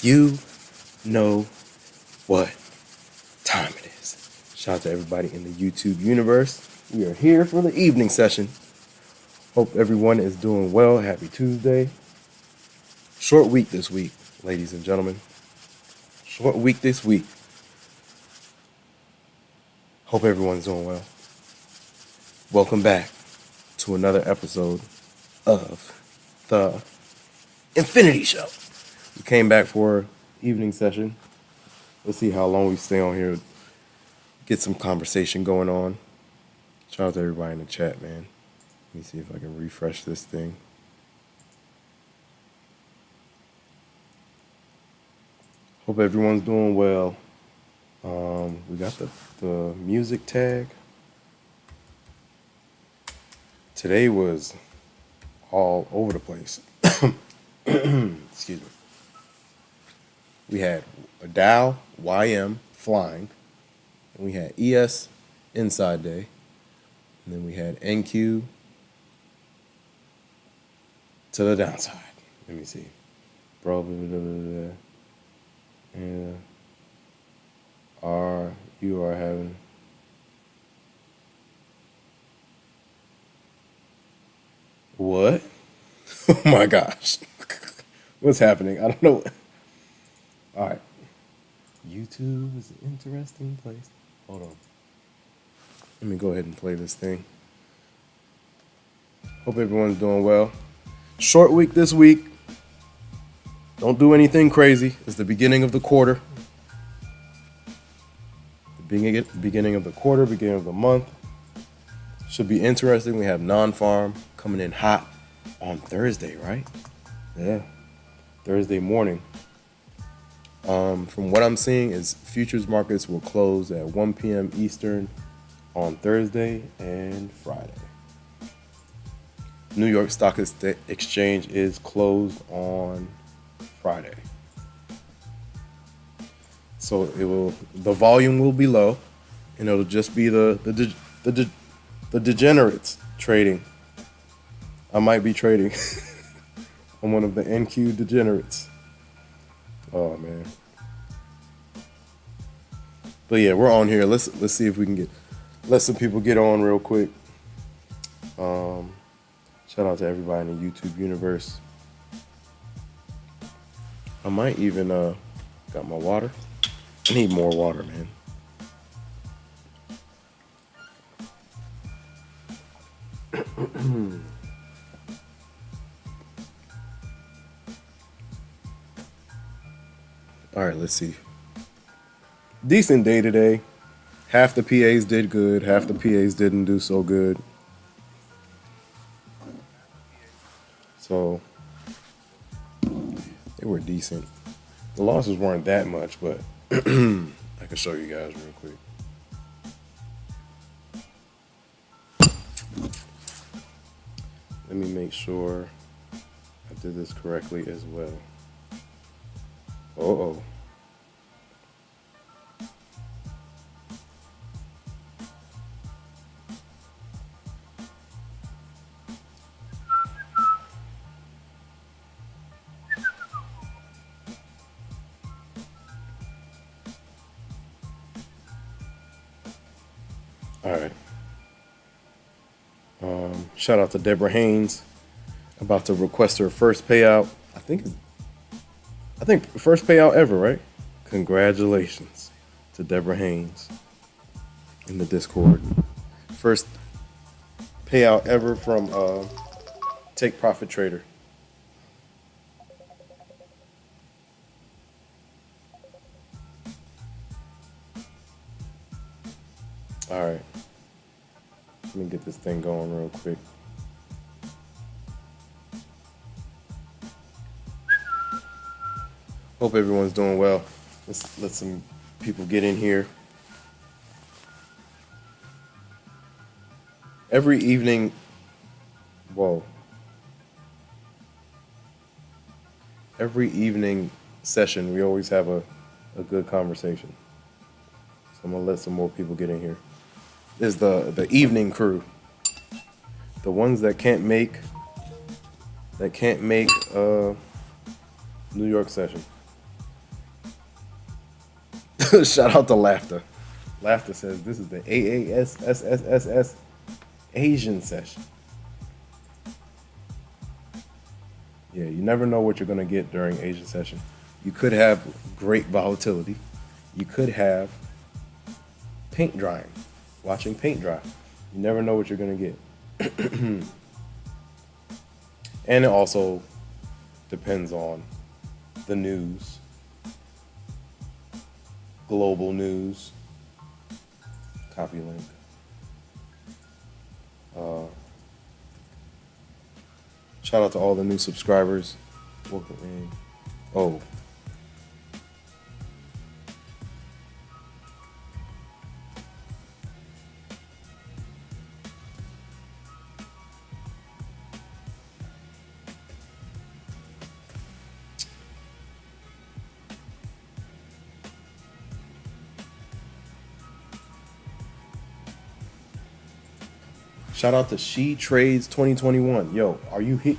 You know what time it is. Shout out to everybody in the YouTube universe. We are here for the evening session. Hope everyone is doing well. Happy Tuesday. Short week this week, ladies and gentlemen. Short week this week. Hope everyone's doing well. Welcome back to another episode of the Infinity Show. We came back for evening session. Let's see how long we stay on here. Get some conversation going on. Shout out to everybody in the chat, man. Let me see if I can refresh this thing. Hope everyone's doing well. We got the music tag. Today was all over the place. Excuse me. We had a Dow YM flying, and we had ES inside day, and then we had NQ to the downside. Let me see. And you are having what? Oh my gosh. What's happening? I don't know. All right. YouTube is an interesting place. Hold on. Let me go ahead and play this thing. Hope everyone's doing well. Short week this week. Don't do anything crazy. It's the beginning of the quarter. The beginning of the quarter, beginning of the month. Should be interesting. We have non-farm coming in hot on Thursday, right? Yeah. Thursday morning. From what I'm seeing is futures markets will close at 1 p.m. Eastern on Thursday and Friday. New York Stock Exchange is closed on Friday. So the volume will be low, and it'll just be the degenerates trading. I might be trading. I'm one of the NQ degenerates. Oh man. But yeah, we're on here. Let's see if we can let some people get on real quick. Shout out to everybody in the YouTube universe. I might even got my water. I need more water, man. All right, let's see. Decent day today. Half the PAs did good. Half the PAs didn't do so good. So they were decent. The losses weren't that much, but I can show you guys real quick. Let me make sure I did this correctly as well. Uh-oh. All right. Shout out to Deborah Haynes, about to request her first payout. I think first payout ever, right? Congratulations to Deborah Haynes in the Discord. First payout ever from Take Profit Trader. All right. Let me get this thing going real quick. Hope everyone's doing well. Let's let some people get in here. Every evening, every evening session, we always have a good conversation. So I'm gonna let some more people get in here. This is the evening crew, the ones that can't make New York session. Shout out to Laughter. Laughter says this is the AASSSS Asian session. Yeah, you never know what you're going to get during Asian session. You could have great volatility. You could have paint drying, watching paint dry. You never know what you're going to get. And it also depends on the news, global news. Copy link. Shout out to all the new subscribers. Welcome in. Oh. Shout out to She Trades 2021. Yo, are you here?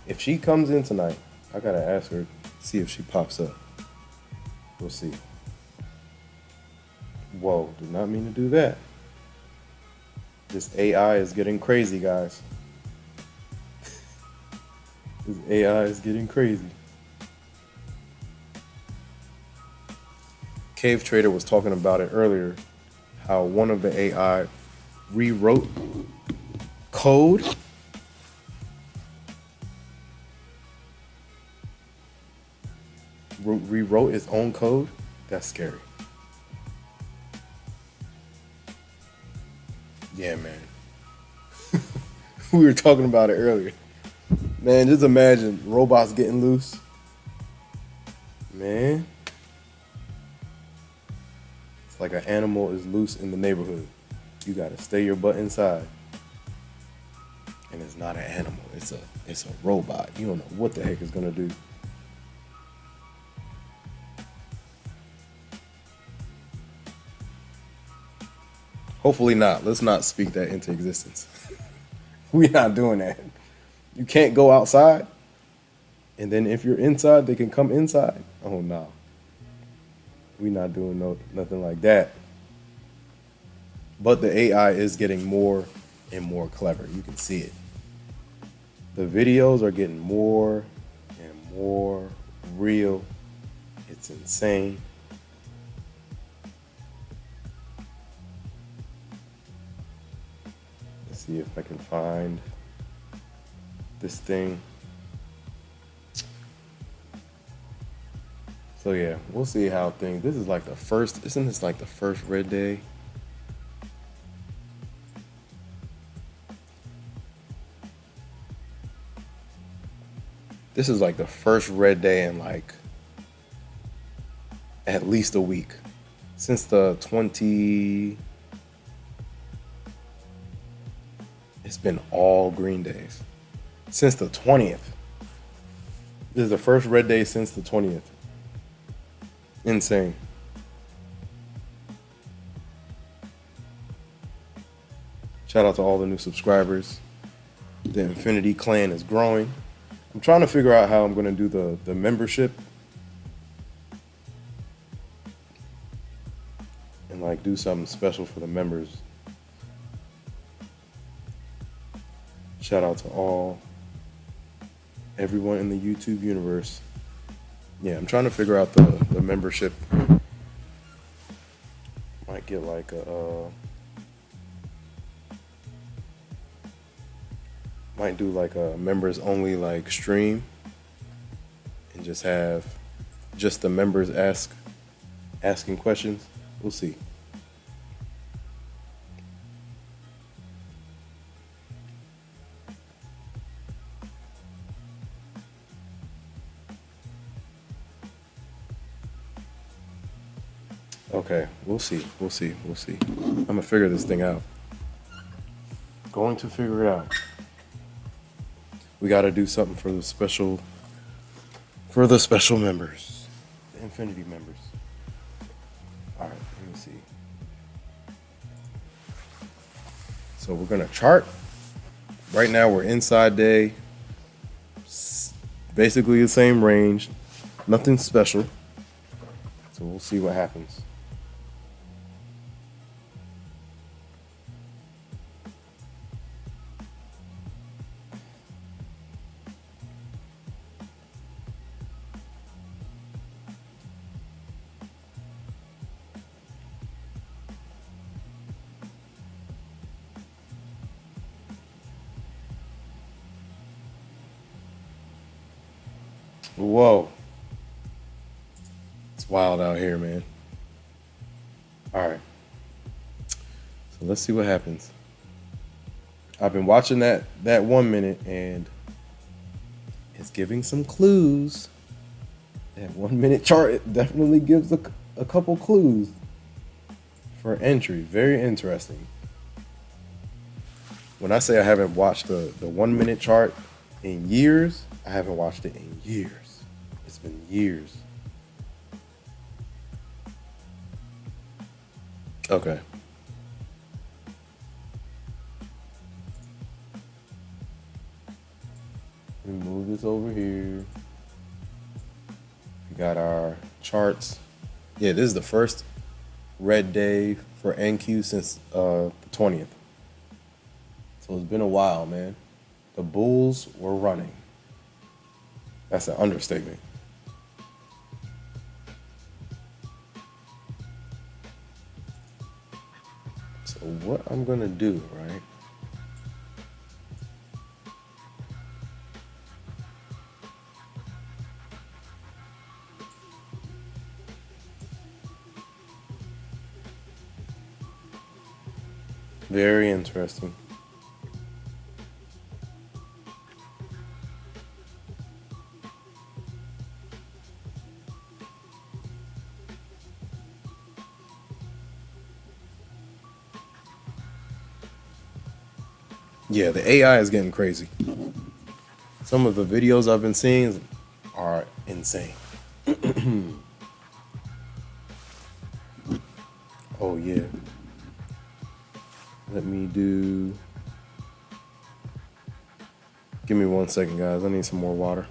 If she comes in tonight, I gotta ask her, see if she pops up. We'll see. Whoa, did not mean to do that. This AI is getting crazy, guys. This AI is getting crazy. Cave Trader was talking about it earlier, how one of the AI rewrote code. Rewrote its own code. That's scary. Yeah, man. We were talking about it earlier. Man, just imagine robots getting loose. Man. It's like an animal is loose in the neighborhood. You gotta stay your butt inside. And it's not an animal. It's a robot. You don't know what the heck it's gonna do. Hopefully not. Let's not speak that into existence. We're not doing that. You can't go outside. And then if you're inside, they can come inside. Oh, no. We're not doing nothing like that. But the AI is getting more and more clever. You can see it. The videos are getting more and more real. It's insane. Let's see if I can find this thing. So yeah, we'll see how things. This is like the first. Isn't this like the first red day? This is like the first red day in like at least a week since the 20. It's been all green days since the 20th. This is the first red day since the 20th. Insane. Shout out to all the new subscribers. The Infinity Clan is growing. I'm trying to figure out how I'm going to do the membership and like do something special for the members. Shout out to everyone in the YouTube universe. Yeah, I'm trying to figure out the membership. Might get like might do like a members only like stream and just have just the members asking questions. We'll see. Okay, we'll see. I'm gonna figure this thing out. Going to figure it out. We got to do something for the special members, the Infinity members. All right, let me see. So we're gonna chart. Right now we're inside day. Basically the same range, nothing special. So we'll see what happens. Whoa. It's wild out here, man. All right. So let's see what happens. I've been watching that 1 minute and it's giving some clues. That 1 minute chart, it definitely gives a couple clues for entry. Very interesting. When I say I haven't watched the 1 minute chart in years, I haven't watched it in years. It's been years. Okay. We move this over here. We got our charts. Yeah, this is the first red day for NQ since the 20th. So it's been a while, man. The bulls were running. That's an understatement. So what I'm gonna do, right? Very interesting. Yeah, the AI is getting crazy. Some of the videos I've been seeing are insane. Oh yeah. Let me do. Give me 1 second, guys. I need some more water.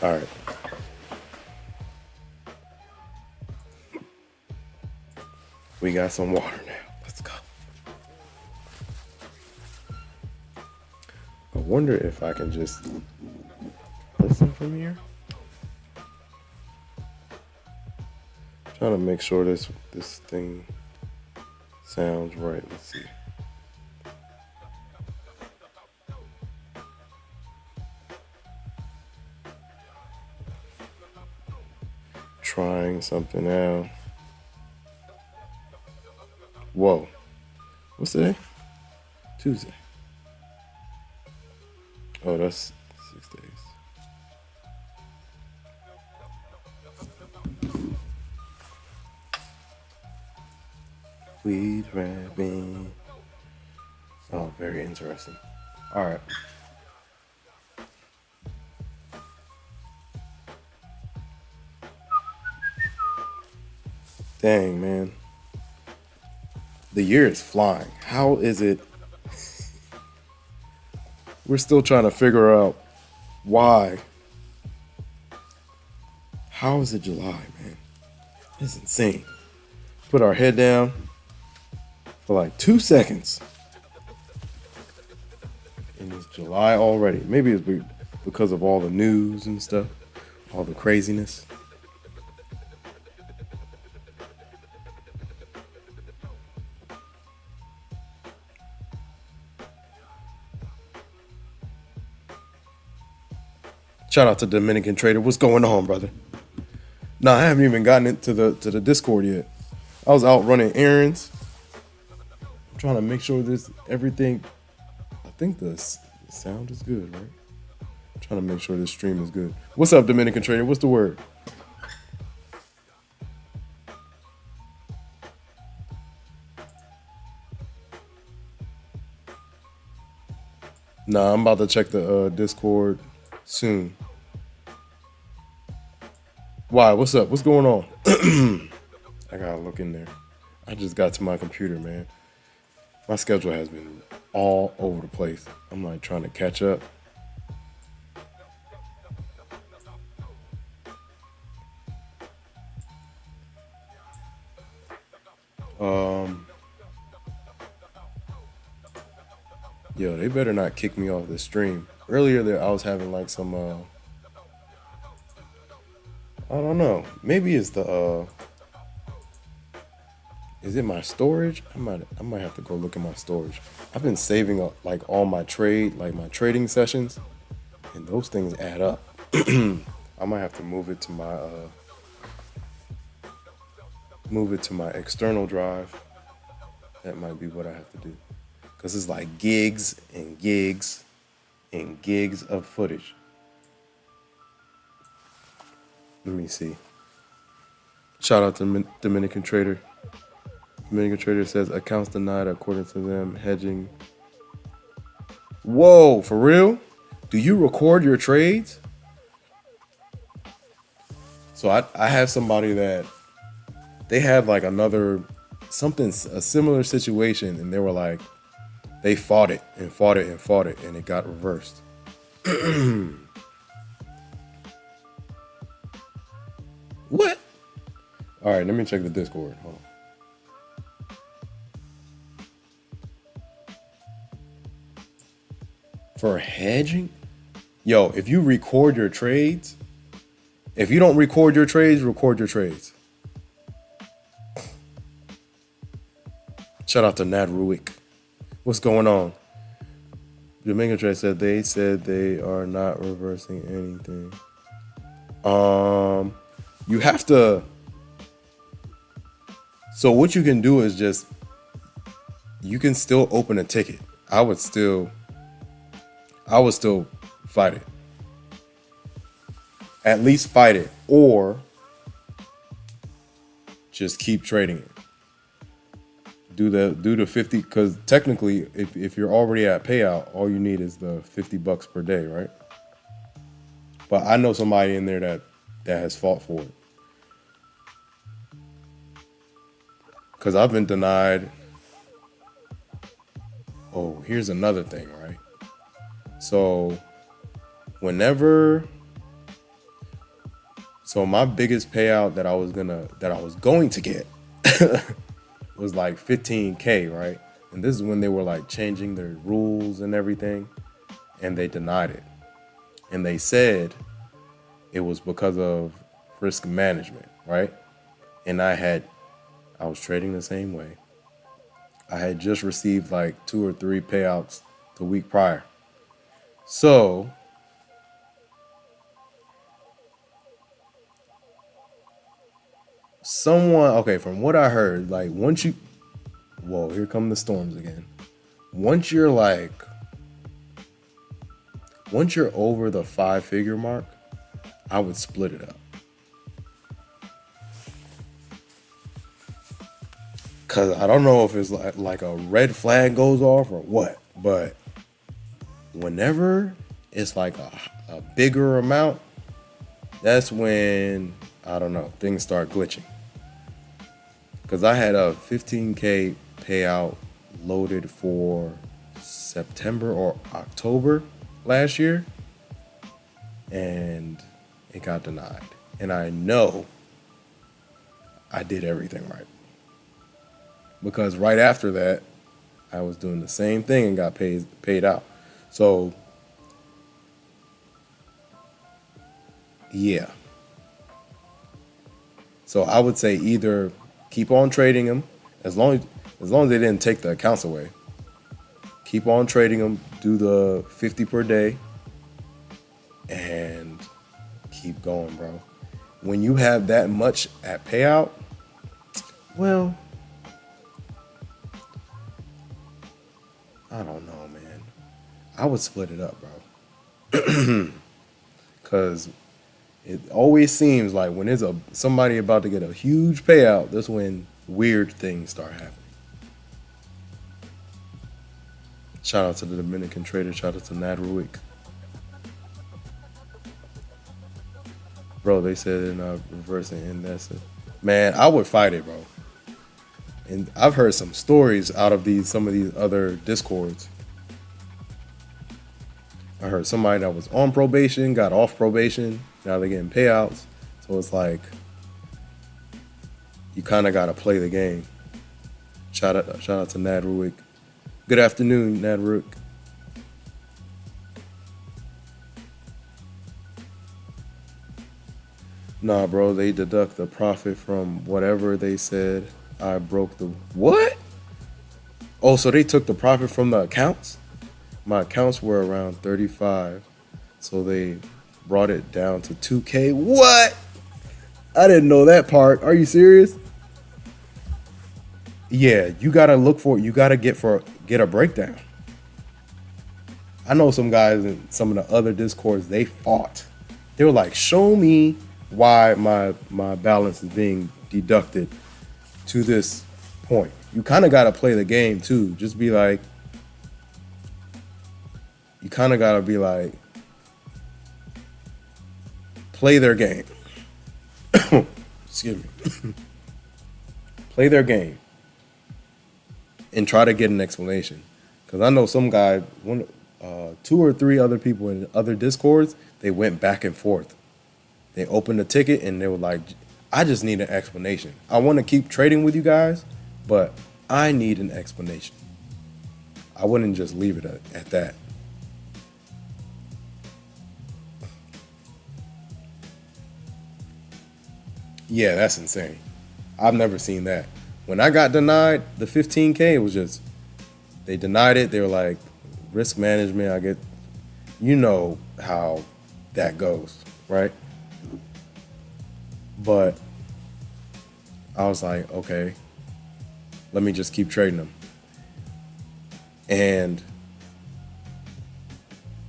All right. We got some water now. Let's go. I wonder if I can just listen from here. Trying to make sure this thing sounds right. Let's see. Trying something out. Whoa. What's today? Tuesday. Oh, that's 6 days. Weed wrapping. Oh, very interesting. All right. Dang, man. The year is flying. How is it? We're still trying to figure out why. How is it July, man? It's insane. Put our head down for like 2 seconds. And it's July already. Maybe it's because of all the news and stuff, all the craziness. Shout out to Dominican Trader. What's going on, brother? Nah, I haven't even gotten into the Discord yet. I was out running errands. I'm trying to make sure everything. I think the sound is good, right? I'm trying to make sure this stream is good. What's up, Dominican Trader? What's the word? Nah, I'm about to check the Discord soon. Why? What's up? What's going on? I gotta look in there. I just got to my computer, man. My schedule has been all over the place. I'm like trying to catch up. Yo, they better not kick me off the stream. Earlier there, I was having like some, I don't know. Maybe it's the, is it my storage? I might have to go look at my storage. I've been saving up like all my my trading sessions, and those things add up. I might have to move it to my external drive. That might be what I have to do. Because it's like gigs and gigs and gigs of footage. Let me see. Shout out to Dominican Trader. Dominican Trader says accounts denied according to them hedging. Whoa, for real? Do you record your trades? So I have somebody that they had like a similar situation, and they were like, they fought it, and it got reversed. What? All right, let me check the Discord. Hold on. For hedging? Yo, if you record your trades, if you don't record your trades, record your trades. Shout out to Nat Ruick. What's going on? Jamaican Trade said they are not reversing anything. You have to. So what you can do is you can still open a ticket. I would still fight it. At least fight it, or just keep trading it. Do the 50, because technically if you're already at payout, all you need is the $50 per day, right? But I know somebody in there that has fought for it. Because I've been denied. Oh, here's another thing, right? So whenever So my biggest payout that I was going to get was like 15K, right? And this is when they were like changing their rules and everything, and they denied it. And they said it was because of risk management, right? And I was trading the same way. I had just received like 2 or 3 payouts the week prior. So okay, from what I heard, like whoa, here come the storms again. Once you're like, once you're over the 5-figure mark, I would split it up. Cause I don't know if it's like a red flag goes off or what, but whenever it's like a bigger amount, that's when, I don't know, things start glitching. Cause I had a 15K payout loaded for September or October last year, and it got denied. And I know I did everything right. Because right after that, I was doing the same thing and got paid out. So, yeah. So I would say either keep on trading them, as long as they didn't take the accounts away. Keep on trading them, do the 50 per day, and keep going, bro. When you have that much at payout, well, I don't know, man. I would split it up, bro. Because it always seems like when there's somebody about to get a huge payout, that's when weird things start happening. Shout out to the Dominican trader. Shout out to Nad Ruick. Bro, they said they're not reversing, and that's it. Man, I would fight it, bro. And I've heard some stories out of some of these other discords. I heard somebody that was on probation, got off probation, now they're getting payouts. So it's like, you kind of got to play the game. Shout out to Nad Ruick. Good afternoon, Nad Ruick. Nah, bro, they deduct the profit from whatever they said. I broke the what? Oh, so they took the profit from the accounts? My accounts were around 35, so they brought it down to 2K. What? I didn't know that part. Are you serious? Yeah, you gotta you gotta get a breakdown. I know some guys in some of the other discords, they fought. They were like, show me why my balance is being deducted to this point. You kind of got to play the game too. Just be like, you kind of got to be like, play their game. Excuse me. Play their game and try to get an explanation. Because I know some guy, 2 or 3 other people in other discords, they went back and forth. They opened a ticket and they were like, I just need an explanation. I want to keep trading with you guys, but I need an explanation. I wouldn't just leave it at that. Yeah, that's insane. I've never seen that. When I got denied the 15K, it was just, they denied it. They were like, risk management, I get, you know how that goes, right? But I was like, okay, let me just keep trading them. And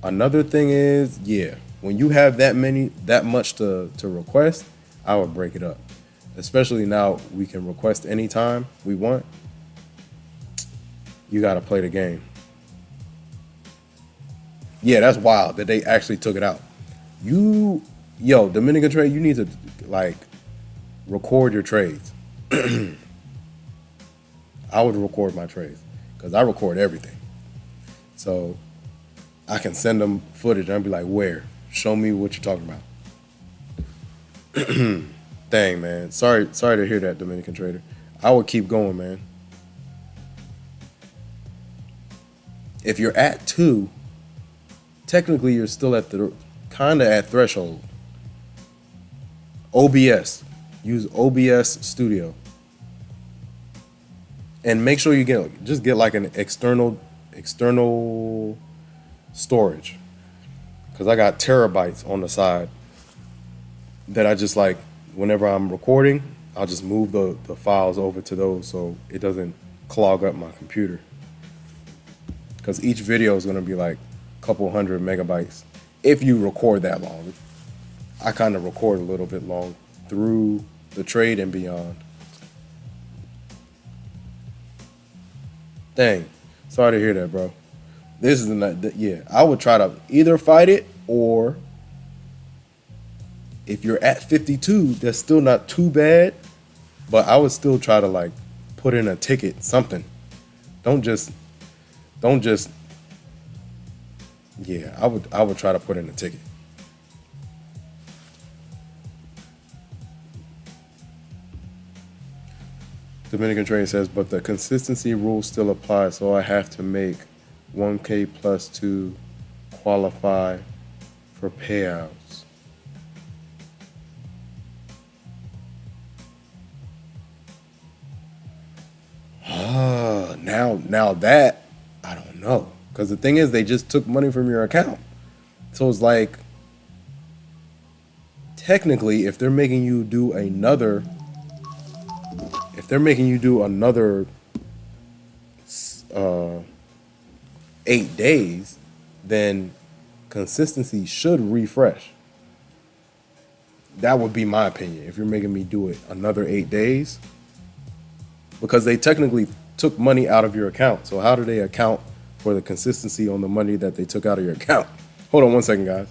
another thing is, yeah, when you have that much to request, I would break it up. Especially now we can request anytime we want. You got to play the game. Yeah, that's wild that they actually took it out. Dominican trade, you need to like record your trades. I would record my trades because I record everything. So I can send them footage and I'll be like, where? Show me what you're talking about. Dang, man. Sorry to hear that, Dominican trader. I would keep going, man. If you're at 2, technically you're still at the kind of at threshold. OBS. Use OBS Studio. And make sure you get like an external storage. Cuz I got terabytes on the side that I just like whenever I'm recording, I'll just move the files over to those so it doesn't clog up my computer. Because each video is going to be like a couple hundred megabytes if you record that long. I kind of record a little bit long through the trade and beyond. Dang, sorry to hear that, bro. This is not, yeah. I would try to either fight it, or if you're at 52, that's still not too bad. But I would still try to like put in a ticket, something. Don't just. Yeah, I would try to put in a ticket. Dominican Train says, but the consistency rule still applies, so I have to make 1K plus to qualify for payouts. Now that I don't know, because the thing is, they just took money from your account, so it's like technically, if they're making you do another 8 days, then consistency should refresh. That would be my opinion. If you're making me do it another 8 days, because they technically took money out of your account. So how do they account for the consistency on the money that they took out of your account? Hold on one second, guys.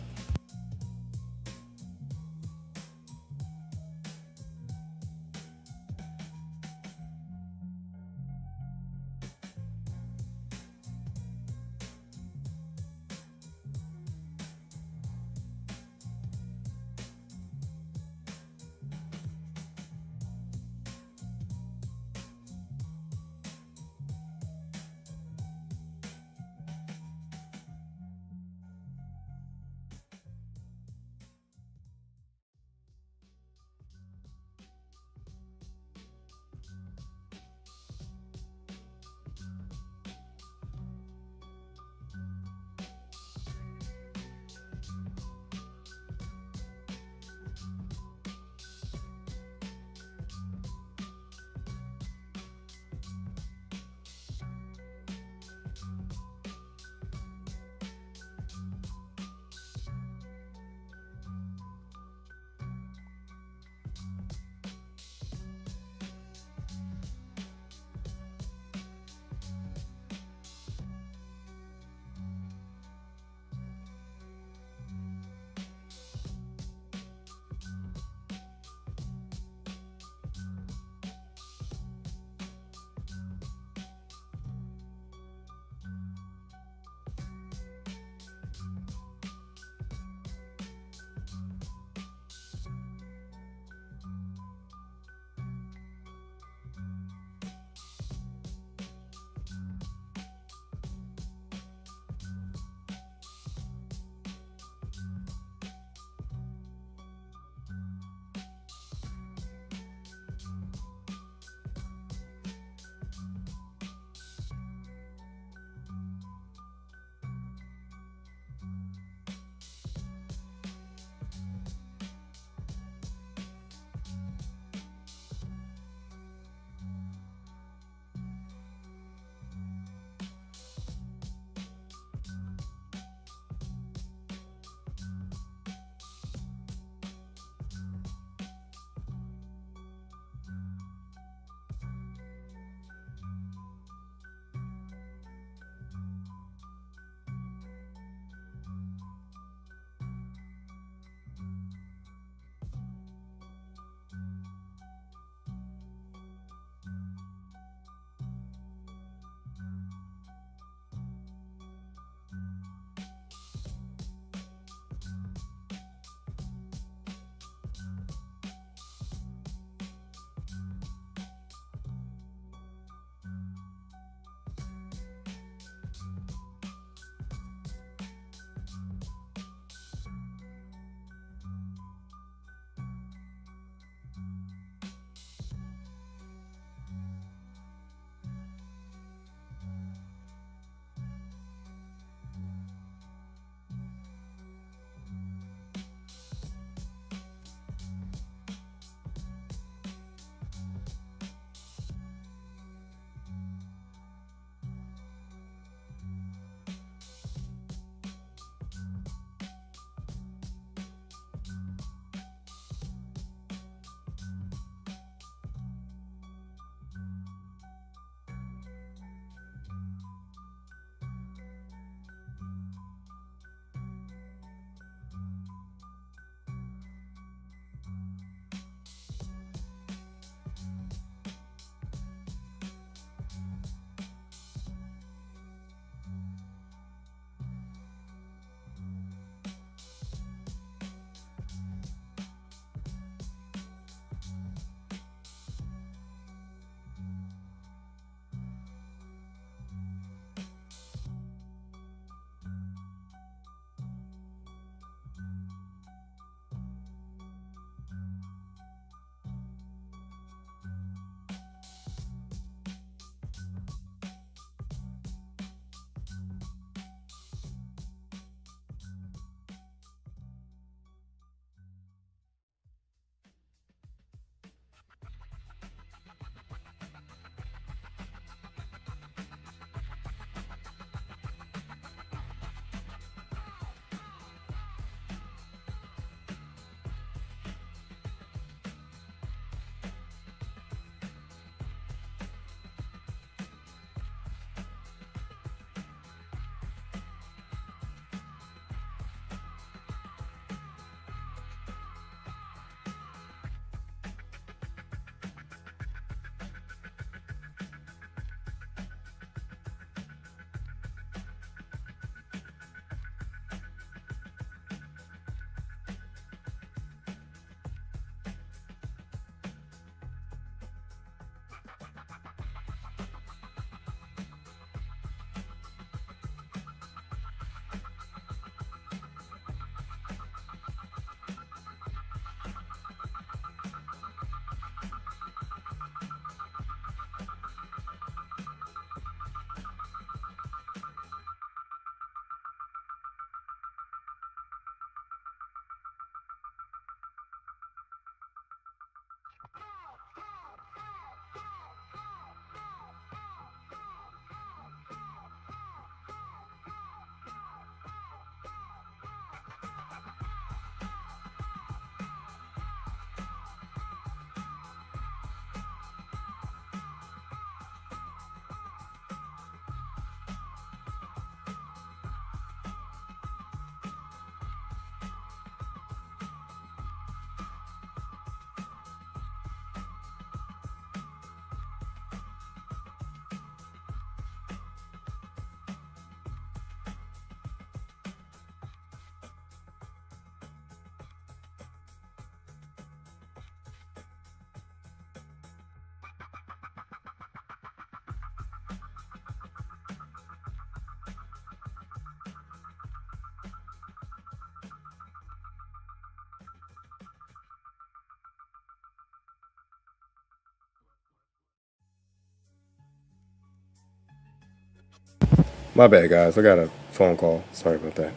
My bad, guys. I got a phone call. Sorry about that.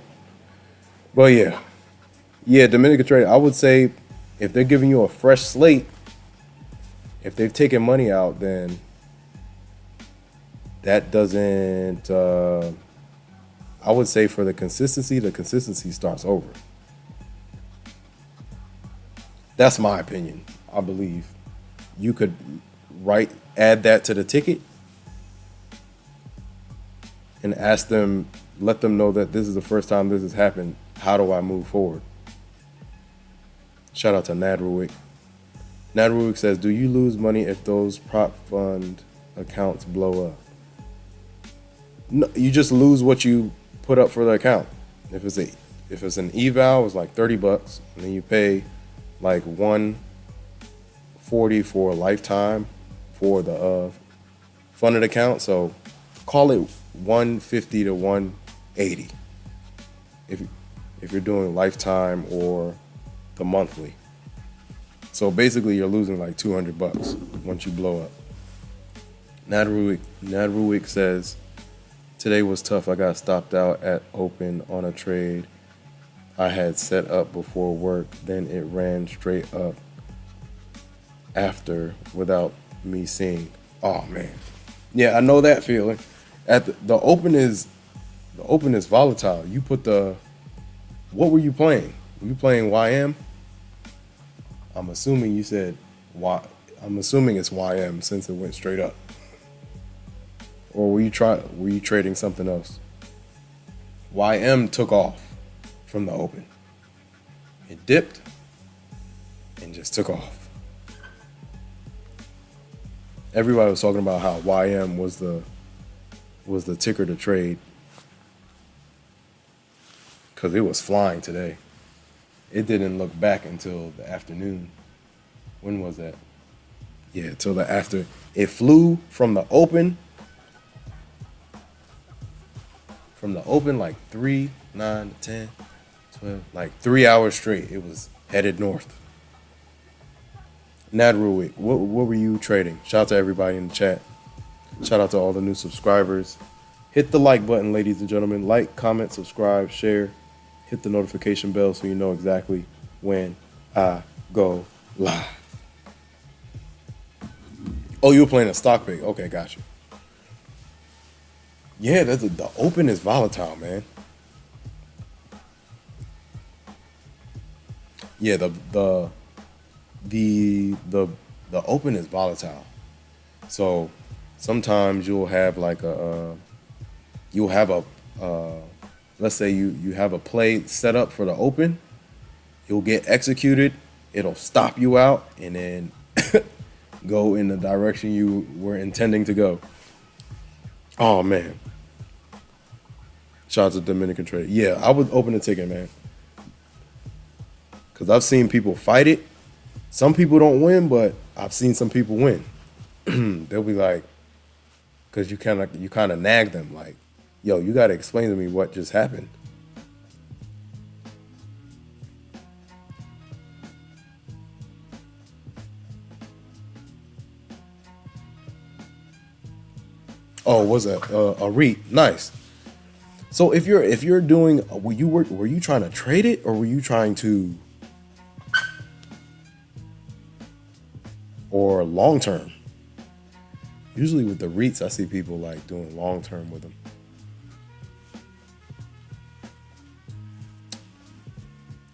But yeah, Dominican trade. I would say if they're giving you a fresh slate, if they've taken money out, then that doesn't. I would say for the consistency starts over. That's my opinion. I believe you could add that to the ticket and ask them, let them know that this is the first time this has happened. How do I move forward? Shout out to Nadruik. Nadruik says, do you lose money if those prop fund accounts blow up? No, you just lose what you put up for the account. If it's an eval, it's like $30, and then you pay like $140 for a lifetime for the funded account. So call it $150 to $180 if you're doing lifetime or the monthly. So basically, you're losing like $200 once you blow up. Nadruik says, today was tough. I got stopped out at open on a trade I had set up before work. Then it ran straight up after without me seeing. Oh man, yeah, I know that feeling. At the open is volatile. You put what were you playing? Were you playing YM? I'm assuming you said Y. I'm assuming it's YM since it went straight up. Or were you trading something else? YM took off from the open. It dipped and just took off. Everybody was talking about how YM was the ticker to trade because it was flying today. It didn't look back until the afternoon. When was that? Yeah, till the after. It flew from the open. Like 3, 9, 10, 12, like 3 hours straight. It was headed north. Nadruik, what were you trading? Shout out to everybody in the chat. Shout out to all the new subscribers. Hit the like button, ladies and gentlemen. Like, comment, subscribe, share. Hit the notification bell so you know exactly when I go live. Oh, you were playing a stock pick. Okay, gotcha. Yeah, the open is volatile, man. Yeah, the open is volatile. So sometimes you'll have like let's say you have a play set up for the open. You'll get executed. It'll stop you out and then go in the direction you were intending to go. Oh man. Shout out to Dominican trade. Yeah, I would open a ticket, man. Because I've seen people fight it. Some people don't win, but I've seen some people win. They'll be like, because you kind of nag them, like, yo, you got to explain to me what just happened. Oh, what's that? A REIT. Nice. So if you're doing, were you trying to trade it or were you trying to, or long term? Usually with the REITs, I see people like doing long term with them.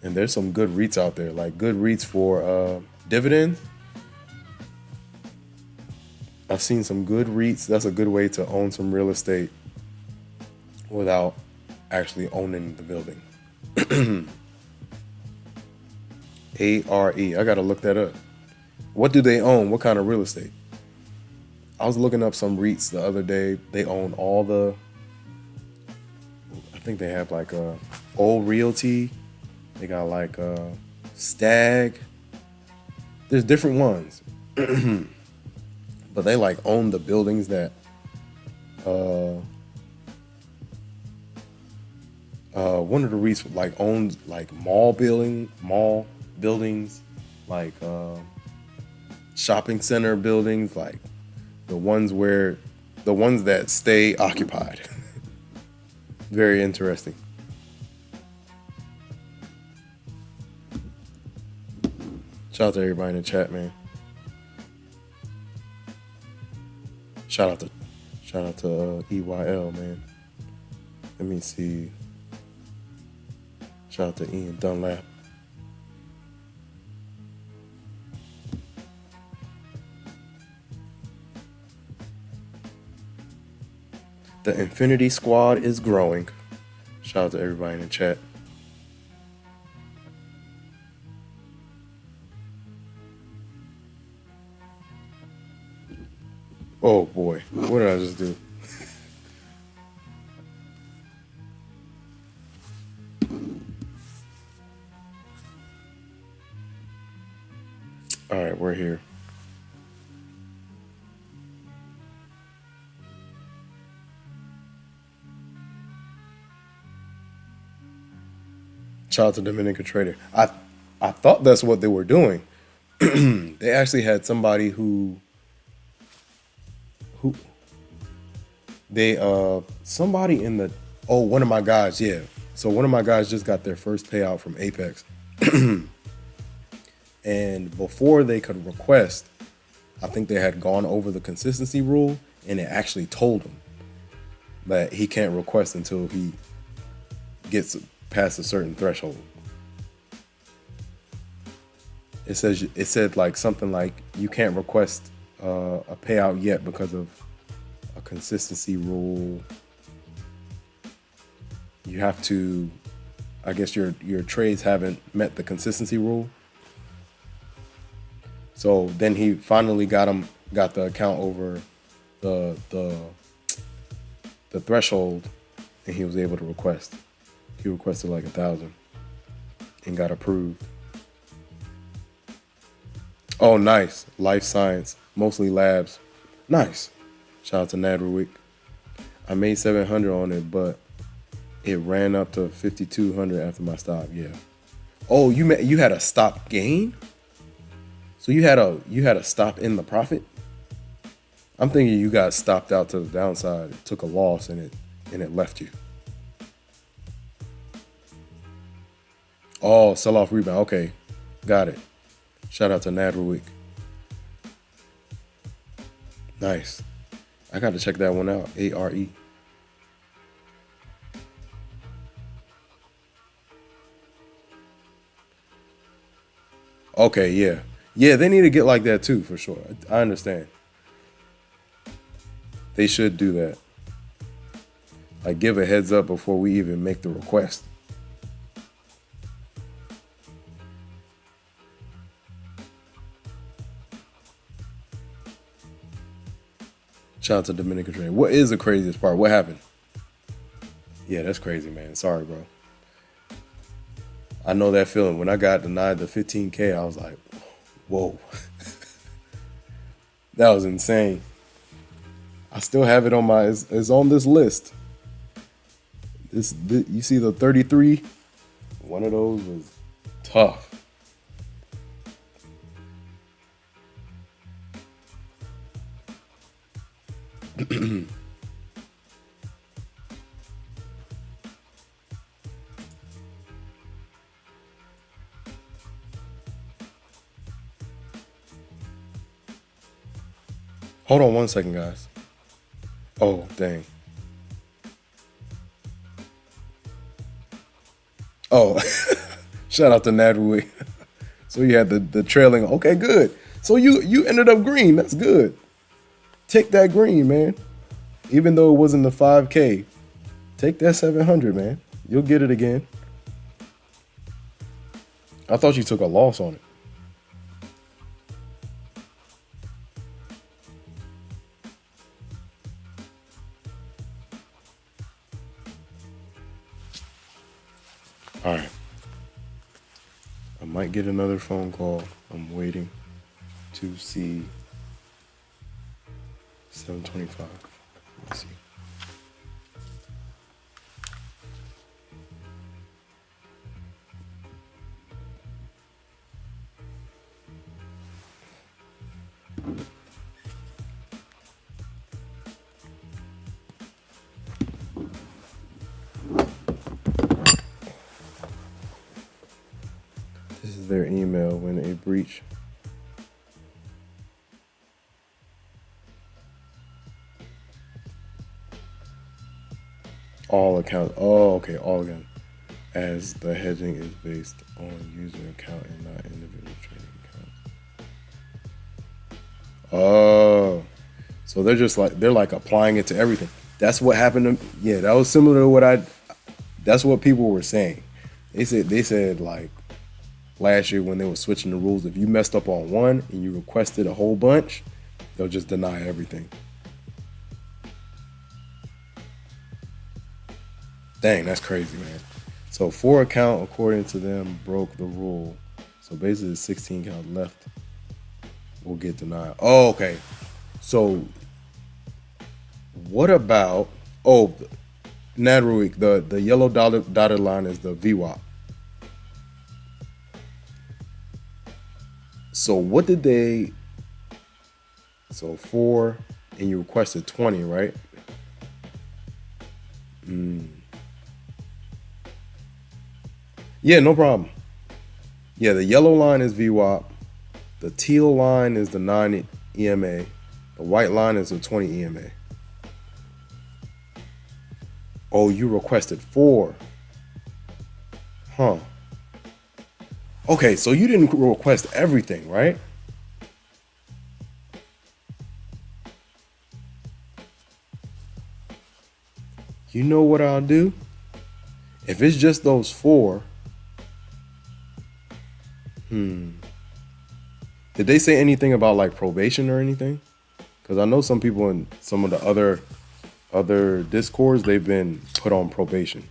And there's some good REITs out there, like good REITs for dividends. I've seen some good REITs. That's a good way to own some real estate without actually owning the building. ARE. I got to look that up. What do they own? What kind of real estate? I was looking up some REITs the other day. They own I think they have like Old Realty. They got like Stag. There's different ones. But they like own the buildings that one of the REITs like owns like mall buildings, like shopping center buildings, like the ones that stay occupied. Very interesting. Shout out to everybody in the chat, man. Shout out to EYL, man. Let me see. Shout out to Ian Dunlap. The Infinity Squad is growing. Shout out to everybody in the chat. Oh boy, what did I just do? All right, we're here. Shout out to Dominican Trader. I thought that's what they were doing. They actually had somebody who they somebody in the one of my guys, yeah. So one of my guys just got their first payout from Apex. And before they could request, I think they had gone over the consistency rule, and it actually told him that he can't request until he gets past a certain threshold. It said like something like you can't request a payout yet because of a consistency rule. You have to, I guess your trades haven't met the consistency rule. So then he finally got the account over the threshold, and he was able to request. He requested like 1,000 and got approved. Oh, nice. Life science, mostly labs. Nice. Shout out to Nadruik. I made 700 on it, but it ran up to 5,200 after my stop. Yeah. Oh, you had a stop gain? So you had a stop in the profit? I'm thinking you got stopped out to the downside, it took a loss, and it left you. Oh, sell off rebound. Okay, got it. Shout out to Nadruik. Nice. I got to check that one out. ARE. Okay, yeah. Yeah, they need to get like that too, for sure. I understand. They should do that. Like, give a heads up before we even make the request. Shout out to Dominican Train. What is the craziest part? What happened? Yeah, that's crazy, man. Sorry, bro. I know that feeling. When I got denied the 15K, I was like, whoa. That was insane. I still have it on it's on this list. This you see the 33? One of those was tough. Hold on one second, guys. Oh, dang. Oh, shout out to Nadruik. So you had the trailing. Okay, good. So you ended up green. That's good. Take that green, man. Even though it wasn't the 5K, take that 700, man. You'll get it again. I thought you took a loss on it. All right. I might get another phone call. I'm waiting to see 725. Let's see. breach. All accounts. Oh, okay. All accounts. As the hedging is based on user account and not individual trading accounts. Oh, so they're like applying it to everything. That's what happened to, yeah, that was similar to that's what people were saying. They said like last year when they were switching the rules, if you messed up on one and you requested a whole bunch, they'll just deny everything. Dang, that's crazy, man. So 4 account, according to them, broke the rule. So basically 16 count left will get denied. Oh, okay. So what about, oh, Nadruik, the yellow dotted line is the VWAP. So what did they, so 4 and you requested 20, right? Yeah, no problem. Yeah, the yellow line is VWAP. The teal line is the 9 EMA. The white line is the 20 EMA. Oh, you requested 4. Huh. Okay, so you didn't request everything, right? You know what I'll do? If it's just those 4, did they say anything about like probation or anything? Because I know some people in some of the other discords, they've been put on probation.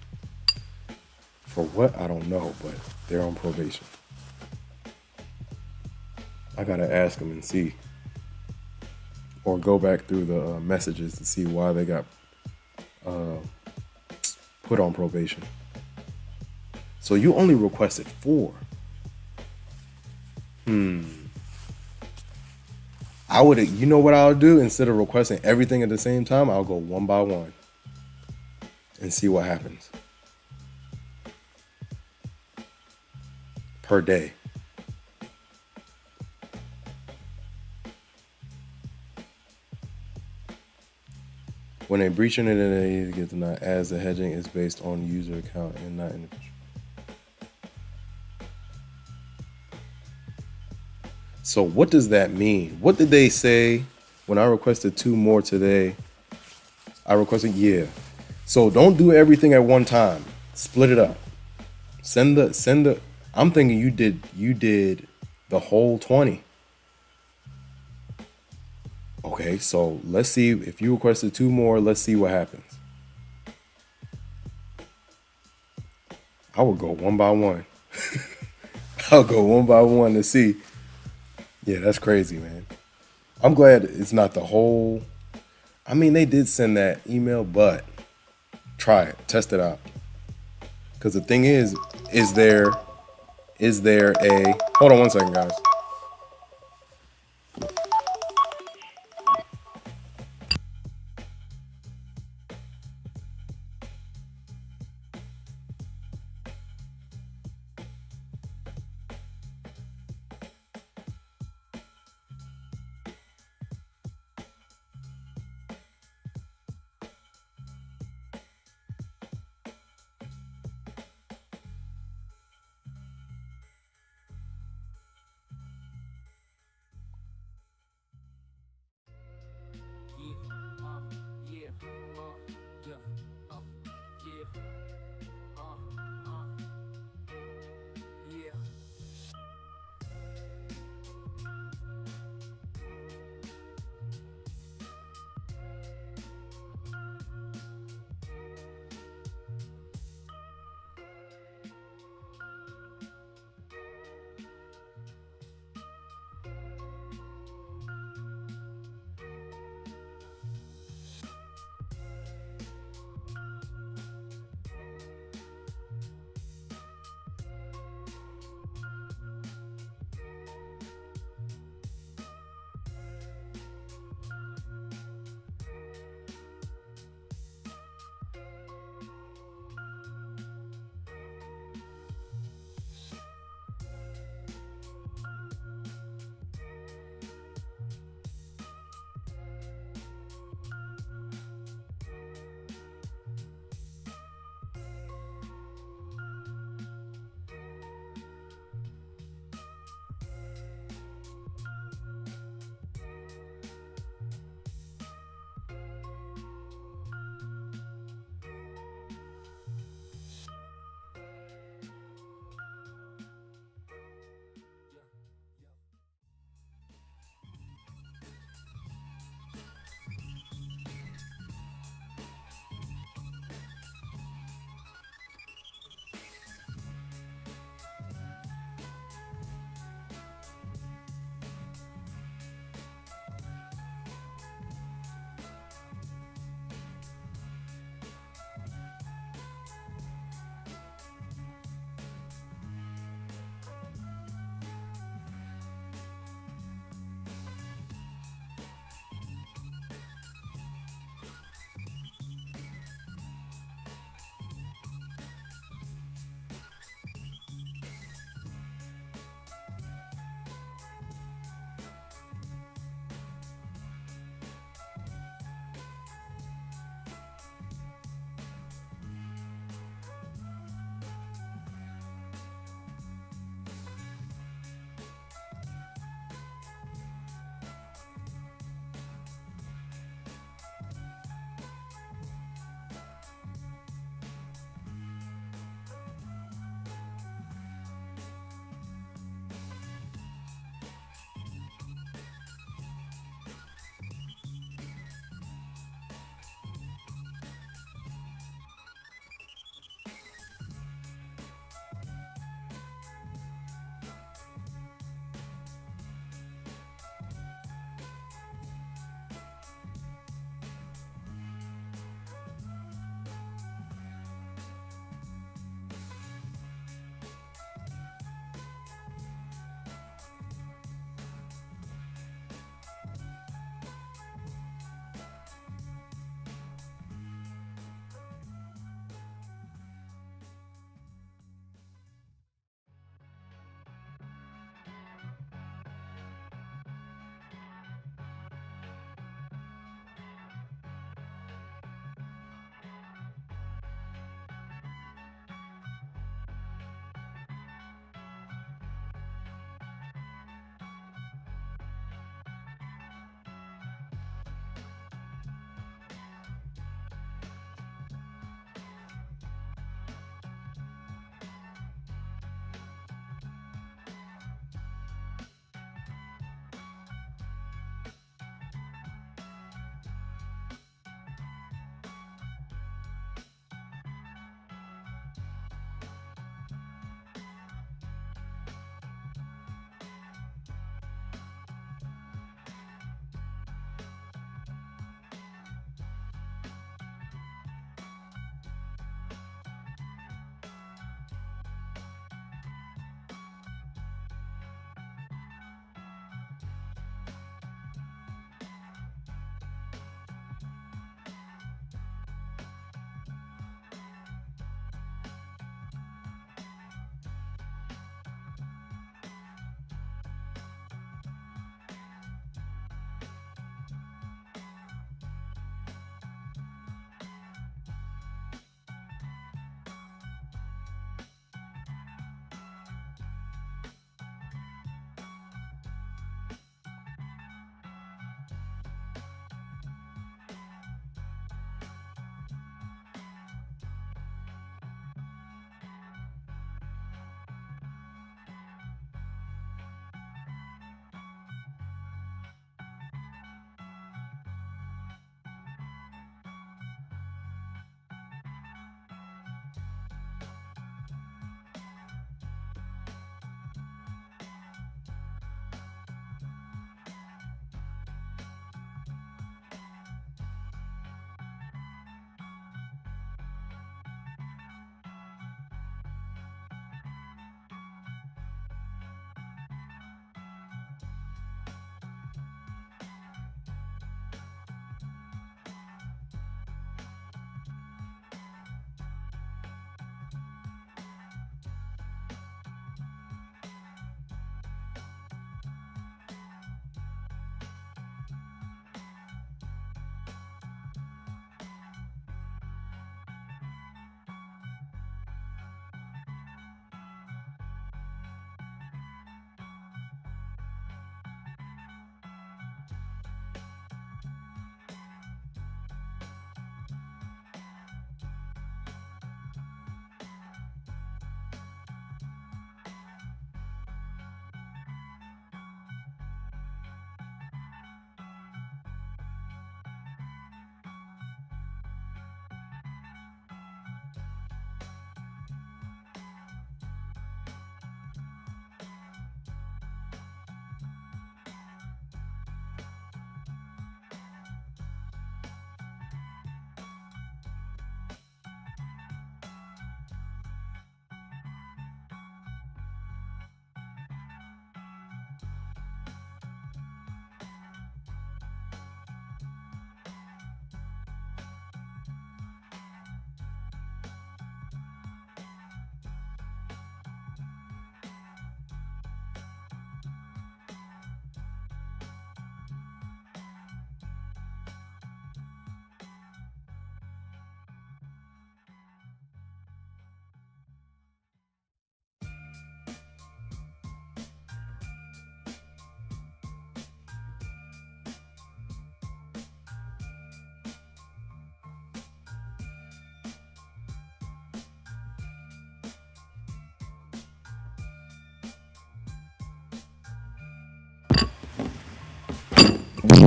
For what? I don't know, but they're on probation. I gotta ask them and see. Or go back through the messages to see why they got put on probation. So you only requested 4. I would, you know what I'll do? Instead of requesting everything at the same time, I'll go one by one and see what happens per day. When a breach in it, they get denied as the hedging is based on user account and not individual. So what does that mean? What did they say when I requested 2 more today? I requested, yeah. So don't do everything at one time. Split it up. Send the I'm thinking you did the whole 20. Okay, so let's see if you requested 2 more, let's see what happens. I would go one by one. I'll go one by one to see. Yeah, that's crazy, man. I'm glad it's not the whole. I mean, they did send that email, but try it, test it out. Because the thing is there a, hold on one second, guys.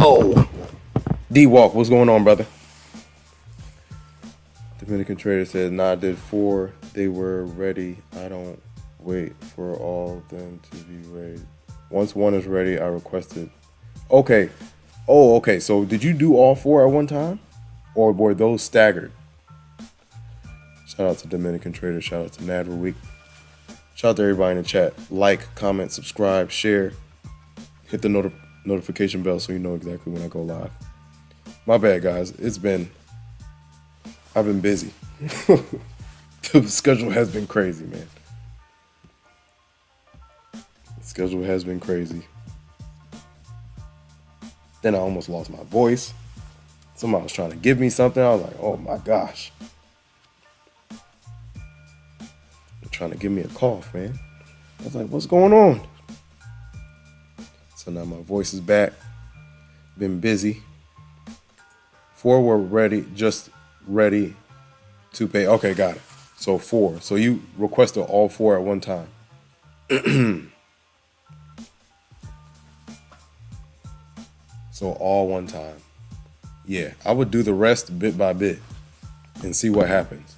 Oh, D-Walk, what's going on, brother? Dominican Trader said, nah, I did 4. They were ready. I don't wait for all of them to be ready. Once one is ready, I requested. Okay. Oh, okay. So did you do all 4 at one time? Or were those staggered? Shout out to Dominican Trader. Shout out to NADRA Week. Shout out to everybody in the chat. Like, comment, subscribe, share. Hit the notification bell so you know exactly when I go live. My bad, guys. I've been busy. The schedule has been crazy, man. The schedule has been crazy. Then I almost lost my voice. Somebody was trying to give me something. I was like, oh my gosh. They're trying to give me a cough, man. I was like, what's going on? So now my voice is back. Been busy. 4 were ready, just ready to pay. Okay, got it. So 4. So you requested all 4 at one time. So all one time. Yeah, I would do the rest bit by bit and see what happens.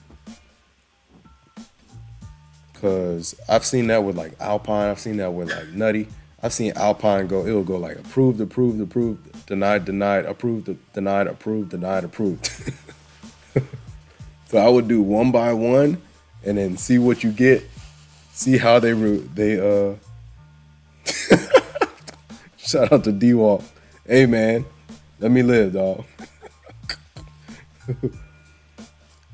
Because I've seen that with like Alpine. I've seen that with like Nutty. I've seen Alpine go, it'll go like approved, approved, approved, denied, denied, approved, denied, approved, denied, approved. So I would do one by one and then see what you get. See how they shout out to D-Walk. Hey, man, let me live, dog.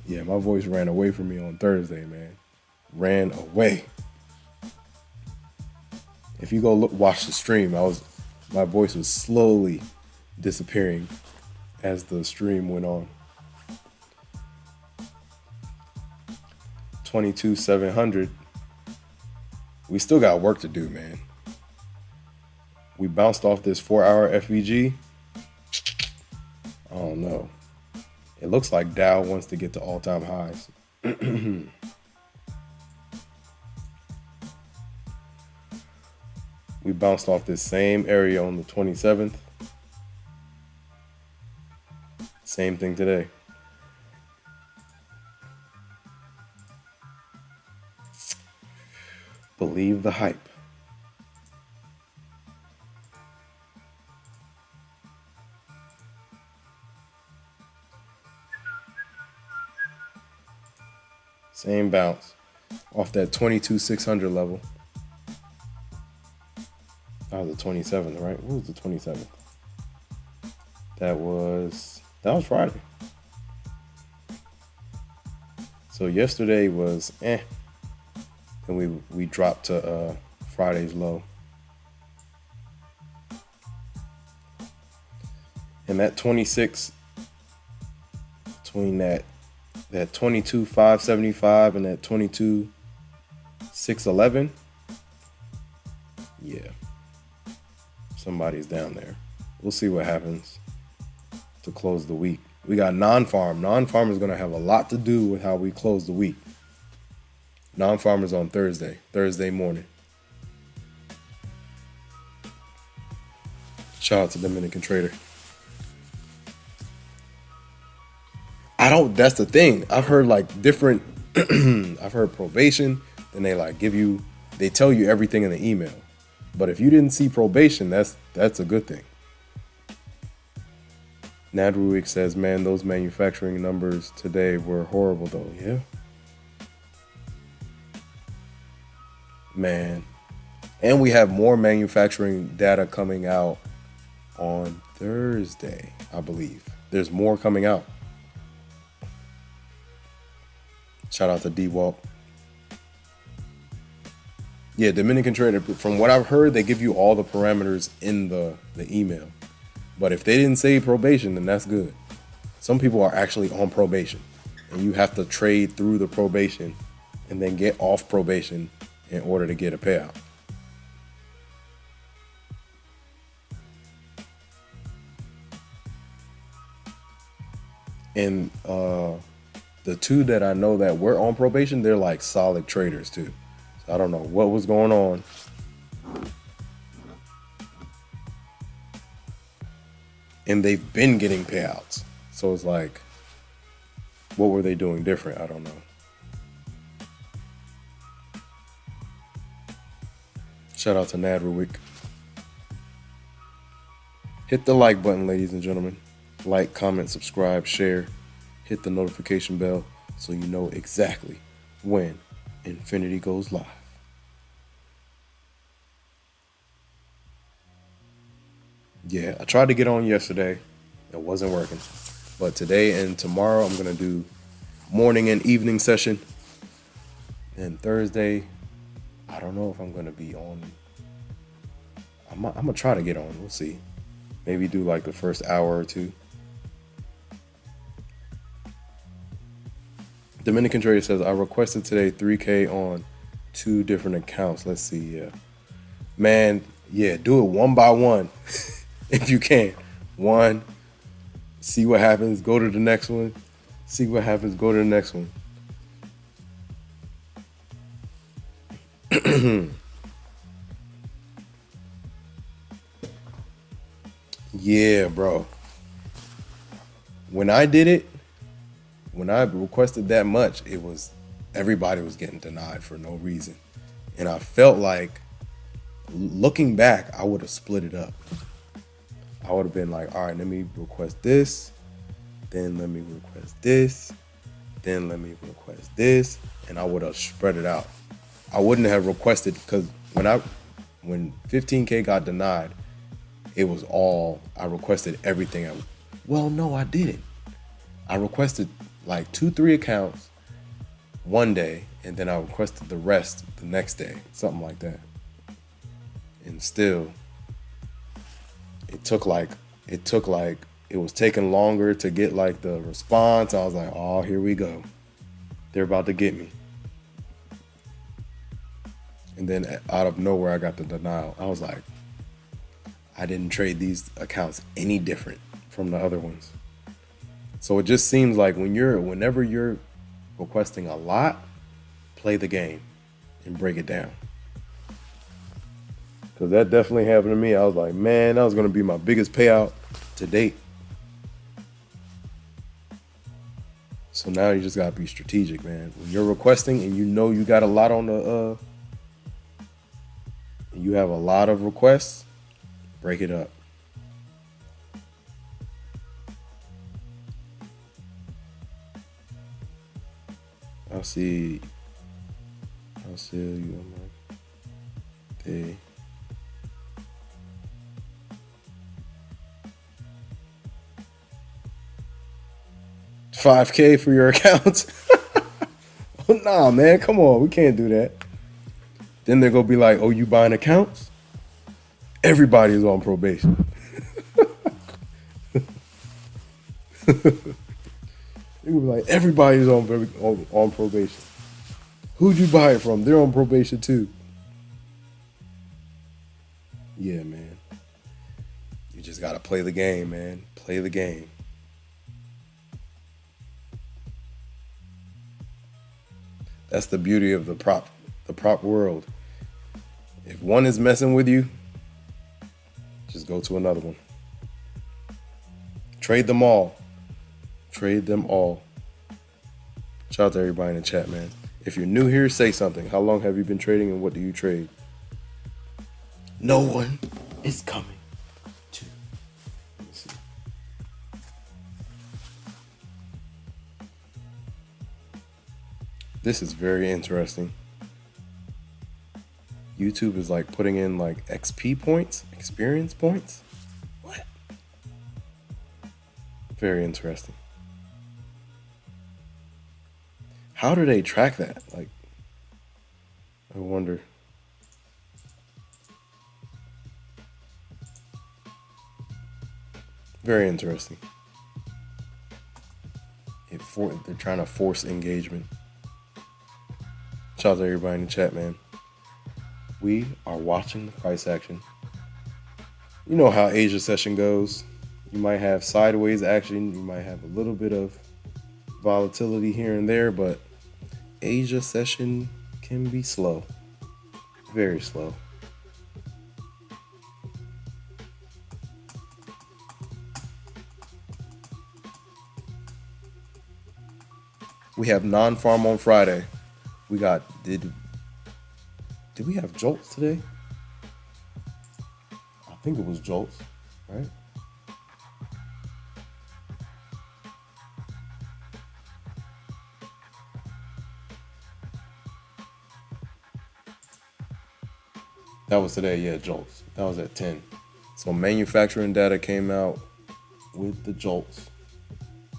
Yeah, my voice ran away from me on Thursday, man. Ran away. If you go watch the stream, my voice was slowly disappearing as the stream went on. 22,700. We still got work to do, man. We bounced off this 4-hour FVG. I don't know. It looks like Dow wants to get to all-time highs. We bounced off this same area on the 27th. Same thing today. Believe the hype. Same bounce off that 22,600 level. That was the 27th, right? What was the 27th? That was Friday. So yesterday was and we dropped to Friday's low. And that 26 between that 22,575 and that 22,611. Yeah. Somebody's down there. We'll see what happens to close the week. We got non-farm. Non-farm is going to have a lot to do with how we close the week. Non-farm is on Thursday morning. Shout out to Dominican Trader. That's the thing. I've heard like different, I've heard probation, and they tell you everything in the email. But if you didn't see probation, that's a good thing. Nadruik says, man, those manufacturing numbers today were horrible though. Yeah. Man. And we have more manufacturing data coming out on Thursday, I believe. There's more coming out. Shout out to D-Walk. Yeah, Dominican Trader, from what I've heard, they give you all the parameters in the email. But if they didn't say probation, then that's good. Some people are actually on probation, and you have to trade through the probation and then get off probation in order to get a payout. And the two that I know that were on probation, they're like solid traders too. So I don't know what was going on. and they've been getting payouts. So it's like, what were they doing different? I don't know. Shout out to Nadrowick. Hit the like button, ladies and gentlemen. Like, comment, subscribe, share. Hit the notification bell so you know exactly when Infinity goes live. Yeah, I tried to get on yesterday. It wasn't working. But today and tomorrow, I'm going to do morning and evening session. And Thursday, I don't know if I'm going to be on. I'm going to try to get on. We'll see. Maybe do like the first hour or two. Dominican Trader says, I requested today 3K on 2 different accounts. Let's see. Yeah. Man, yeah, do it one by one if you can. One, see what happens, go to the next one. See what happens, go to the next one. Yeah, bro. When I did it, when I requested that much, it was everybody was getting denied for no reason. And I felt like, looking back, I would have split it up. I would have been like, all right, let me request this, then let me request this, then let me request this, and I would have spread it out. I wouldn't have requested, because when 15K got denied, it was all, I requested everything. Well, no, I didn't. I requested like 2-3 accounts one day, and then I requested the rest the next day, something like that. And still, it was taking longer to get like the response. I was like, oh, here we go. They're about to get me. And then out of nowhere, I got the denial. I was like, I didn't trade these accounts any different from the other ones. So it just seems like whenever you're requesting a lot, play the game and break it down. Because that definitely happened to me. I was like, man, that was going to be my biggest payout to date. So now you just got to be strategic, man. When you're requesting and you know you got a lot on the, you have a lot of requests, break it up. I'll see you on my day. 5K for your accounts? Nah, man, come on. We can't do that. Then they're going to be like, oh, you buying accounts? Everybody is on probation. They're going to be like, everybody's on probation. Who'd you buy it from? They're on probation too. Yeah, man. You just got to play the game, man. Play the game. That's the beauty of the prop world. If one is messing with you, just go to another one. Trade them all. Trade them all. Shout out to everybody in the chat, man. If you're new here, say something. How long have you been trading and what do you trade? No one is coming to. Let me see. This is very interesting. YouTube is like putting in like XP points, experience points. What? Very interesting. How do they track that? Like, I wonder. Very interesting. They're trying to force engagement. Shout out to everybody in the chat, man. We are watching the price action. You know how Asia session goes. You might have sideways action. You might have a little bit of volatility here and there, but Asia session can be slow. Very slow. We have non-farm on Friday. We got did we have jolts today? I think it was jolts, right? That was today, yeah, jolts. That was at 10. So manufacturing data came out with the jolts.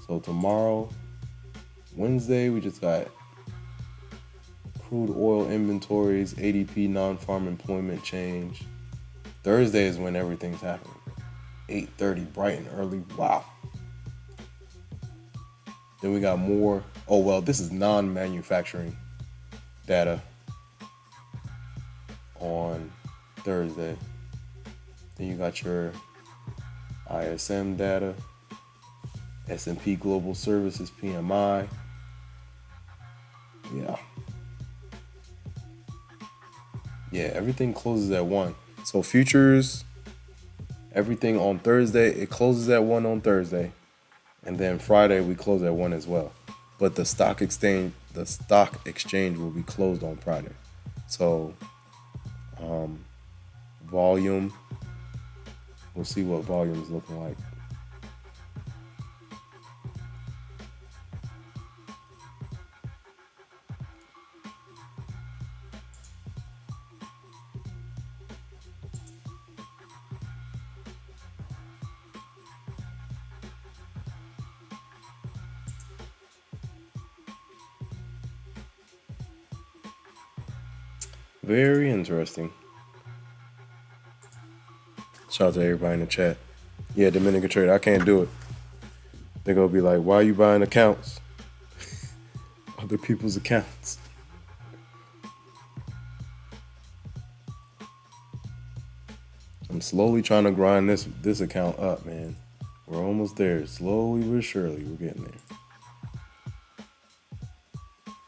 So tomorrow, Wednesday, we just got crude oil inventories, ADP non-farm employment change. Thursday is when everything's happening. 8:30, bright and early. Wow. Then we got more. Oh, well, this is non-manufacturing data on Thursday. Then you got your ISM data, S&P Global Services PMI. Yeah, everything closes at 1. So futures, everything on Thursday, it closes at 1 on Thursday. And then Friday we close at 1 as well. But the stock exchange will be closed on Friday. So volume, we'll see what volume is looking like. Very interesting. Shout out to everybody in the chat. Yeah, Dominican trader, I can't do it. They're gonna be like, why are you buying accounts? Other people's accounts. I'm slowly trying to grind this account up, man. We're almost there. Slowly but surely, we're getting there.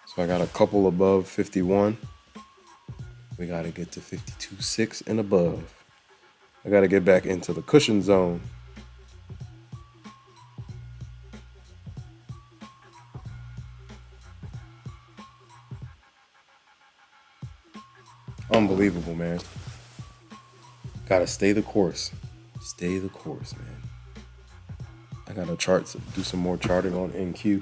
So I got a couple above 51. We got to get to 52.6 and above. I got to get back into the cushion zone. Unbelievable, man. Got to stay the course. Stay the course, man. I got to do some more charting on NQ.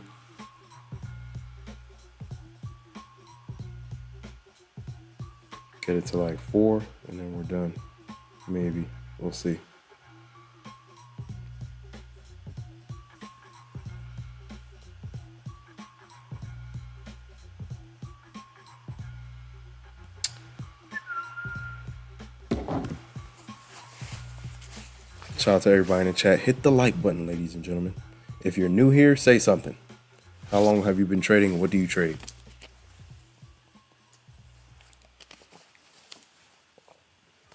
Get it to like 4, and then we're done. Maybe. We'll see. Shout out to everybody in the chat. Hit the like button, ladies and gentlemen. If you're new here, say something. How long have you been trading? What do you trade?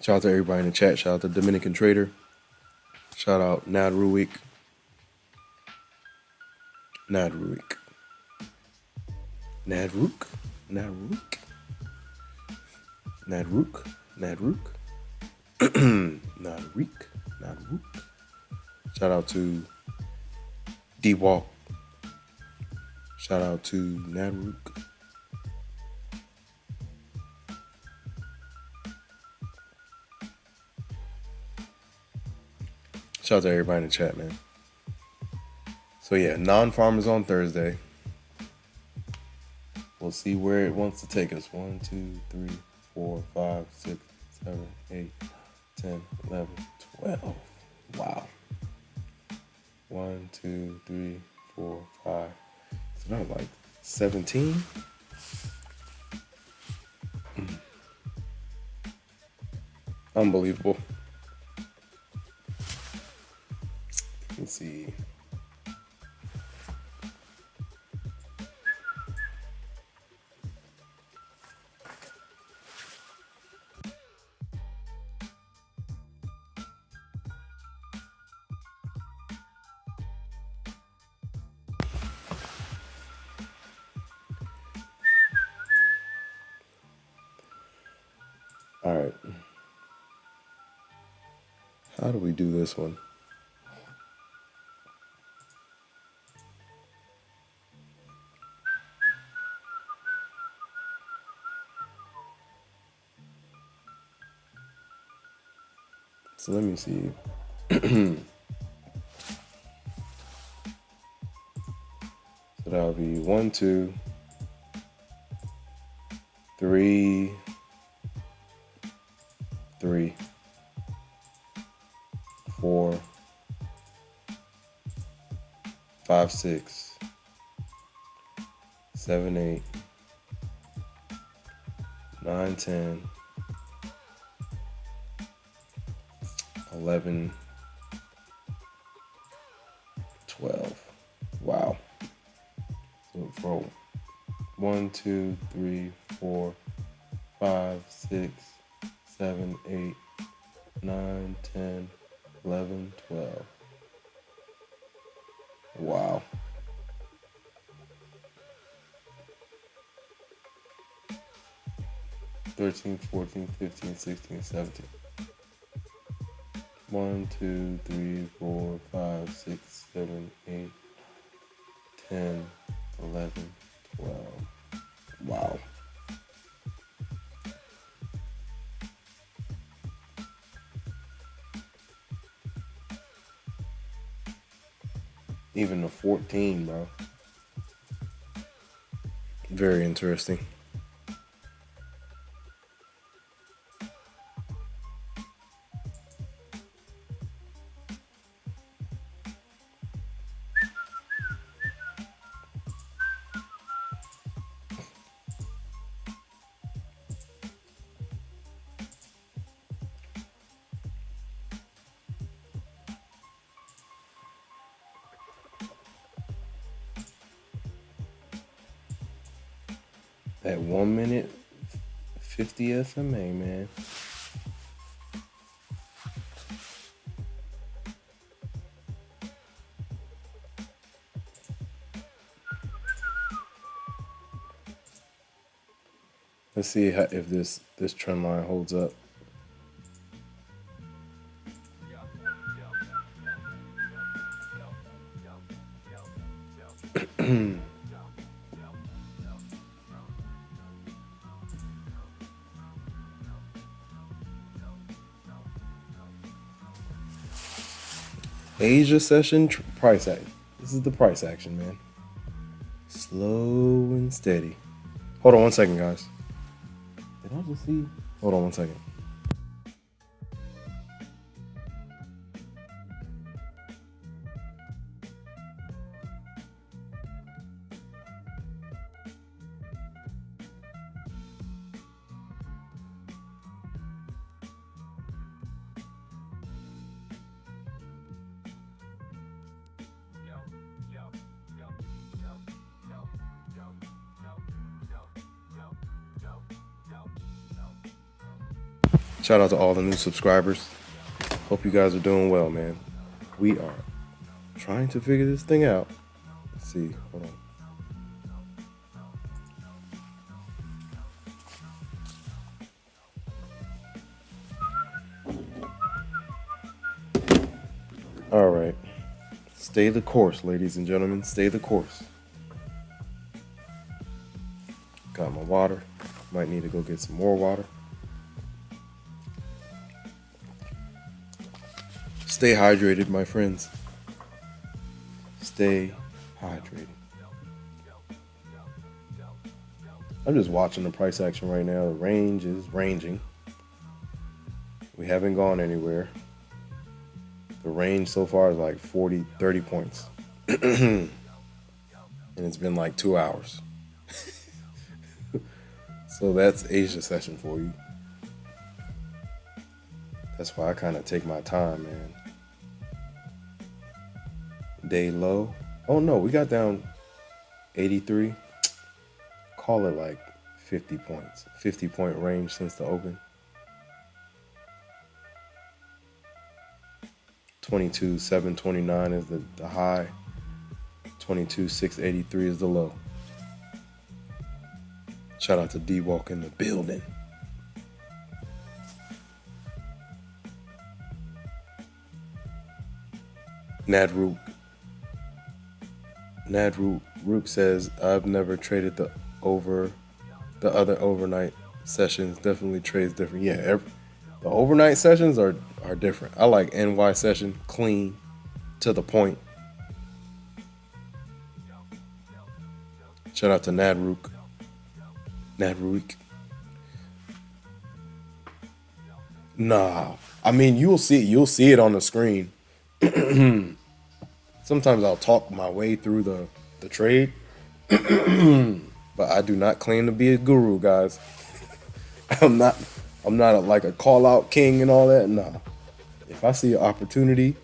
Shout out to everybody in the chat. Shout out to Dominican Trader. Shout out Nadruik. Nadruik. Nadruik. Nadruik. Nadruik. Nadruik. Nadruik. Nadruik. Shout out to D-Walk. Shout out to Nadruik. Shout out to everybody in the chat, man. So yeah, non-farmers on Thursday. We'll see where it wants to take us. 1, 2, 3, 4, 5, 6, 7, 8, 10, 11, 12. Wow. 1, 2, 3, 4, 5. So that was like 17. Unbelievable. Let's see. All right. How do we do this one? So let me see. So that'll be 1, 2, 3, 3, 4, 5, 6, 7, 8, 9, 10, 11, 12. Wow. So for 1, 2, 3, 4, 5, 6, 7, 8, 9, 10, 11, 12. Wow. $13, $14, $15, $16, $17. 1, 2, 3, 4, 5, 6, 7, 8, 10, 11, 12. Wow. Even the 14, bro. Very interesting. That 1 minute 50 SMA, man. Let's see if this trend line holds up. Asia session price action. This is the price action, man. Slow and steady. Hold on 1 second, guys. Did I just see? Hold on 1 second. Shout out to all the new subscribers. Hope you guys are doing well, man. We are trying to figure this thing out. Let's see. Hold on. All right. Stay the course, ladies and gentlemen. Stay the course. Got my water. Might need to go get some more water. Stay hydrated, my friends. Stay hydrated. I'm just watching the price action right now. The range is ranging. We haven't gone anywhere. The range so far is like 40, 30 points. And it's been like 2 hours. So that's Asia session for you. That's why I kind of take my time, man. Day low. Oh no, we got down 83. Call it like 50 points. 50-point range since the open. 22,729 is the high. 22,683 is the low. Shout out to D-Walk in the building. Nadrook says, I've never traded the other overnight sessions. Definitely trades different. Yeah, The overnight sessions are different. I like NY session, clean, to the point. Shout out to Nadrook. Nah, I mean you'll see it on the screen. Sometimes I'll talk my way through the trade, but I do not claim to be a guru, guys. I'm not like a call out king and all that. Nah. If I see an opportunity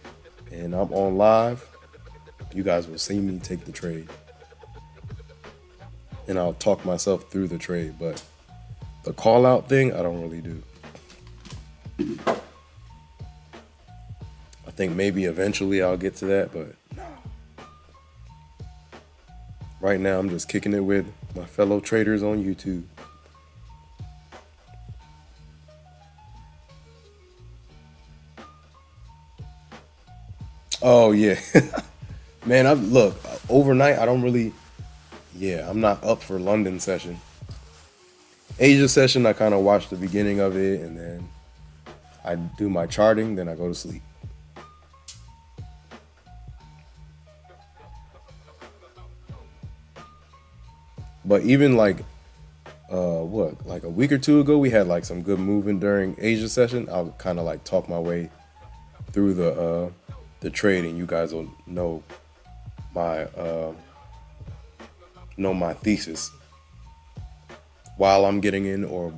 and I'm on live, you guys will see me take the trade. And I'll talk myself through the trade, but the call out thing I don't really do. I think maybe eventually I'll get to that, but no. Right now I'm just kicking it with my fellow traders on YouTube. Oh yeah. Man, look, overnight I don't really, I'm not up for London session. Asia session, I kind of watch the beginning of it and then I do my charting, then I go to sleep. But even like like a week or two ago, we had like some good movement during Asia session. I'll kind of like talk my way through the trade, and you guys will know my thesis while I'm getting in or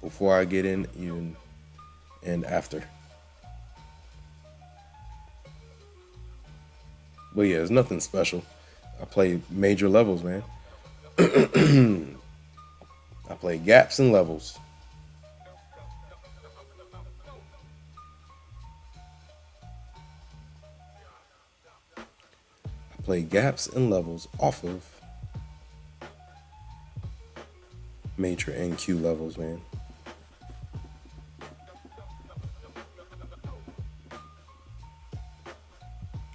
before I get in, even and after. But yeah, it's nothing special. I play major levels, man. I play gaps and levels. I play gaps and levels off of major NQ levels, man.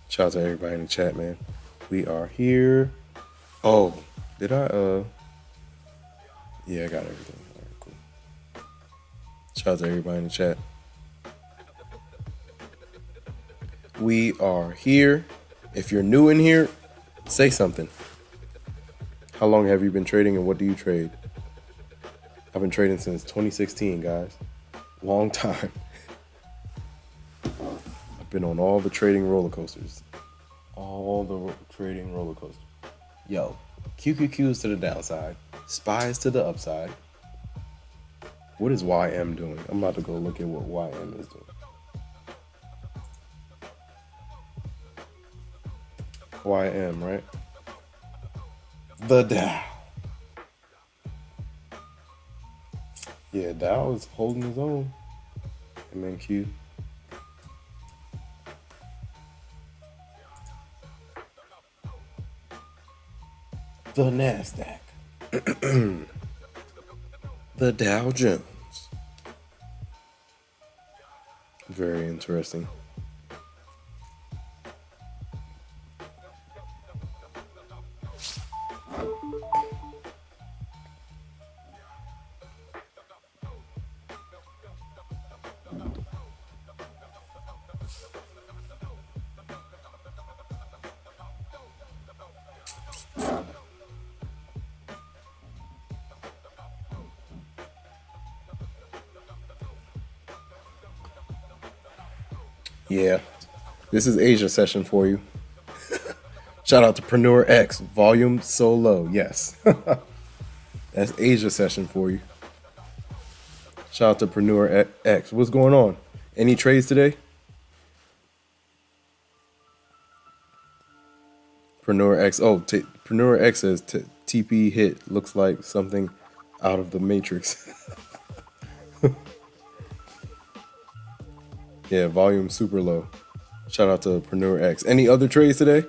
Shout out to everybody in the chat, man. We are here. Oh, did I yeah, I got everything. All right, cool. Shout out to everybody in the chat. We are here. If you're new in here, say something. How long have you been trading and what do you trade? I've been trading since 2016, guys. Long time. I've been on all the trading roller coasters. All the trading roller coasters. Yo, QQQs to the downside. SPYs to the upside. What is YM doing? I'm about to go look at what YM is doing. YM, right? The Dow. Yeah, Dow is holding his own. MNQ. The NASDAQ. The Dow Jones. Very interesting. Yeah, this is Asia session for you. Shout out to Preneur X, volume so low. Yes, that's Asia session for you. Shout out to Preneur X. What's going on? Any trades today? Preneur X. Oh, Preneur X says TP hit. Looks like something out of the Matrix. Yeah, volume super low. Shout out to Preneur X. Any other trades today?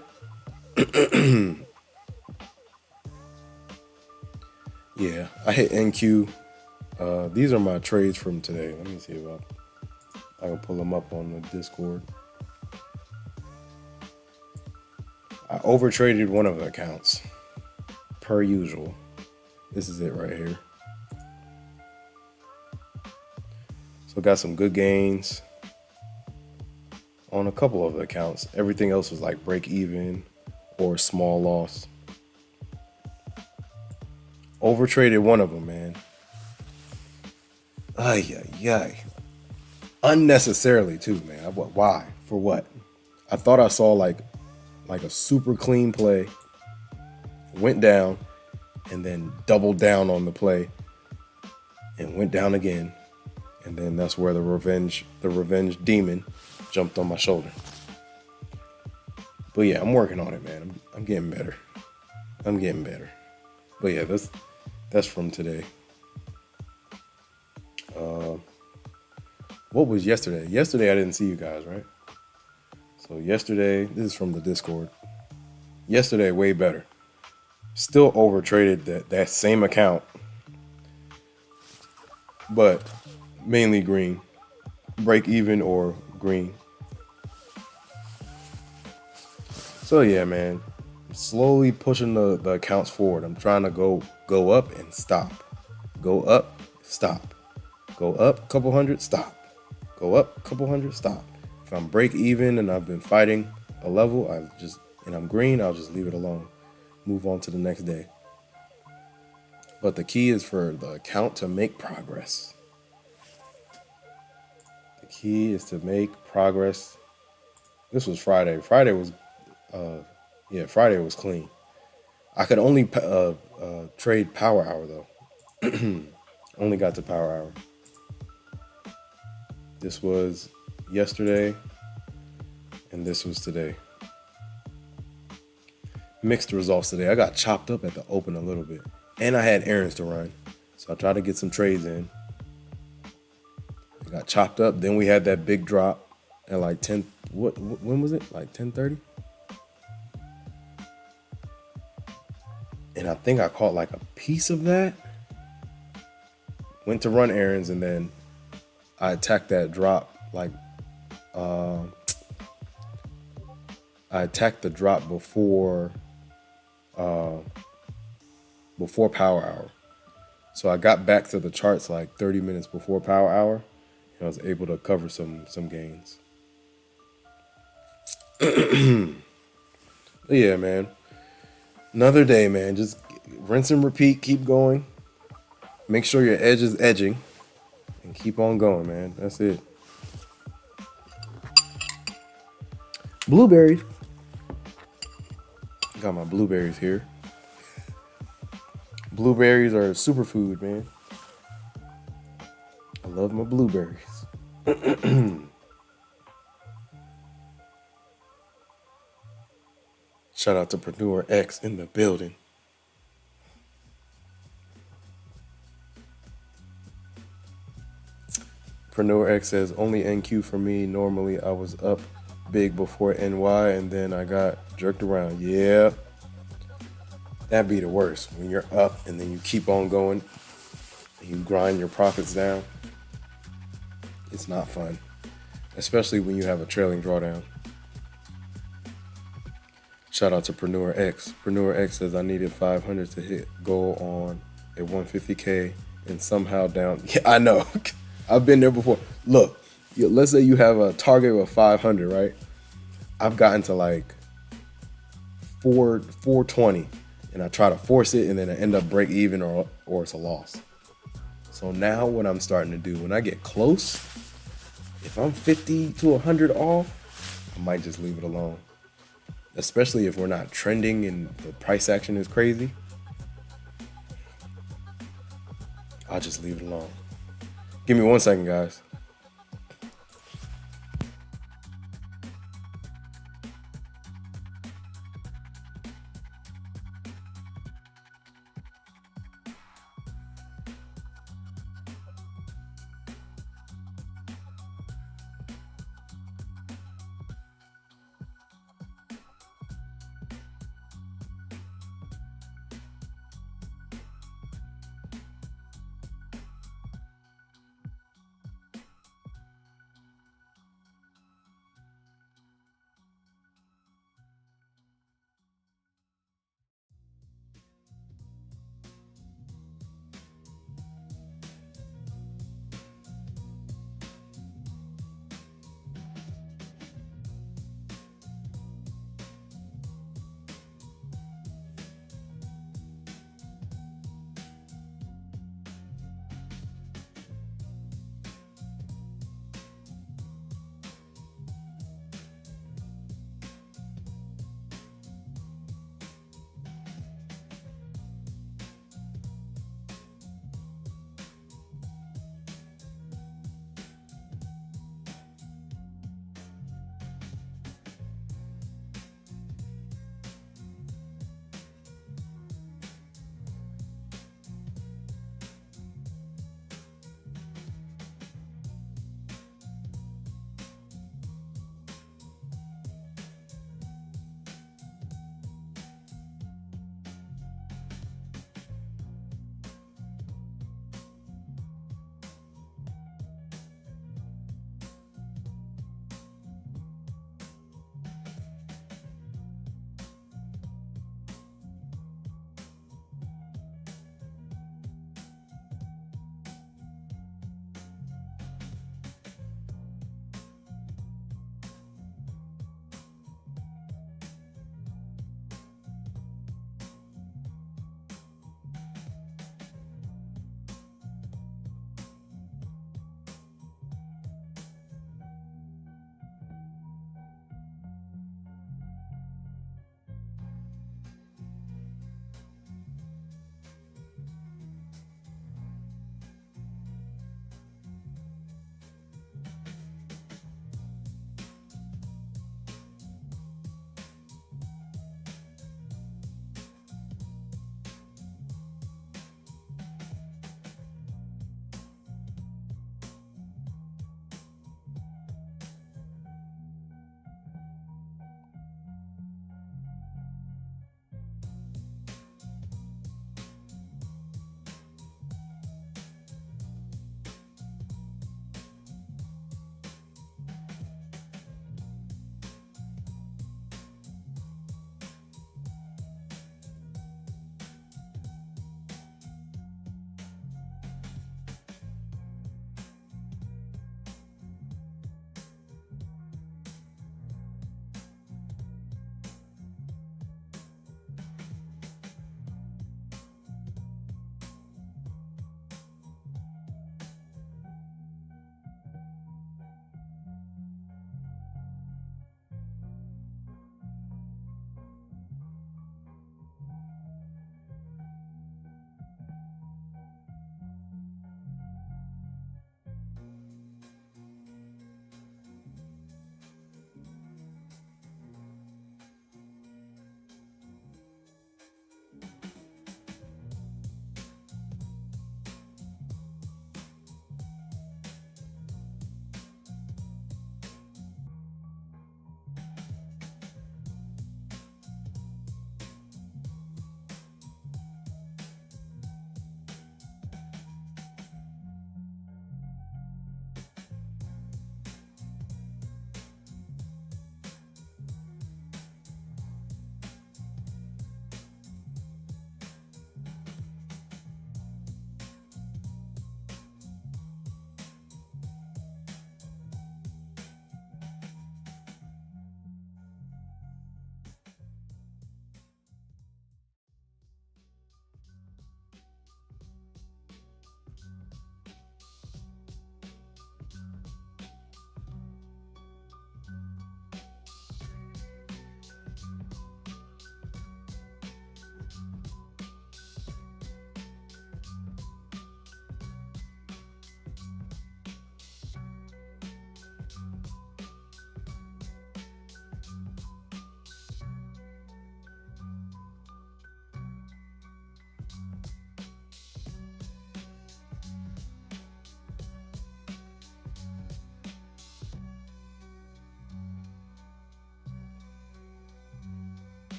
Yeah, I hit NQ. These are my trades from today. Let me see if I can pull them up on the Discord. I overtraded one of the accounts, per usual. This is it right here. So but got some good gains on a couple of the accounts. Everything else was like break even or small loss. Overtraded one of them, man. Ay, ay, ay. Unnecessarily too, man. Why? For what? I thought I saw like a super clean play, went down, and then doubled down on the play, and went down again, and then that's where the revenge demon jumped on my shoulder. But yeah, I'm working on it, man. I'm getting better. But yeah, that's from today. What was yesterday? Yesterday I didn't see you guys, right? So yesterday, this is from the Discord. Yesterday, way better. Still overtraded that same account, but mainly green. Break even or green. So yeah, man. I'm slowly pushing the accounts forward. I'm trying to go up and stop. Go up, stop. Go up a couple hundred, stop. Go up a couple hundred, stop. If I'm break even and I've been fighting a level, and I'm green, I'll just leave it alone. Move on to the next day. But the key is for the account to make progress. The key is to make progress. This was Friday. Friday was clean. I could only trade power hour though. Only got to power hour. This was yesterday, and this was today. Mixed results today. I got chopped up at the open a little bit, and I had errands to run, so I tried to get some trades in. I got chopped up. Then we had that big drop at like 10. When was it? Like 10:30. And I think I caught like a piece of that. Went to run errands, and then I attacked that drop like I attacked the drop before power hour. So I got back to the charts like 30 minutes before power hour, and I was able to cover some gains. But yeah, man. Another day, man. Just rinse and repeat, keep going. Make sure your edge is edging and keep on going, man. That's it. Blueberries. Got my blueberries here. Blueberries are a superfood, man. I love my blueberries. Shout out to Preneur X in the building. Preneur X says, only NQ for me. Normally I was up big before NY and then I got jerked around. Yeah. That'd be the worst. When you're up and then you keep on going and you grind your profits down. It's not fun. Especially when you have a trailing drawdown. Shout out to Preneur X. Preneur X says, I needed 500 to hit goal on a 150K and somehow down. Yeah, I know. I've been there before. Look, let's say you have a target of 500, right? I've gotten to like 420 and I try to force it and then I end up break even or it's a loss. So now what I'm starting to do, when I get close, if I'm 50 to 100 off, I might just leave it alone. Especially if we're not trending and the price action is crazy. I'll just leave it alone. Give me 1 second, guys.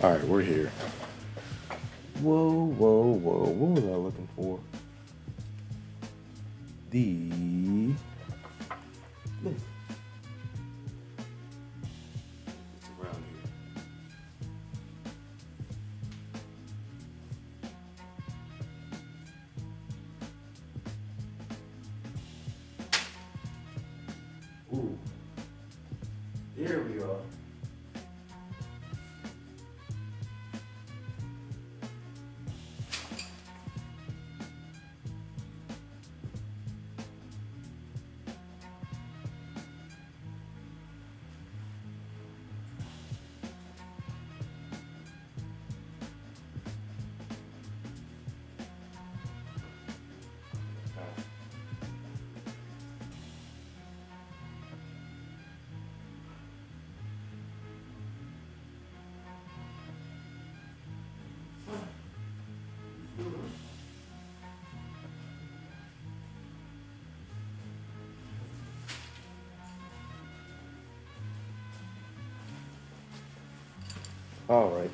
All right, we're here. Whoa, whoa, whoa. What was I looking for? The... It's around here. Ooh. There we are. All right.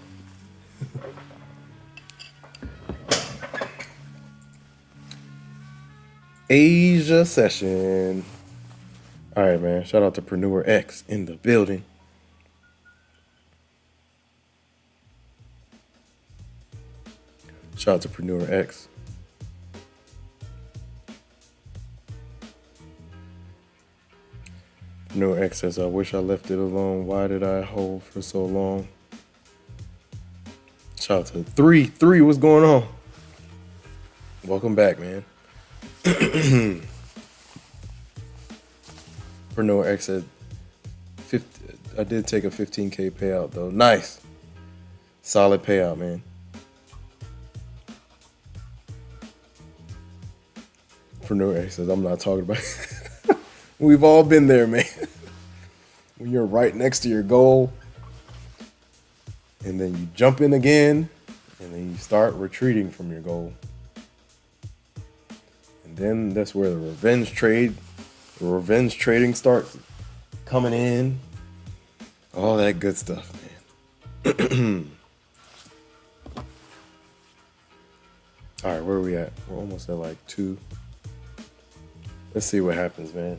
Asia session. All right, man. Shout out to Preneur X in the building. Shout out to Preneur X. Preneur X says, I wish I left it alone. Why did I hold for so long? Shout out to three. What's going on? Welcome back, man. Preneur X said, I did take a 15K payout, though. Nice. Solid payout, man. Preneur X says, I'm not talking about it. We've all been there, man. When you're right next to your goal, and then you jump in again, and then you start retreating from your goal. And then that's where the revenge trading starts coming in. All that good stuff, man. All right, where are we at? We're almost at like 2. Let's see what happens, man.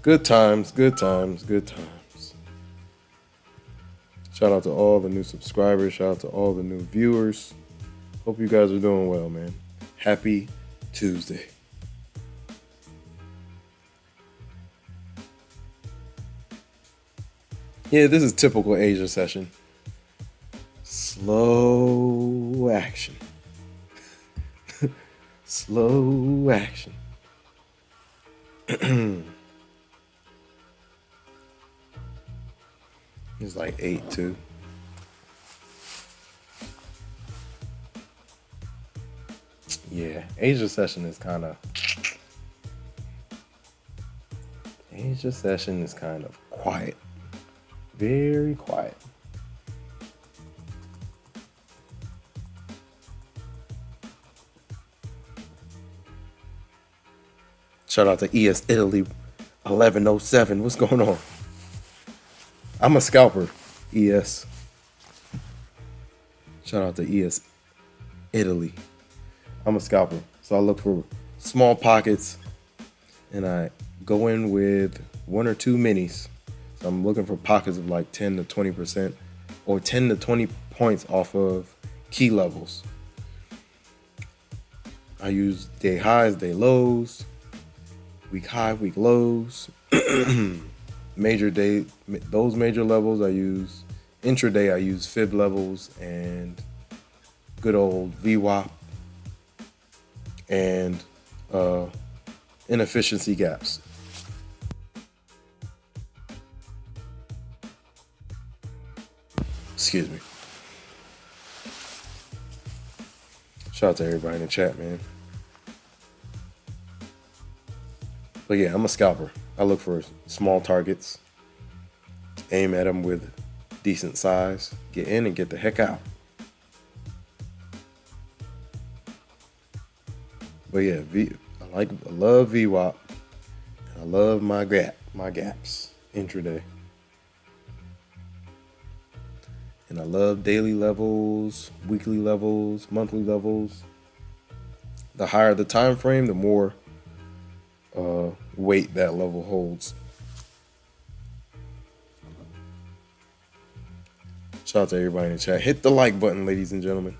Good times. Shout out to all the new subscribers. Shout out to all the new viewers. Hope you guys are doing well, man. Happy Tuesday. Yeah, this is typical Asia session. Slow action. Slow action. It's like 8-2. Yeah, Asia session is kind of quiet. Very quiet. Shout out to ES Italy 1107. What's going on? I'm a scalper, ES. Shout out to ES Italy. I'm a scalper. So I look for small pockets and I go in with 1 or 2 minis. So I'm looking for pockets of like 10 to 20% or 10 to 20 points off of key levels. I use day highs, day lows, week high, week lows. Major day, those major levels I use. Intraday I use fib levels and good old VWAP and inefficiency gaps. Excuse me. Shout out to everybody in the chat, man. But yeah, I'm a scalper. I look for small targets, aim at them with decent size, get in and get the heck out. But yeah, I love VWAP. I love my gaps intraday. And I love daily levels, weekly levels, monthly levels. The higher the time frame, the more weight that level holds. Shout out to everybody in the chat. Hit the like button, ladies and gentlemen.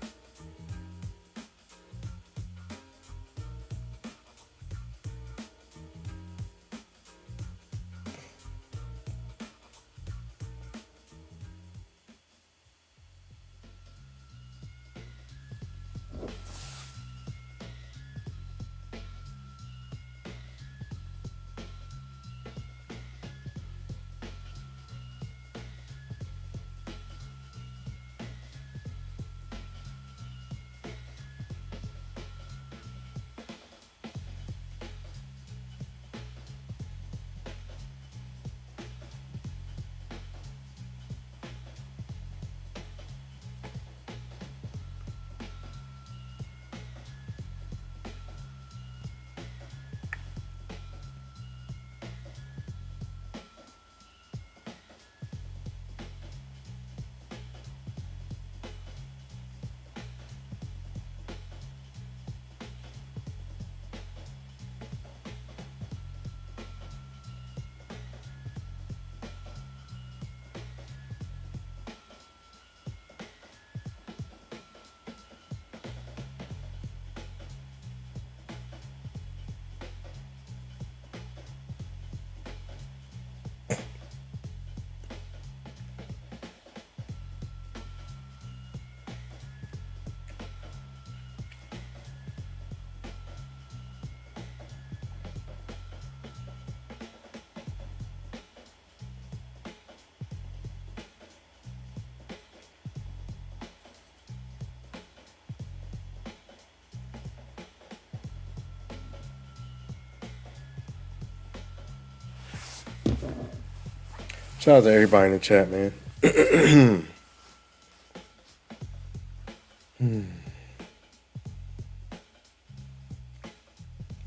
Shout out to everybody in the chat, man.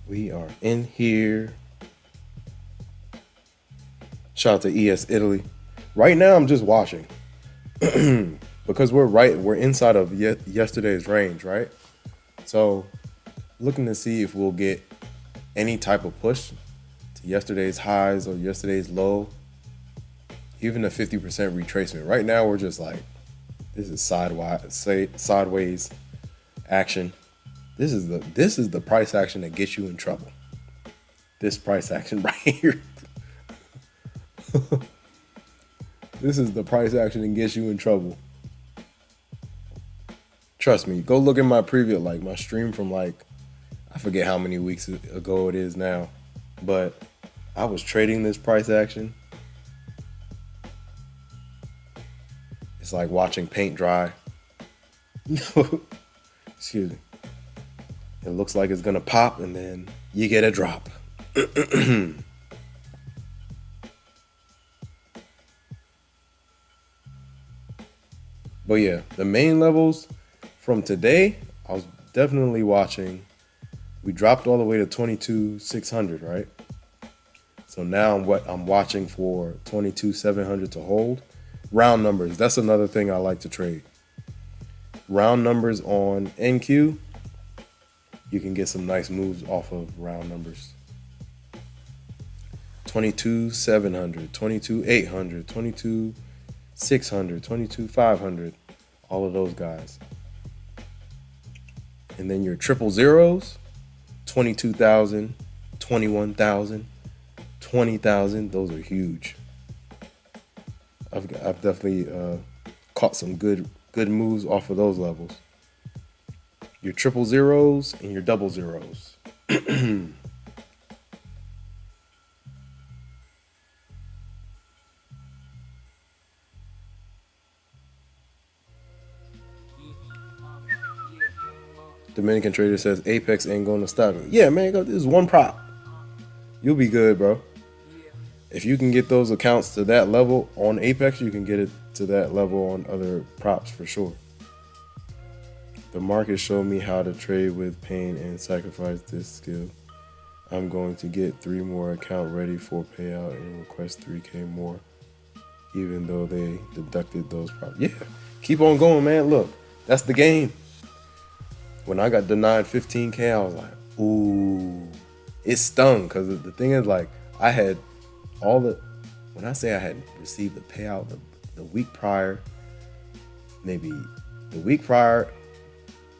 We are in here. Shout out to ES Italy. Right now, I'm just watching because we're inside of yesterday's range, right? So, looking to see if we'll get any type of push to yesterday's highs or yesterday's low, even a 50% retracement. Right now, we're just like, this is sideways action. This is the price action that gets you in trouble. This price action right here. This is the price action that gets you in trouble. Trust me, go look at my preview, like my stream from I forget how many weeks ago it is now, but I was trading this price action. It's like watching paint dry. Excuse me. It looks like it's gonna pop and then you get a drop. But yeah, the main levels from today, I was definitely watching. We dropped all the way to 22,600, right? So now I'm watching for 22,700 to hold. Round numbers, that's another thing I like to trade. Round numbers on NQ, you can get some nice moves off of round numbers. 22,700, 22,800, 22,600, 22,500, all of those guys. And then your triple zeros, 22,000, 21,000, 20,000, those are huge. I've definitely caught some good moves off of those levels. Your triple zeros and your double zeros. Dominican Trader says Apex ain't gonna stop me. Yeah, man, this is one prop. You'll be good, bro. If you can get those accounts to that level on Apex, you can get it to that level on other props for sure. The market showed me how to trade with pain and sacrifice this skill. I'm going to get 3 more account ready for payout and request 3K more, even though they deducted those props. Yeah, keep on going, man. Look, that's the game. When I got denied 15K, I was like, ooh, it stung. Because the thing is, like, I had when I say I had received the payout the week prior, maybe the week prior,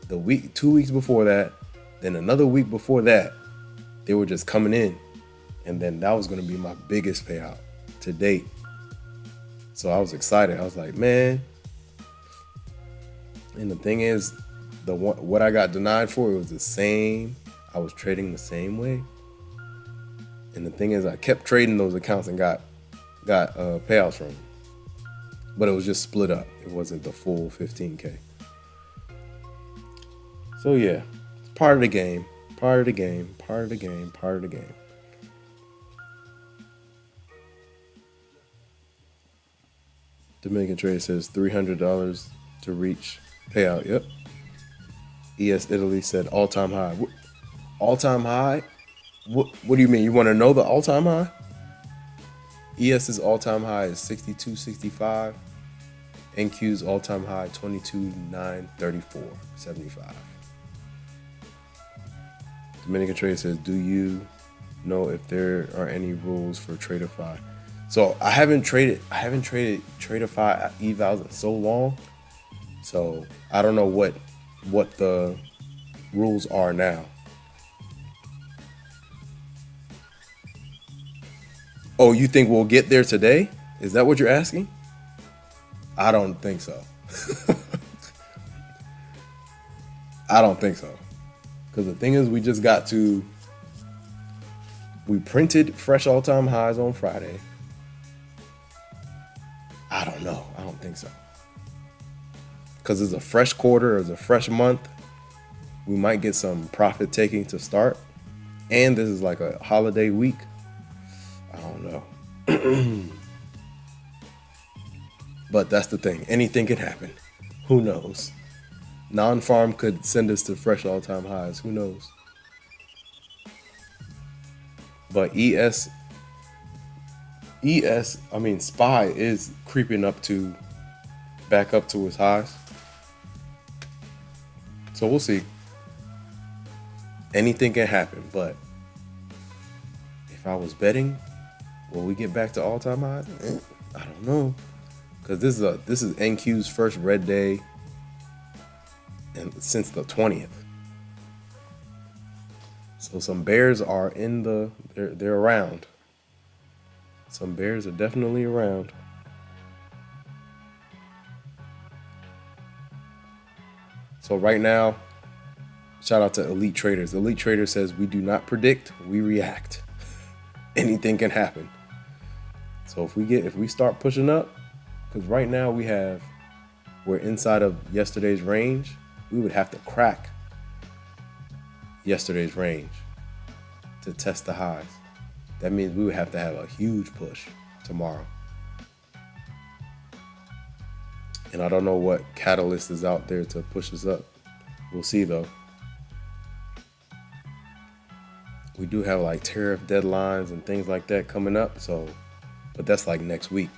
2 weeks before that, then another week before that, they were just coming in. And then that was going to be my biggest payout to date. So I was excited. I was like, man. And the thing is, what I got denied for, it was the same. I was trading the same way. And the thing is, I kept trading those accounts and got payouts from them. But it was just split up. It wasn't the full 15K. So yeah, it's part of the game. Part of the game. Part of the game. Part of the game. Dominican Trade says $300 to reach payout. Yep. ES Italy said all-time high. All-time high? What do you mean? You want to know the all-time high? ES's all-time high is 62.65. NQ's all-time high 22.934.75. Dominican Trade says, do you know if there are any rules for Tradeify? So I haven't traded Tradeify evals in so long. So I don't know what the rules are now. Oh, you think we'll get there today? Is that what you're asking? I don't think so. I don't think so. Because the thing is, we printed fresh all-time highs on Friday. I don't know. I don't think so. Because it's a fresh quarter, it's a fresh month. We might get some profit taking to start. And this is like a holiday week. I don't know. But that's the thing. Anything could happen. Who knows? Non-farm could send us to fresh all-time highs. Who knows? But SPY is creeping back up to its highs. So we'll see. Anything can happen, but if I was betting, will we get back to all-time highs? I don't know. Because this is NQ's first red day since the 20th. So some bears are they're around. Some bears are definitely around. So right now, shout out to Elite Traders. Elite Trader says we do not predict, we react. Anything can happen. So if we start pushing up, because right now we're inside of yesterday's range, we would have to crack yesterday's range to test the highs. That means we would have to have a huge push tomorrow. And I don't know what catalyst is out there to push us up. We'll see though. We do have like tariff deadlines and things like that coming up, but that's like next week.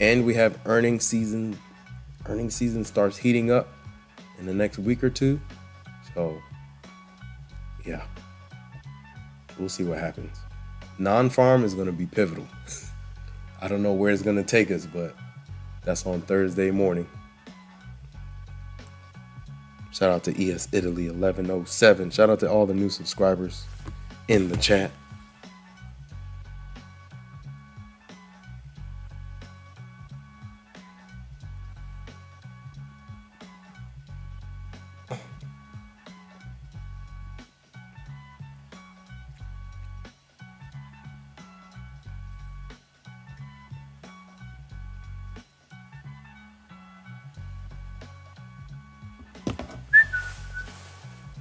And we have earnings season. Earnings season starts heating up in the next week or two. So yeah, we'll see what happens. Non-farm is going to be pivotal. I don't know where it's going to take us, but that's on Thursday morning. Shout out to ES Italy 1107. Shout out to all the new subscribers in the chat.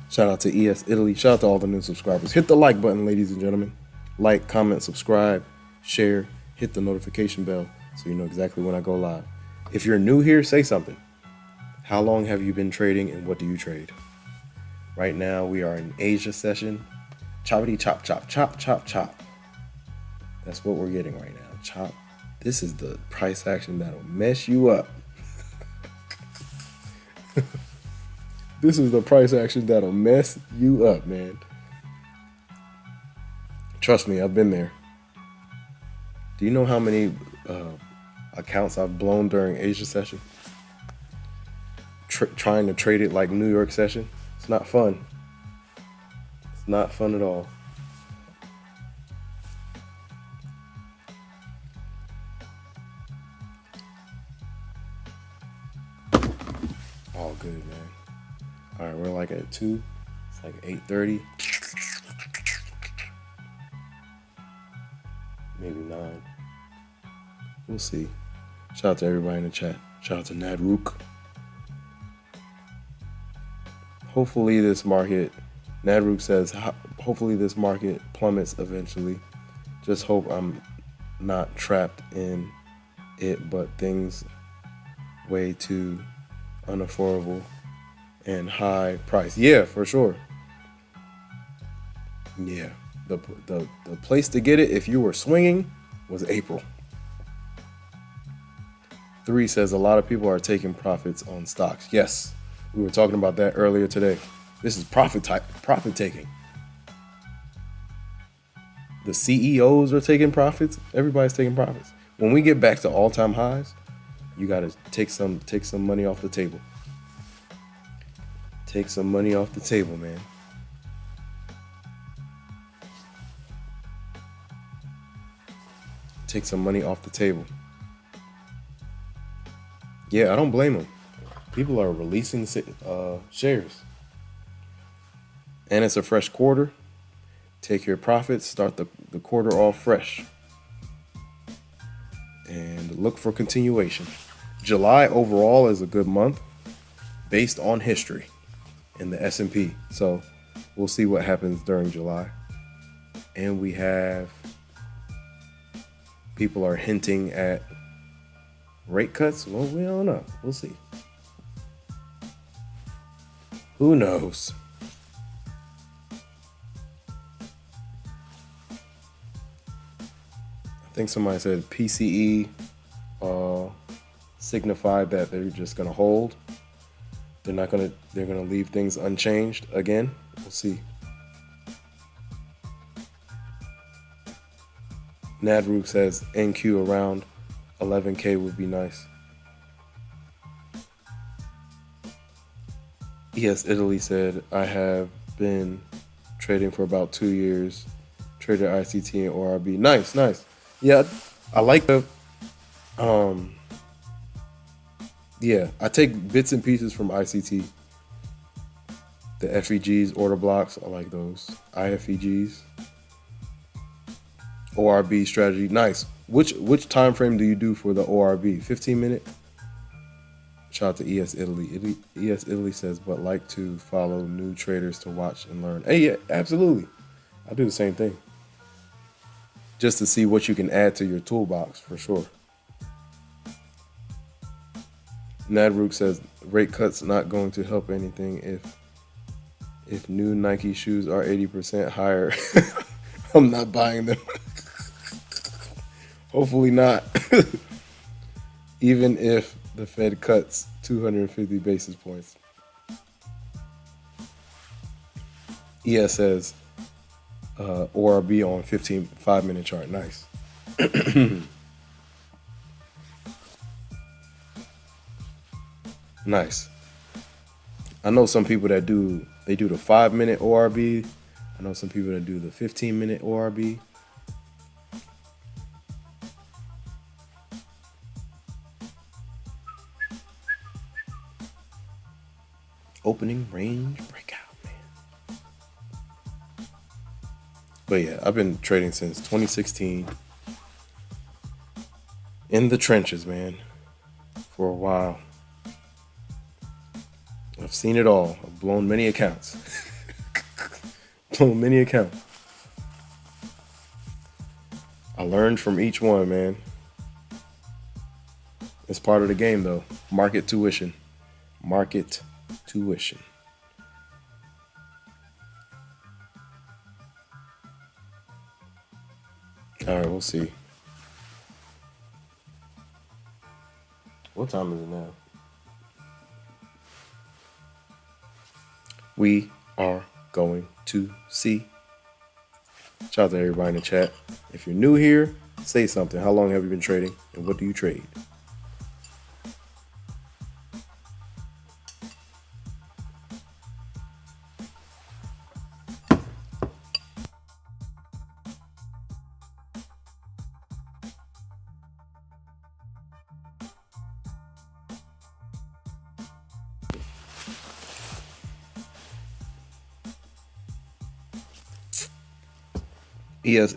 Shout out to ES Italy. Shout out to all the new subscribers. Hit the like button, ladies and gentlemen. Like, comment, subscribe, share, hit the notification bell so you know exactly when I go live. If you're new here, say something. How long have you been trading and what do you trade? Right now, we are in Asia session. Choppity chop, chop, chop, chop, chop. That's what we're getting right now. Chop. This is the price action that'll mess you up. This is the price action that'll mess you up, man. Trust me, I've been there. Do you know how many accounts I've blown during Asia session? Trying to trade it like New York session. It's not fun. It's not fun at all. All good, man. All right, we're like at 2. It's like 8:30. Maybe 9. We'll see. Shout out to everybody in the chat. Shout out to Nadrook. Hopefully this market, Nadrook says, hopefully this market plummets eventually. Just hope I'm not trapped in it, but things way too unaffordable and high price. Yeah, for sure. Yeah, the place to get it if you were swinging was April. 3 says a lot of people are taking profits on stocks. Yes, we were talking about that earlier today. This is profit taking. The CEOs are taking profits. Everybody's taking profits. When we get back to all-time highs, you got to take some money off the table. Take some money off the table, man. Take some money off the table. Yeah, I don't blame them. People are releasing shares. And it's a fresh quarter. Take your profits, start the quarter off fresh. And look for continuation. July overall is a good month based on history in the S&P. So we'll see what happens during July. And we have people are hinting at rate cuts. Well, we don't know. We'll see. Who knows? I think somebody said PCE signified that they're just gonna hold. They're gonna leave things unchanged again. We'll see. Nadrook says NQ around 11K would be nice. Yes, Italy said I have been trading for about 2 years. Traded ICT and ORB. Nice. Yeah, I like the yeah, I take bits and pieces from ICT. The FEGs, order blocks, I like those. IFEGs. ORB strategy, nice. Which time frame do you do for the ORB? 15-minute? Shout out to ES Italy. ES Italy says, but like to follow new traders to watch and learn. Hey, yeah, absolutely. I do the same thing. Just to see what you can add to your toolbox, for sure. Nadrook says, rate cuts not going to help anything if new Nike shoes are 80% higher. I'm not buying them. Hopefully not. Even if the Fed cuts 250 basis points. ES says ORB on 5-minute chart. Nice. Nice. I know some people that do the 5-minute ORB. I know some people that do the 15-minute ORB. Opening range breakout, man. But yeah, I've been trading since 2016. In the trenches, man. For a while. I've seen it all. I've blown many accounts. Blown many accounts. I learned from each one, man. It's part of the game, though. Market tuition. Market tuition. All right, we'll see. What time is it now? we are going to see. Shout out to everybody in the chat. If you're new here, say something. How long have you been trading and what do you trade? ES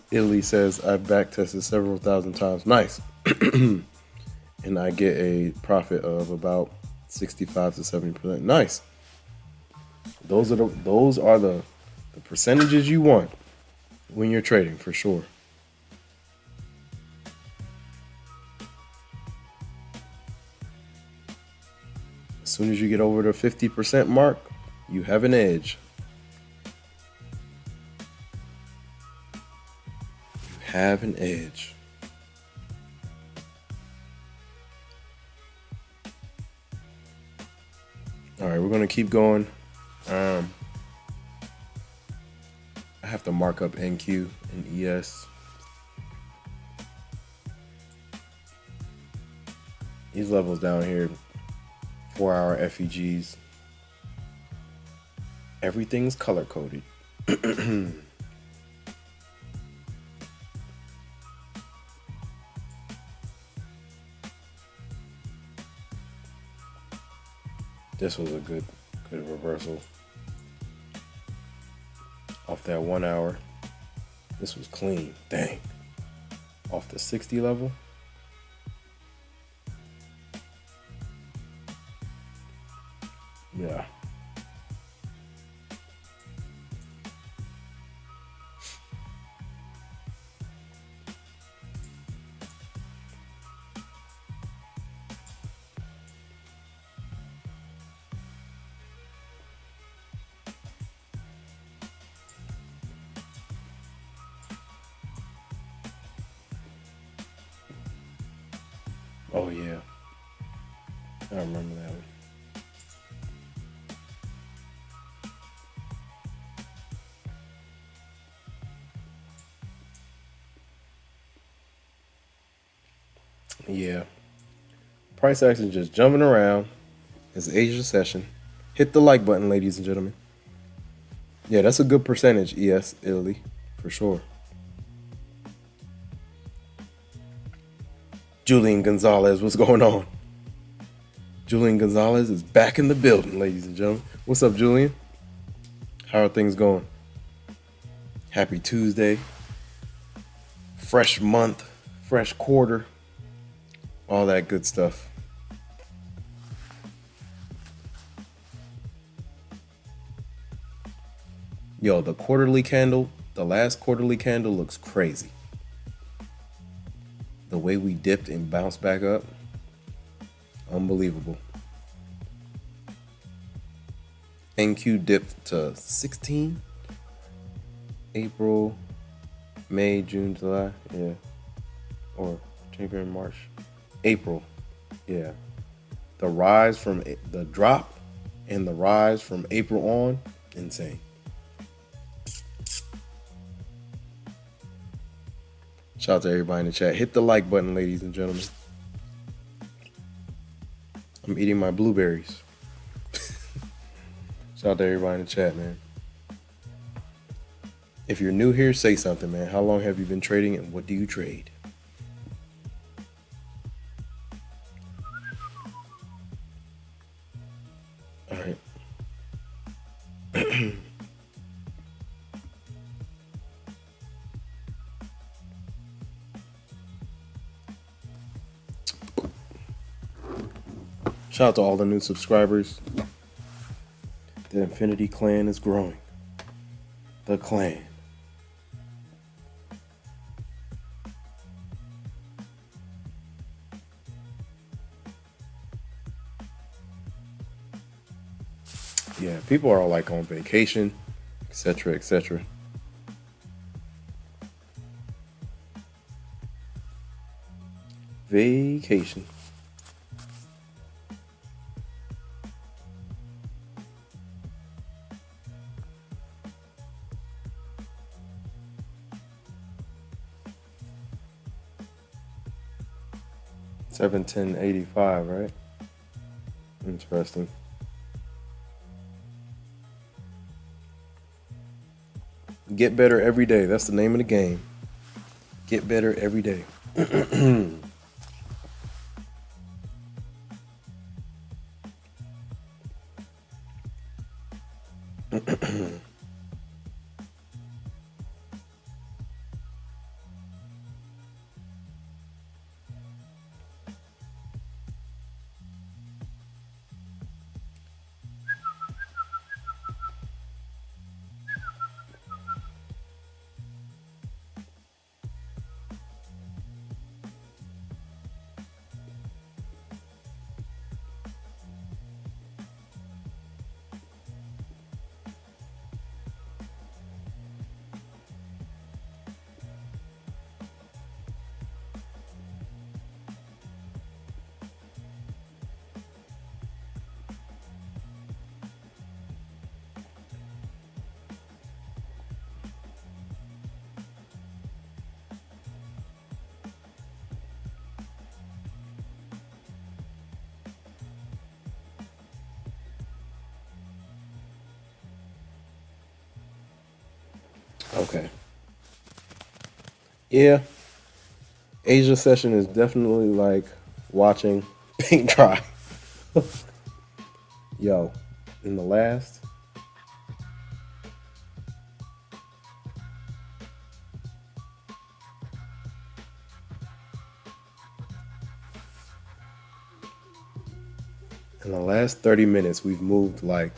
Italy says I've back tested several thousand times. Nice. And I get a profit of about 65 to 70%. Nice. Those are the percentages you want when you're trading, for sure. As soon as you get over the 50% mark, you have an edge. You have an edge. All right, we're going to keep going. I have to mark up NQ and ES. These levels down here, 4-hour FEGs. Everything's color coded. This was a good reversal off that 1 hour. This was clean. Dang. Off the 60 level. Yeah. Oh yeah. I remember that one. Yeah. Price action just jumping around. It's Asia session. Hit the like button, ladies and gentlemen. Yeah, that's a good percentage, ES Italy, for sure. Julian Gonzalez, what's going on? Julian Gonzalez is back in the building, ladies and gentlemen. What's up, Julian? How are things going? Happy Tuesday. Fresh month, fresh quarter, all that good stuff. Yo, the quarterly candle, the last quarterly candle looks crazy. The way we dipped and bounced back up, unbelievable. NQ dipped to 16. April, May, June, July, yeah. Or January, March. April, yeah. The rise from the drop and the rise from April on, insane. Shout out to everybody in the chat. Hit the like button, ladies and gentlemen. I'm eating my blueberries. Shout out to everybody in the chat, man. If you're new here, say something, man. How long have you been trading and what do you trade? All right. Shout out to all the new subscribers. The Infinity Clan is growing. The clan. Yeah, people are like on vacation, etc., etc. Vacation. 710.85, right? Interesting. Get better every day. That's the name of the game. Get better every day. Okay. Yeah, Asia session is definitely like watching paint dry. Yo, in the last in the last 30 minutes, we've moved like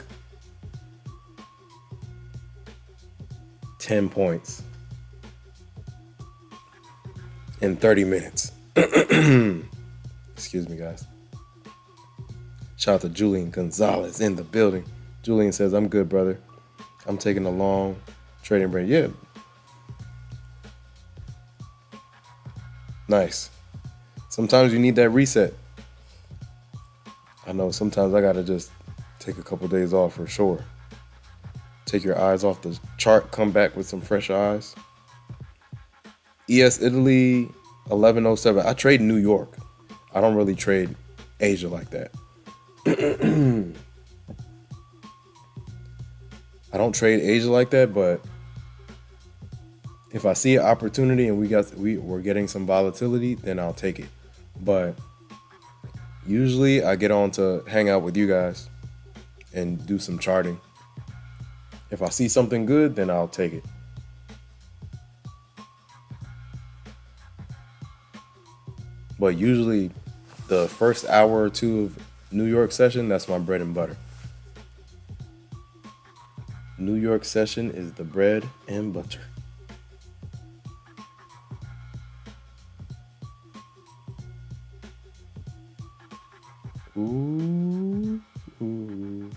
10 points in 30 minutes. Excuse me, guys. Shout out to Julian Gonzalez in the building. Julian says, I'm good, brother. I'm taking a long trading break. Yeah. Nice. Sometimes you need that reset. I know sometimes I got to just take a couple days off for sure. Take your eyes off the chart, come back with some fresh eyes. ES Italy 1107. I trade New York. I don't really trade Asia like that. I don't trade Asia like that, but if I see an opportunity and we're getting some volatility, then I'll take it. But usually I get on to hang out with you guys and do some charting. If I see something good, then I'll take it. But usually the first hour or two of New York session, that's my bread and butter. New York session is the bread and butter. Ooh, ooh.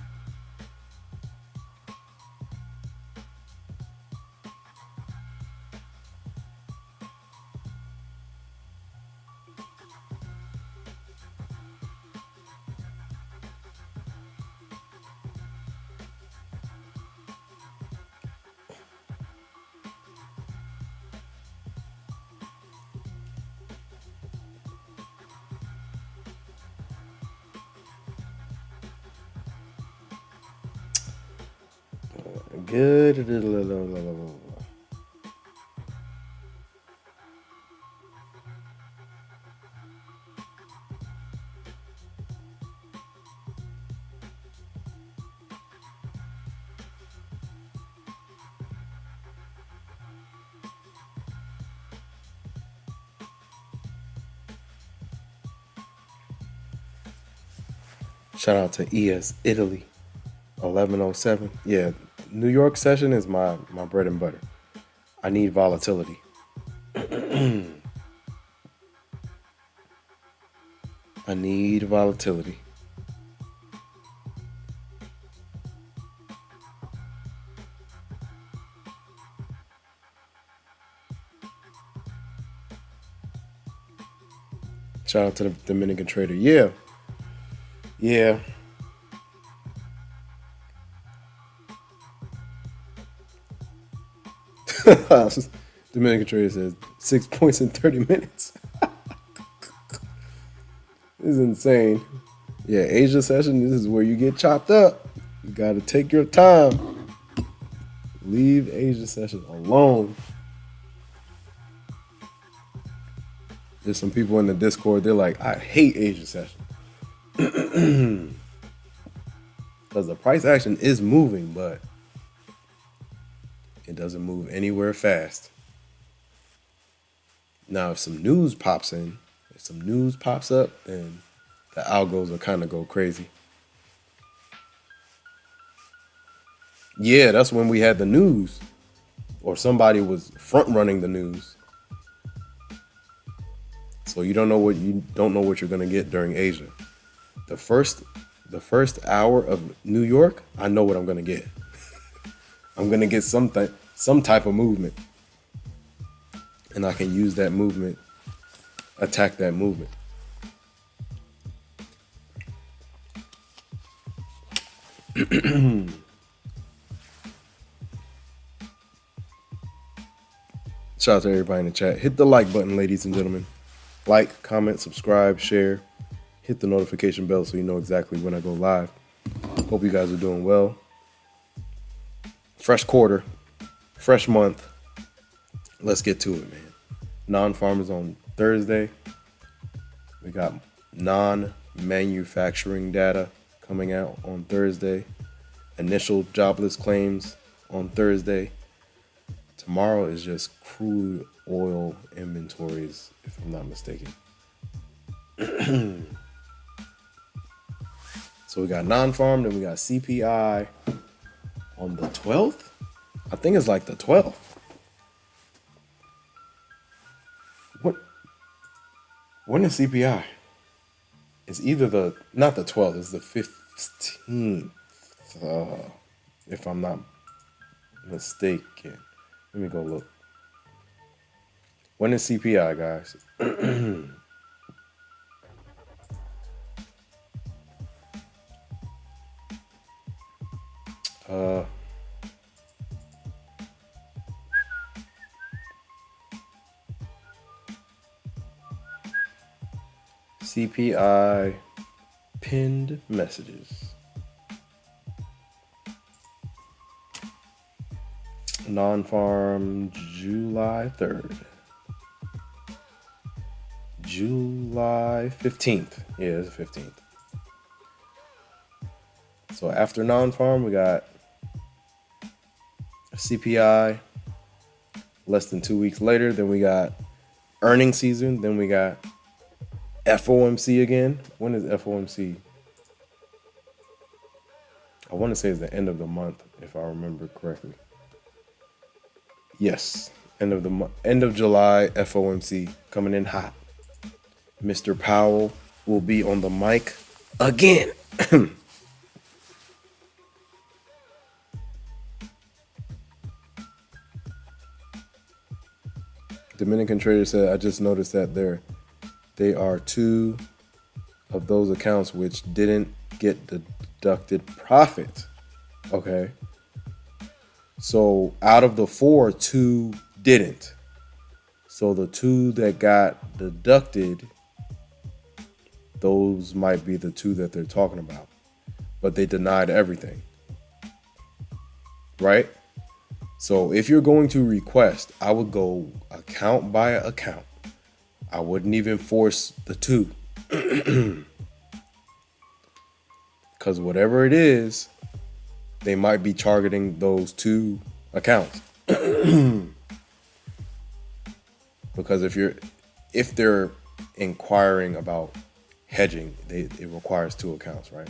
Good. Shout out to ES Italy 1107. Yeah, New York session is my bread and butter. I need volatility. I need volatility. Shout out to the Dominican trader. Yeah. Yeah. Dominican trader says 6 points in 30 minutes. This is insane. Yeah, Asia session, this is where you get chopped up. You got to take your time. Leave Asia session alone. There's some people in the Discord, they're like, I hate Asia session. Because the price action is moving, but it doesn't move anywhere fast. Now, if some news pops in, if some news pops up, then the algos will kind of go crazy. Yeah, that's when we had the news, or somebody was front running the news. So you don't know what you're gonna get during Asia. The first hour of New York, I know what I'm gonna get. I'm gonna get some type of movement, and I can use that movement, attack that movement. Shout out to everybody in the chat. Hit the like button, ladies and gentlemen. Like, comment, subscribe, share. Hit the notification bell so you know exactly when I go live. Hope you guys are doing well. Fresh quarter, fresh month. Let's get to it, man. Non-farmers on Thursday. We got non-manufacturing data coming out on Thursday. Initial jobless claims on Thursday. Tomorrow is just crude oil inventories, if I'm not mistaken. So we got non-farm, then we got CPI on the 12th. I think it's like the 12th. When is CPI? It's either not the 12th, it's the 15th, if I'm not mistaken. Let me go look. When is CPI, guys? CPI pinned messages. Non-farm July 3rd. July 15th. Yeah, it's the 15th. So after non-farm, we got CPI. Less than 2 weeks later, then we got earnings season. Then we got FOMC again. When is FOMC? I want to say it's the end of the month, if I remember correctly. Yes, end of the month, end of July. FOMC coming in hot. Mr. Powell will be on the mic again. Dominican trader said, I just noticed that they are two of those accounts which didn't get deducted profit. Okay. So out of the 4, 2 didn't. So the 2 that got deducted, those might be the 2 that they're talking about. But they denied everything. Right? So if you're going to request, I would go account by account. I wouldn't even force the 2. Because whatever it is, they might be targeting those 2 accounts. Because if they're inquiring about hedging, it requires 2 accounts, right?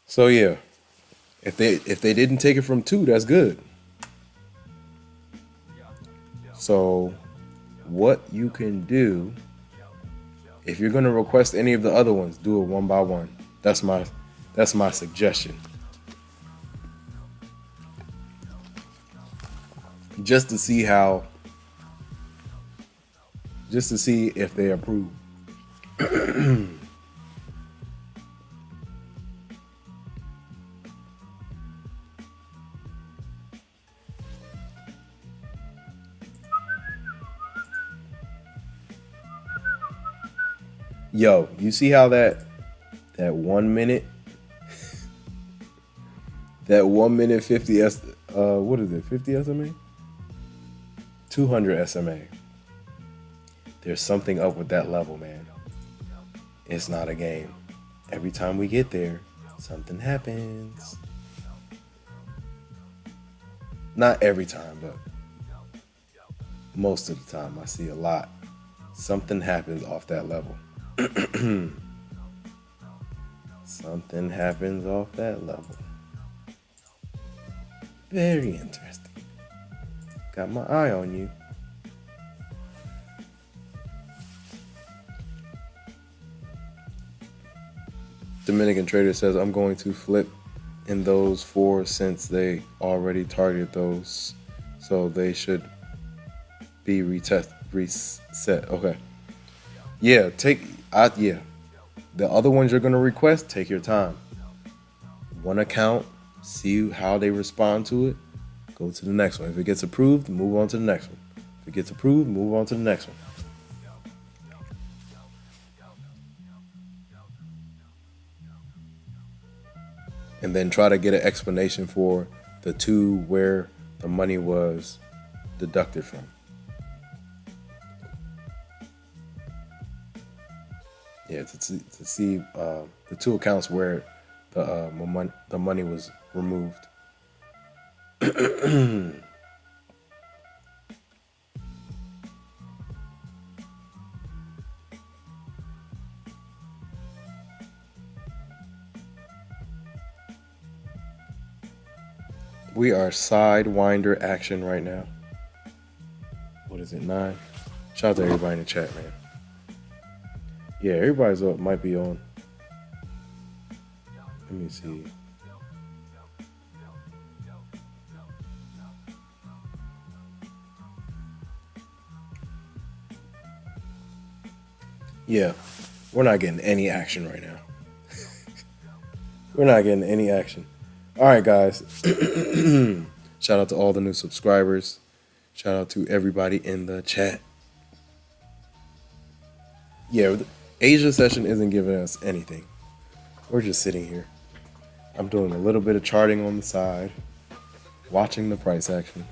So yeah, if they didn't take it from 2, that's good. So what you can do, if you're going to request any of the other ones, do it one by one. That's my suggestion. Just to see if they approve. Yo, you see how that 1 minute, that 1 minute 50 what is it, 50 SMA? 200 SMA. There's something up with that level, man. It's not a game. Every time we get there, something happens. Not every time, but most of the time I see a lot. Something happens off that level. Something happens off that level. Very interesting. Got my eye on you. Dominican Trader says, I'm going to flip in those 4 since they already targeted those. So they should be reset. Okay. Yeah, yeah. The other ones you're gonna request, take your time. One account, see how they respond to it, go to the next one. If it gets approved, move on to the next one. If it gets approved, move on to the next one. And then try to get an explanation for the 2 where the money was deducted from. Yeah, to see the 2 accounts where the money was removed. We are sidewinder action right now. What is it, 9? Shout out to everybody in the chat, man. Yeah, everybody's up, might be on. Let me see. Yeah, we're not getting any action right now. We're not getting any action. All right, guys. Shout out to all the new subscribers. Shout out to everybody in the chat. Yeah, the Asia session isn't giving us anything. We're just sitting here. I'm doing a little bit of charting on the side, watching the price action.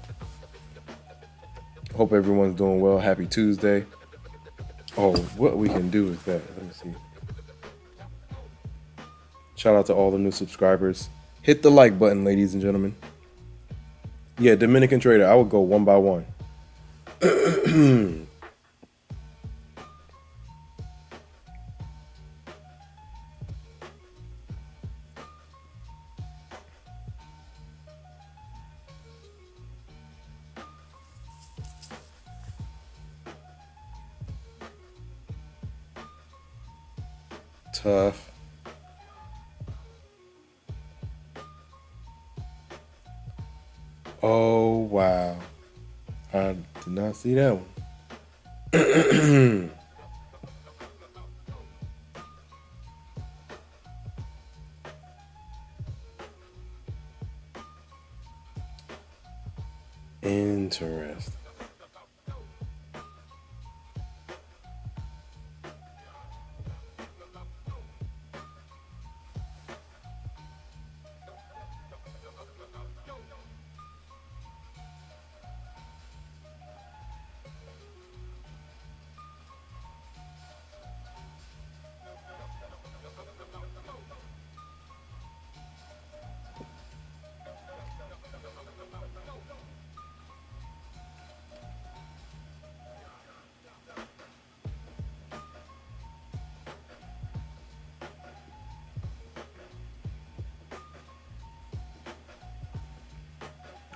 Hope everyone's doing well. Happy Tuesday. Oh, what we can do is that. Let me see. Shout out to all the new subscribers. Hit the like button, ladies and gentlemen. Yeah, Dominican Trader, I would go one by one. Tough. Oh, wow. I did not see that one. Interesting.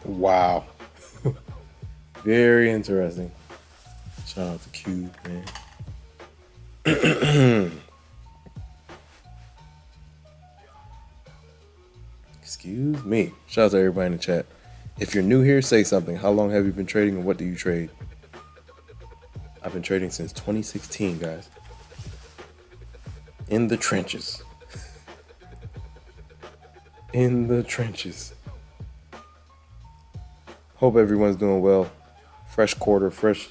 Wow. Very interesting. Shout out to Cube, man. Excuse me. Shout out to everybody in the chat. If you're new here, say something. How long have you been trading and what do you trade? I've been trading since 2016, guys. In the trenches. In the trenches. Hope everyone's doing well. Fresh quarter, fresh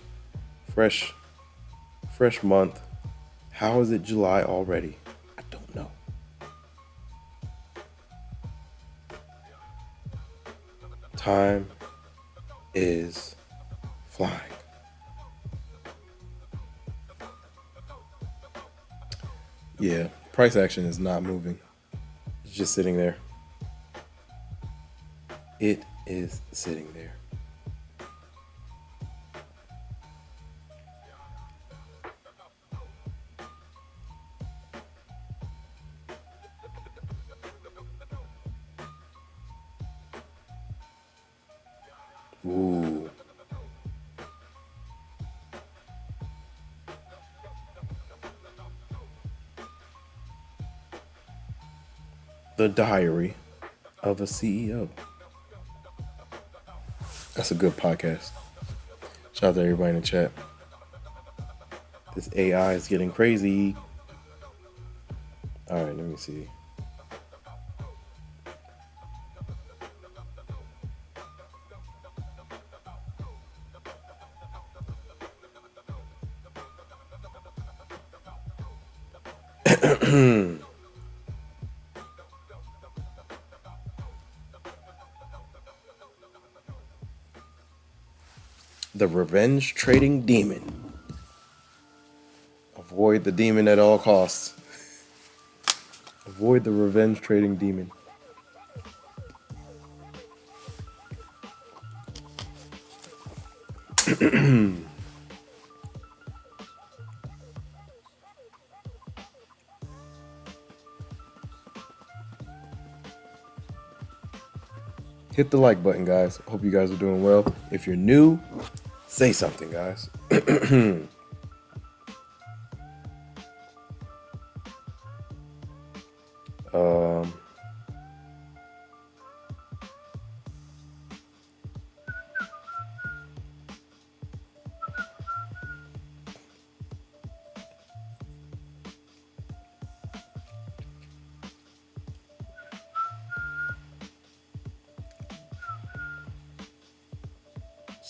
month. How is it July already? I don't know. Time is flying. Yeah, price action is not moving. It's just sitting there. It is sitting there. Ooh. The Diary of a CEO. That's a good podcast. Shout out to everybody in the chat. This AI is getting crazy. All right, let me see. The revenge trading demon. Avoid the demon at all costs. Avoid the revenge trading demon. Hit the like button, guys. Hope you guys are doing well. If you're new, say something, guys. um,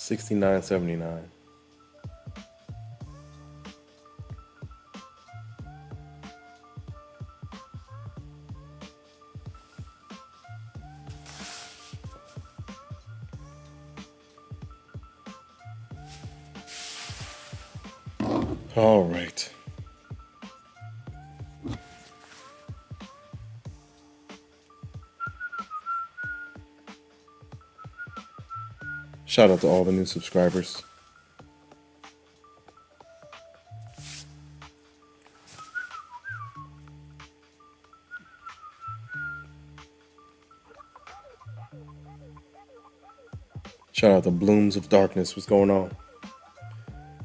69.79. All right. Shout out to all the new subscribers. Shout out to Blooms of Darkness. What's going on?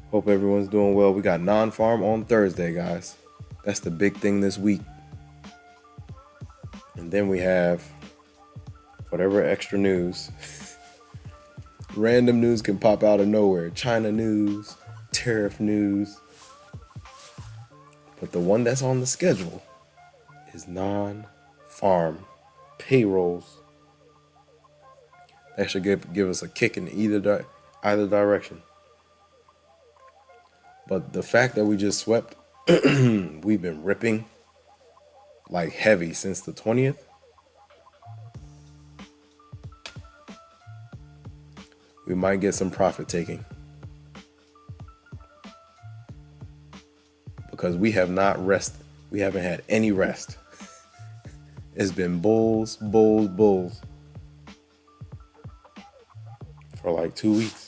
Hope everyone's doing well. We got non-farm on Thursday, guys. That's the big thing this week. And then we have whatever extra news. Random news can pop out of nowhere. China news, tariff news. But the one that's on the schedule is non-farm payrolls. That should give us a kick in either direction. But the fact that we just swept, we've been ripping like heavy since the 20th. We might get some profit taking. Because we have not rested. We haven't had any rest. It's been bulls, bulls, bulls for like 2 weeks.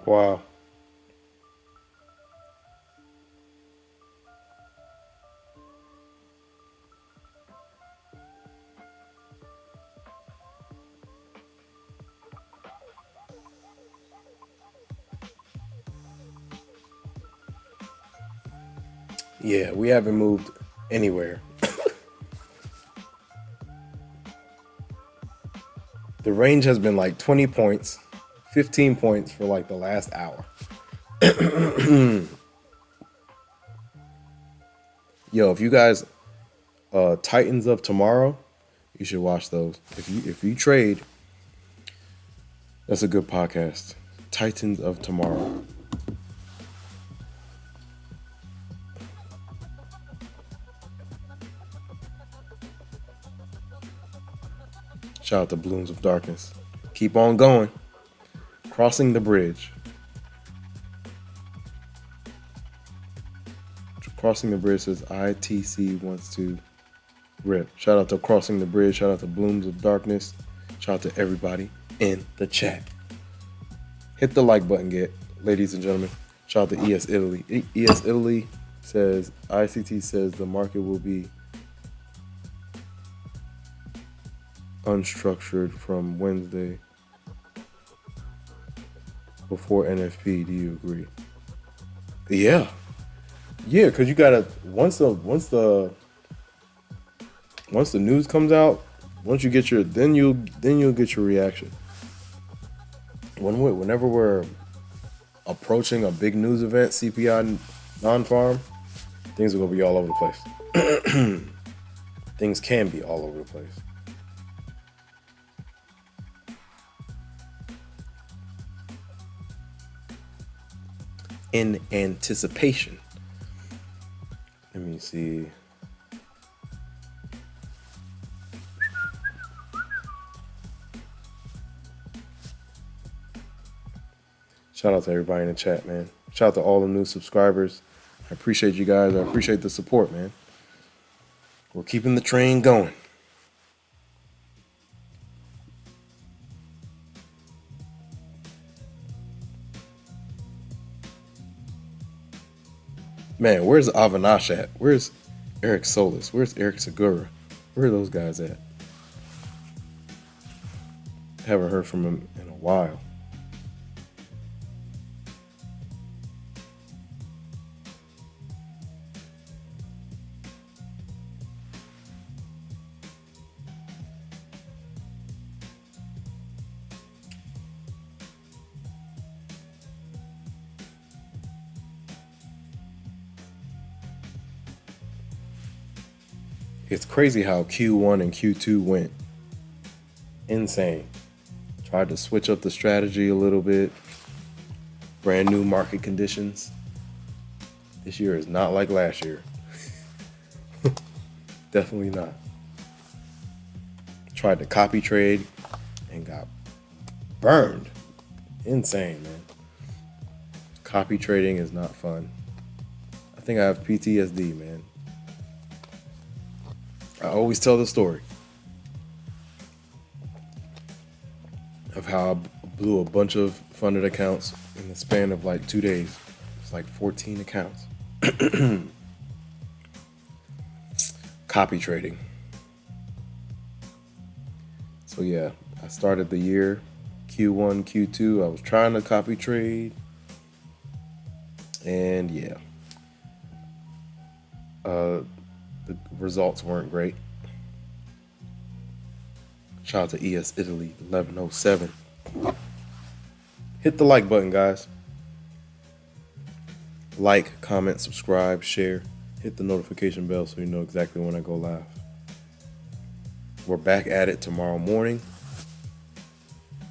Wow. Yeah, we haven't moved anywhere. The range has been like 20 points, 15 points for like the last hour. Yo, if you guys Titans of Tomorrow, you should watch those. If you trade, that's a good podcast. Titans of Tomorrow. Shout out to Blooms of Darkness. Keep on going. Crossing the bridge. Crossing the bridge says ITC wants to rip. Shout out to Crossing the Bridge. Shout out to Blooms of Darkness. Shout out to everybody in the chat. Hit the like button, ladies and gentlemen. Shout out to ES Italy. ES Italy says, ICT says the market will be unstructured from Wednesday before NFP. Do you agree? Yeah, because you gotta once the news comes out, once you get then you'll get your reaction. Whenever we're approaching a big news event, CPI non-farm, things are gonna be all over the place. Things can be all over the place. In anticipation. Let me see. Shout out to everybody in the chat, man. Shout out to all the new subscribers. I appreciate you guys. I appreciate the support, man. We're keeping the train going. Man, where's Avinash at? Where's Eric Solis? Where's Eric Segura? Where are those guys at? Haven't heard from him in a while. It's crazy how Q1 and Q2 went insane. Tried to switch up the strategy a little bit. Brand new market conditions. This year is not like last year. Definitely not. Tried to copy trade and got burned. Insane, man. Copy trading is not fun. I think I have PTSD, man. I always tell the story of how I blew a bunch of funded accounts in the span of like 2 days. It's like 14 accounts. Copy trading. So yeah, I started the year Q1, Q2. I was trying to copy trade. And yeah. The results weren't great. Shout out to ES Italy 1107. Hit the like button, guys. Like, comment, subscribe, share. Hit the notification bell so you know exactly when I go live. We're back at it tomorrow morning.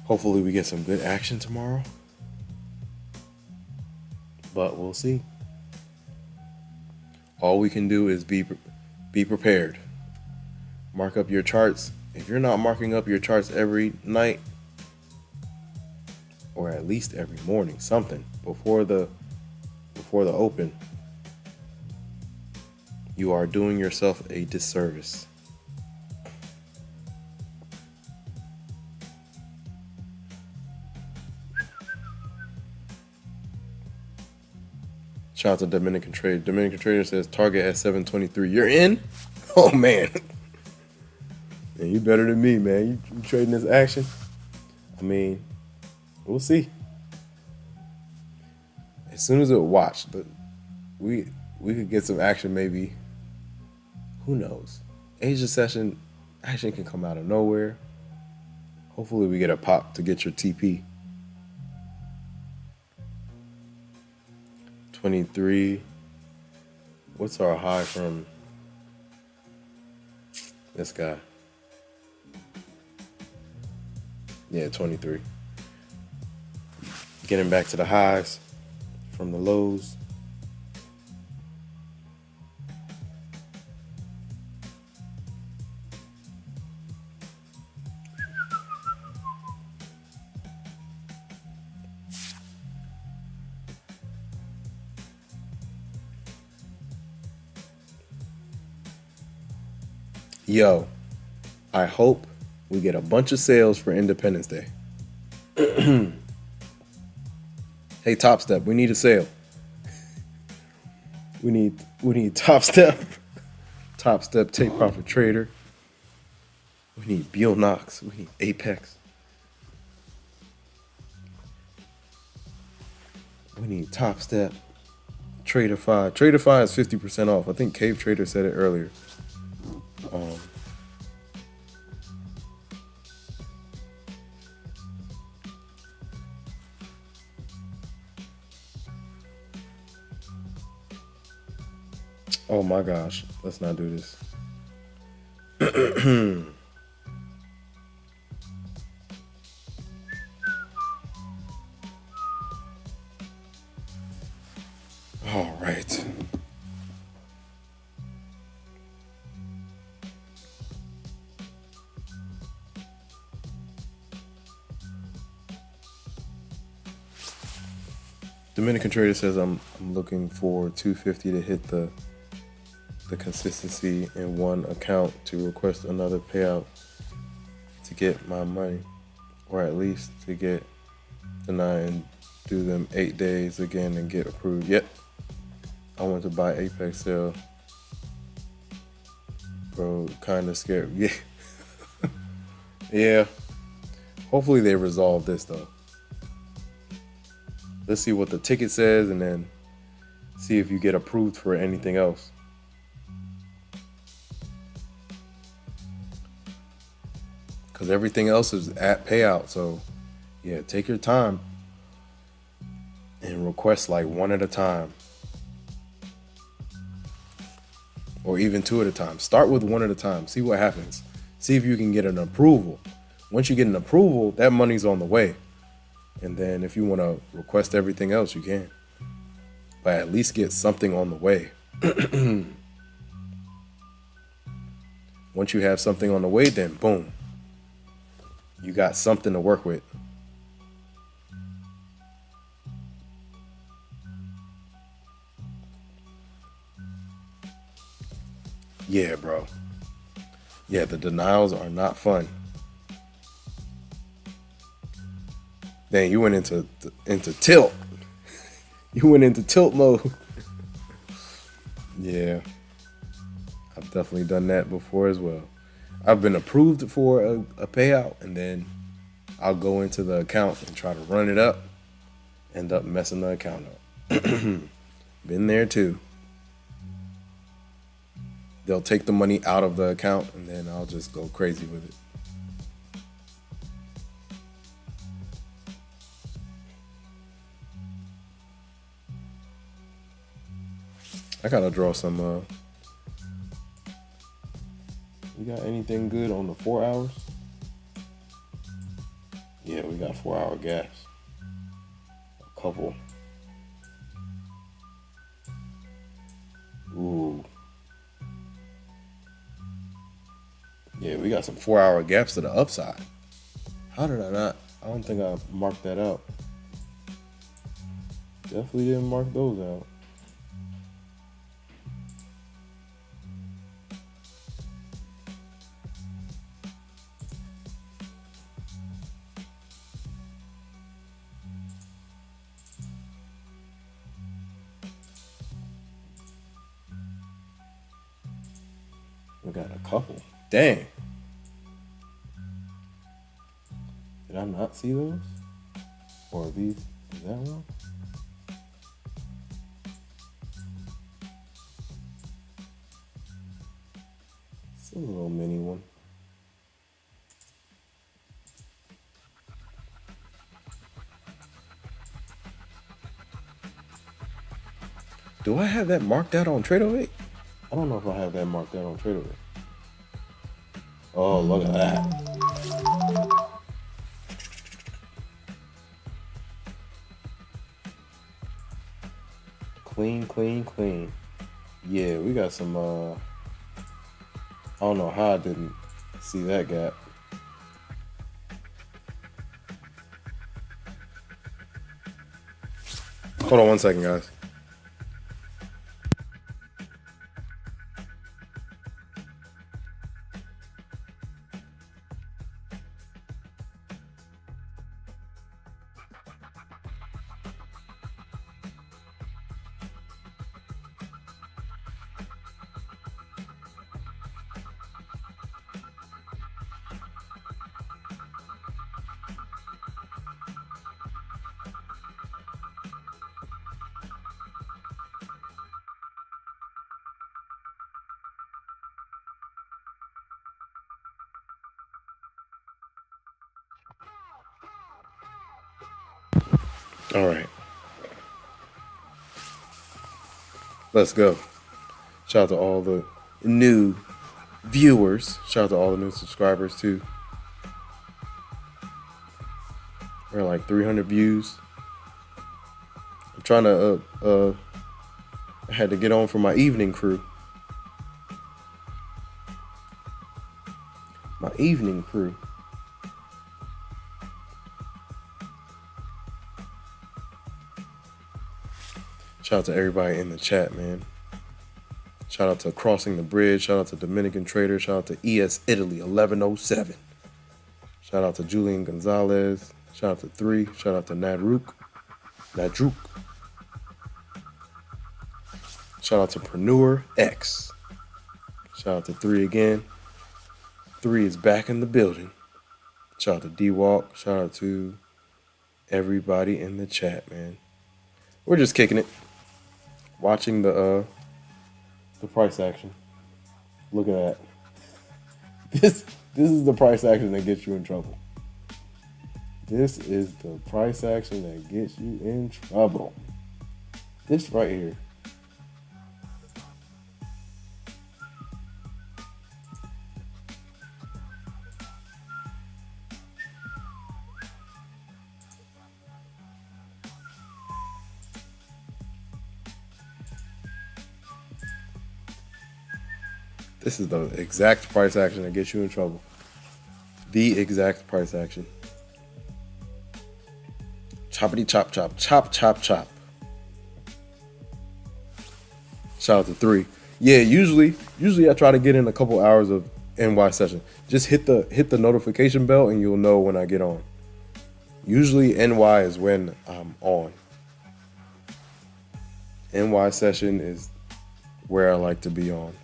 Hopefully we get some good action tomorrow. But we'll see. All we can do is be prepared. Mark up your charts. If you're not marking up your charts every night, or at least every morning, something before the open, you are doing yourself a disservice. Shout out to Dominican Trade. Dominican Trader says target at 723. You're in? Oh man. Man, you better than me, man. You trading this action? I mean, we'll see. As soon as it watched, we could get some action maybe. Who knows? Asia session action can come out of nowhere. Hopefully we get a pop to get your TP. 23. What's our high from this guy? Yeah, 23. Getting back to the highs from the lows. Yo, I hope we get a bunch of sales for Independence Day. Hey, Topstep, we need a sale. We need Topstep. Topstep Take Profit Trader. We need Beal Knox. We need Apex. We need Topstep. Traderify. Traderify is 50% off. I think Cave Trader said it earlier. Oh my gosh, let's not do this. All right. Dominican Trader says I'm looking for 250 to hit the consistency in one account to request another payout to get my money, or at least to get denied and do them 8 days again and get approved. Yep. I went to buy Apex sale. Bro, kind of scared. Yeah. Yeah. Hopefully they resolve this though. Let's see what the ticket says and then see if you get approved for anything else. Because everything else is at payout. So, yeah, take your time and request like one at a time. Or even two at a time. Start with one at a time. See what happens. See if you can get an approval. Once you get an approval, that money's on the way. And then if you want to request everything else, you can. But at least get something on the way. Once you have something on the way, then boom. You got something to work with. Yeah, bro. Yeah, the denials are not fun. Dang, you went into tilt. You went into tilt mode. Yeah. I've definitely done that before as well. I've been approved for a payout, and then I'll go into the account and try to run it up, end up messing the account up. Been there too. They'll take the money out of the account, and then I'll just go crazy with it. I gotta draw some. We got anything good on the 4 hours? Yeah, we got 4 hour gaps. A couple. Ooh. Yeah, we got some 4 hour gaps to the upside. How did I not? I don't think I marked that out. Definitely didn't mark those out. We got a couple. Dang. Did I not see those? Or are these? Is that one? It's a little mini one. Do I have that marked out on Trade-O-8? I don't know if I have that marked out on Trade-O-8. Oh, look at that. Clean, clean, clean. Yeah, we got some, I don't know how I didn't see that gap. Hold on one second, guys. All right. Let's go. Shout out to all the new viewers. Shout out to all the new subscribers too. We're at like 300 views. I'm trying to I had to get on for my evening crew. My evening crew. Shout out to everybody in the chat, man. Shout out to Crossing the Bridge. Shout out to Dominican Trader. Shout out to ES Italy 1107. Shout out to Julian Gonzalez. Shout out to 3. Shout out to Nadruk. Shout out to Preneur X. Shout out to 3 again. 3 is back in the building. Shout out to D-Walk. Shout out to everybody in the chat, man. We're just kicking it. Watching the price action. Look at that. This is the price action that gets you in trouble. This is the price action that gets you in trouble. This right here. This is the exact price action that gets you in trouble. The exact price action. Choppity chop chop. Chop chop chop. Shout out to 3. Yeah, usually I try to get in a couple hours of NY session. Just hit the notification bell and you'll know when I get on. Usually NY is when I'm on. NY session is where I like to be on.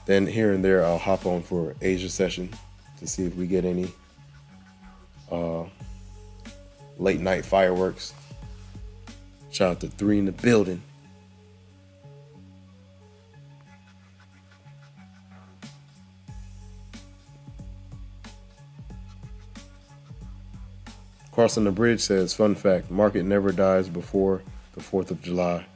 Then here and there, I'll hop on for Asia session to see if we get any late night fireworks. Shout out to 3 in the building. Crossing the Bridge says, fun fact, market never dies before the 4th of July.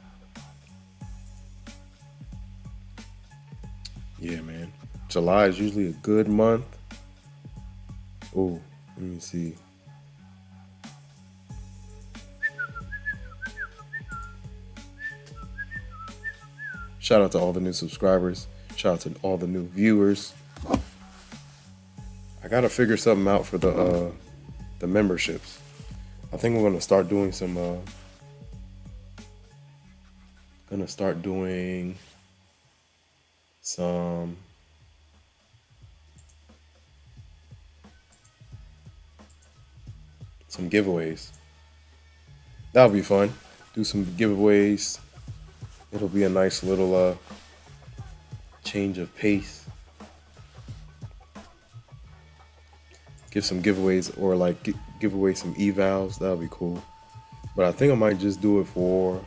Yeah, man. July is usually a good month. Oh, let me see. Shout out to all the new subscribers. Shout out to all the new viewers. I gotta figure something out for the memberships. I think we're gonna start doing some. Some giveaways. That'll be fun. Do some giveaways. It'll be a nice little change of pace. Give some giveaways or like give away some evals. That'll be cool. But I think I might just do it for.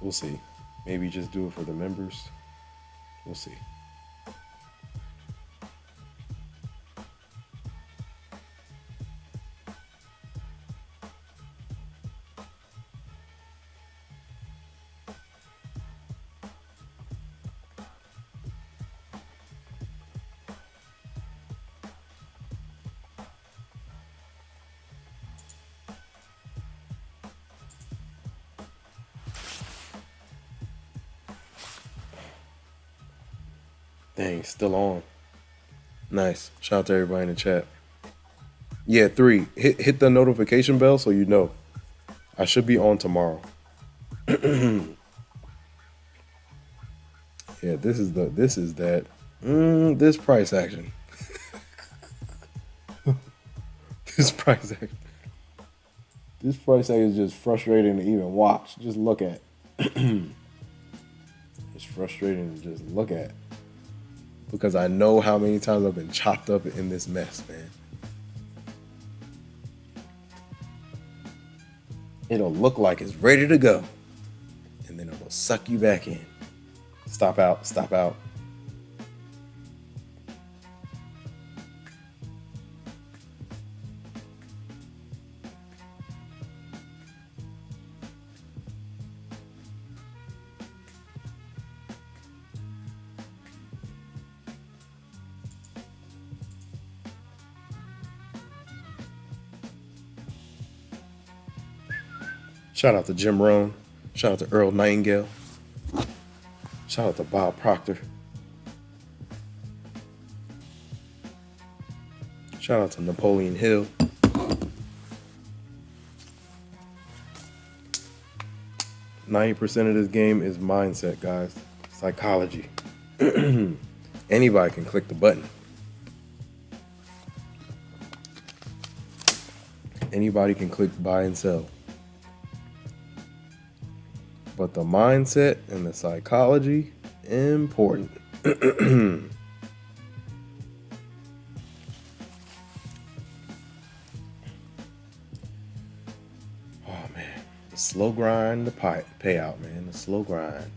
We'll see. Maybe just do it for the members. We'll see. Dang, still on. Nice. Shout out to everybody in the chat. Yeah, 3. Hit the notification bell so you know. I should be on tomorrow. Yeah, this price action. This price action. This price action is just frustrating to even watch. Just look at. It's frustrating to just look at. Because I know how many times I've been chopped up in this mess, man. It'll look like it's ready to go. And then it'll suck you back in. Stop out, stop out. Shout out to Jim Rohn. Shout out to Earl Nightingale. Shout out to Bob Proctor. Shout out to Napoleon Hill. %90 of this game is mindset, guys. Psychology. Anybody can click the button. Anybody can click buy and sell. But the mindset and the psychology, important. Oh man, the slow grind, the payout, man, the slow grind.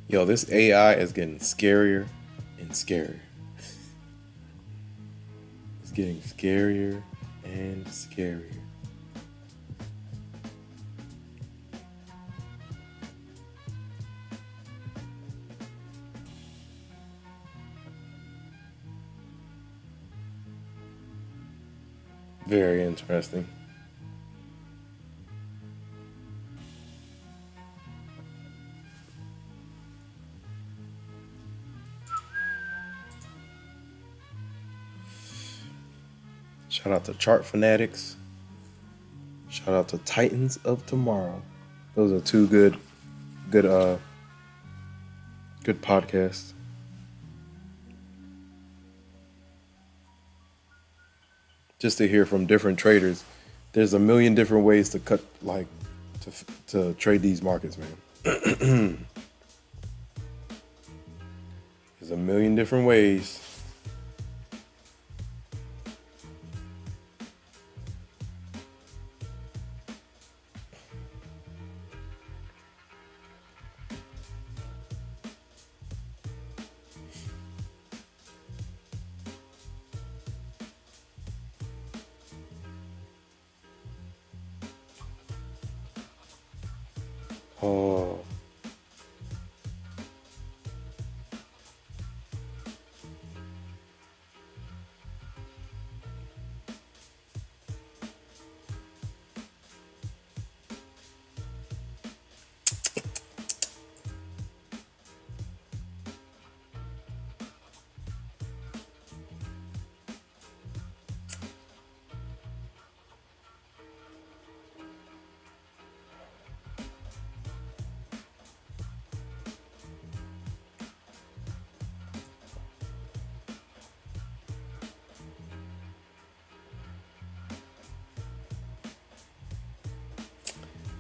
Yo, this AI is getting scarier and scarier. It's getting scarier and scarier. Very interesting. Shout out to Chart Fanatics. Shout out to Titans of Tomorrow. Those are two good podcasts. Just to hear from different traders. There's a million different ways to to trade these markets, man. There's a million different ways. Oh.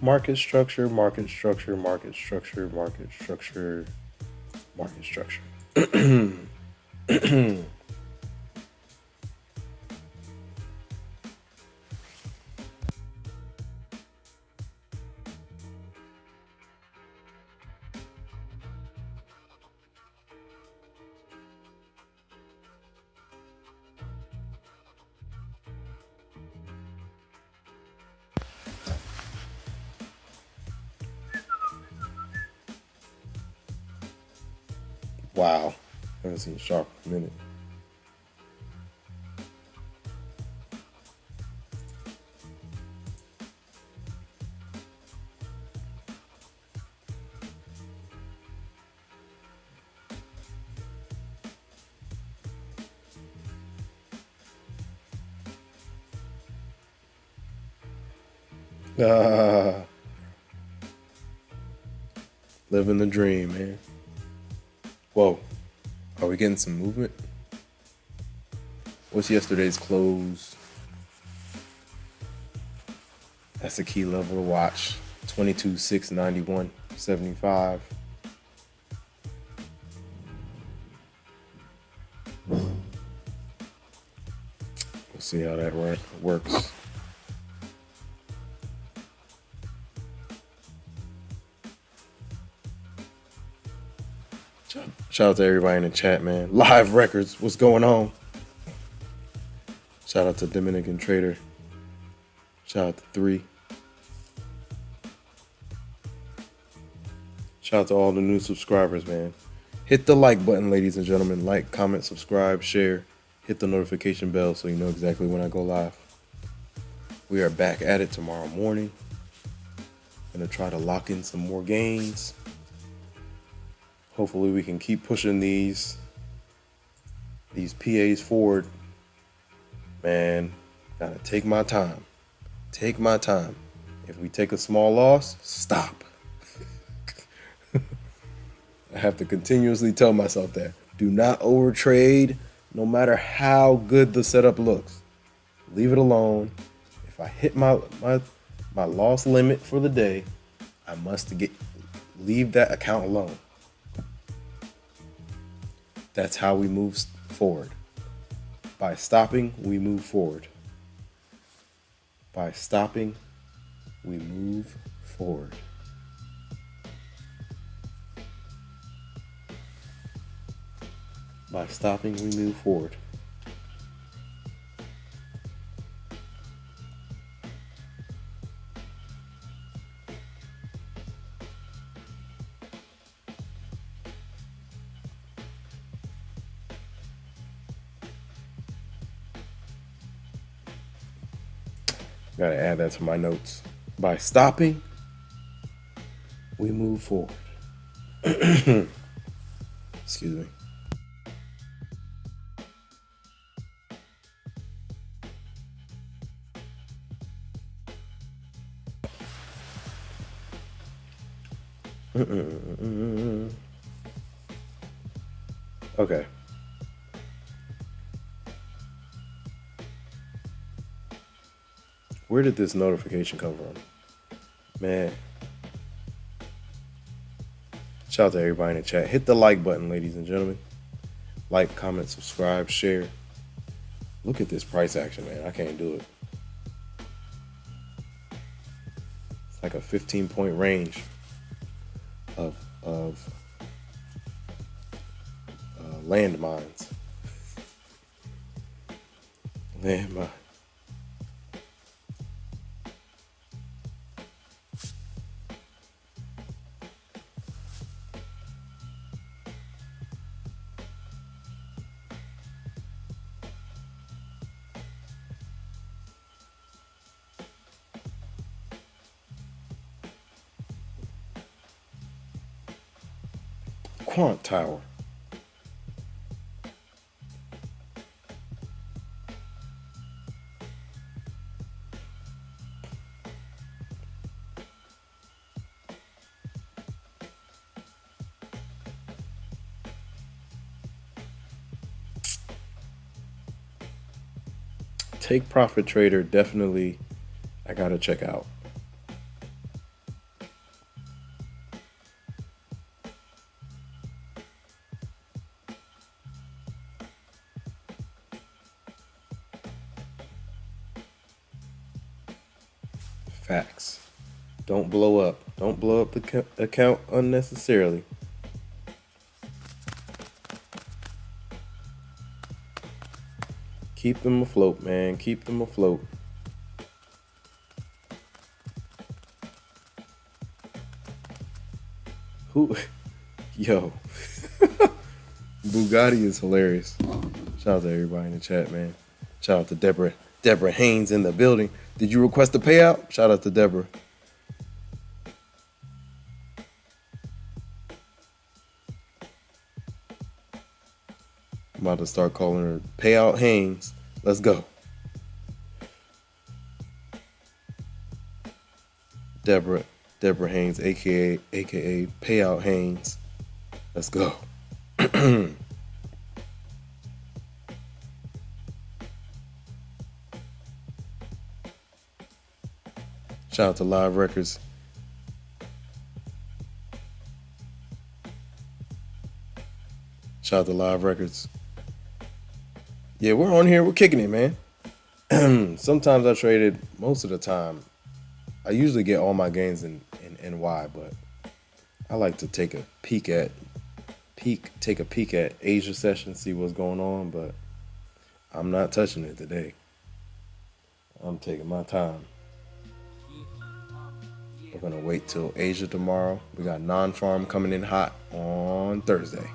Market structure, market structure, market structure, market structure, market structure. Wow. haven't seen Sharp in a minute. Living the dream, man. Whoa, are we getting some movement? What's yesterday's close? That's a key level to watch. 22,691.75. We'll see how that works. Shout out to everybody in the chat, man. Live records, what's going on? Shout out to Dominican Trader. Shout out to 3. Shout out to all the new subscribers, man. Hit the like button, ladies and gentlemen. Like, comment, subscribe, share. Hit the notification bell so you know exactly when I go live. We are back at it tomorrow morning. Gonna try to lock in some more gains. Hopefully we can keep pushing these PAs forward. Man, gotta take my time. Take my time. If we take a small loss, stop. I have to continuously tell myself that. Do not overtrade, no matter how good the setup looks. Leave it alone. If I hit my loss limit for the day, I must leave that account alone. That's how we move forward. By stopping, we move forward. By stopping, we move forward. By stopping, we move forward. Gotta add that to my notes. By stopping, we move forward. Excuse me. Okay. Where did this notification come from? Man. Shout out to everybody in the chat. Hit the like button, ladies and gentlemen. Like, comment, subscribe, share. Look at this price action, man. I can't do it. It's like a 15-point range of landmines. Landmine. Quant Tower. Take Profit Trader, definitely I gotta check out. Facts. Don't blow up. Don't blow up the account unnecessarily. Keep them afloat, man. Keep them afloat. Who? Yo. Bugatti is hilarious. Shout out to everybody in the chat, man. Shout out to Deborah. Deborah Haynes in the building. Did you request a payout? Shout out to Deborah. I'm about to start calling her Payout Haynes. Let's go. Deborah Haynes, aka Payout Haynes. Let's go. Shout out to Live Records. Shout out to Live Records. Yeah, we're on here. We're kicking it, man. Sometimes I traded. Most of the time, I usually get all my gains in NY, but I like to take a peek at Asia session, see what's going on, but I'm not touching it today. I'm taking my time. We're gonna wait till Asia tomorrow. We got non-farm coming in hot on Thursday.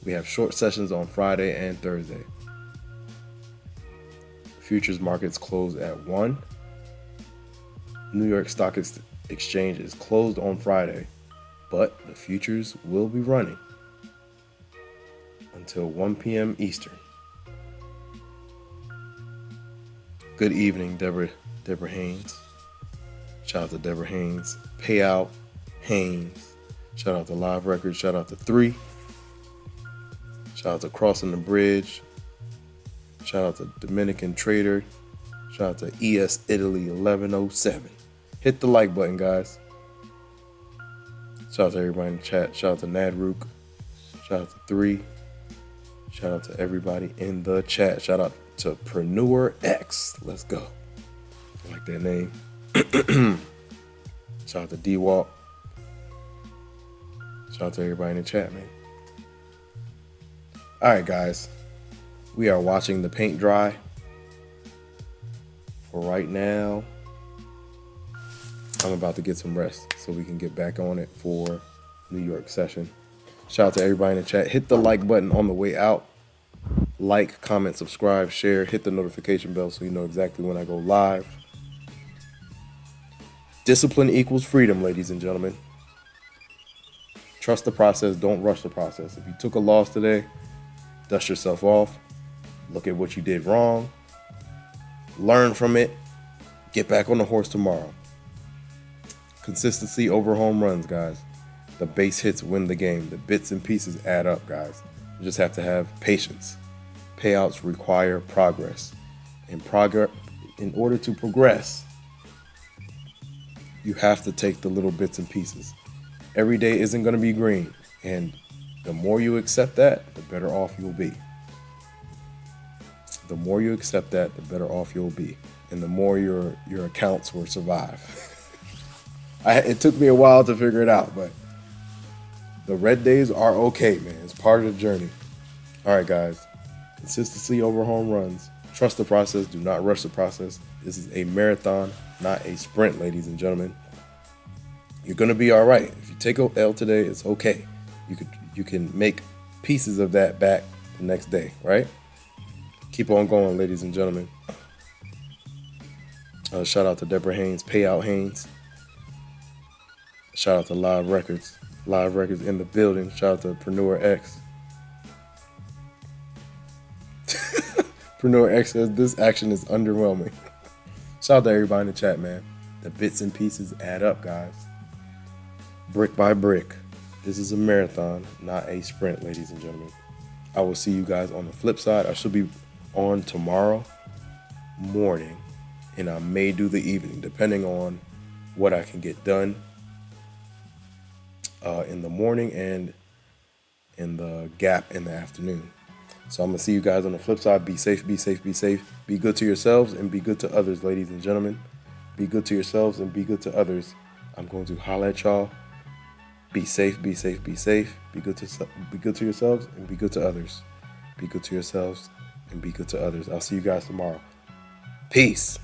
We have short sessions on Friday and Thursday. Futures markets close at 1. New York Stock Exchange is closed on Friday, but the futures will be running until 1 p.m. Eastern. Good evening, Deborah Haynes. Shout out to Deborah Haynes. Payout Haynes. Shout out to Live Records. Shout out to 3. Shout out to Crossing the Bridge. Shout out to Dominican Trader. Shout out to ES Italy 1107. Hit the like button, guys. Shout out to everybody in the chat. Shout out to Nadrook. Shout out to 3. Shout out to everybody in the chat. Shout out to Preneur X. Let's go. I like that name. Shout out to D-Walk. Shout out to everybody in the chat, man. All right, guys. We are watching the paint dry. For right now, I'm about to get some rest so we can get back on it for New York session. Shout out to everybody in the chat. Hit the like button on the way out. Like, comment, subscribe, share. Hit the notification bell so you know exactly when I go live. Discipline equals freedom, ladies and gentlemen. Trust the process. Don't rush the process. If you took a loss today, dust yourself off. Look at what you did wrong. Learn from it. Get back on the horse tomorrow. Consistency over home runs, guys. The base hits win the game. The bits and pieces add up, guys. You just have to have patience. Payouts require progress. In order to progress, you have to take the little bits and pieces. Every day isn't going to be green, and the more you accept that, the better off you'll be. The more you accept that, the better off you'll be, and the more your accounts will survive. It took me a while to figure it out, but the red days are okay, man. It's part of the journey. All right, guys. Consistency over home runs. Trust the process. Do not rush the process. This is a marathon, not a sprint, ladies and gentlemen. You're going to be all right. If you take an L today, it's okay. You can make pieces of that back the next day, right? Keep on going, ladies and gentlemen. Shout out to Deborah Haynes, Payout Haynes. Shout out to Live Records. Live Records in the building. Shout out to Preneur X. Preneur X says this action is underwhelming. Shout out to everybody in the chat, man. The bits and pieces add up, guys. Brick by brick. This is a marathon, not a sprint, ladies and gentlemen. I will see you guys on the flip side. I should be on tomorrow morning, and I may do the evening, depending on what I can get done in the morning and in the gap in the afternoon. So I'm going to see you guys on the flip side. Be safe, be safe, be safe. Be good to yourselves and be good to others, ladies and gentlemen. Be good to yourselves and be good to others. I'm going to holla at y'all. Be safe, be safe, be safe. Be good to yourselves and be good to others. Be good to yourselves and be good to others. I'll see you guys tomorrow. Peace.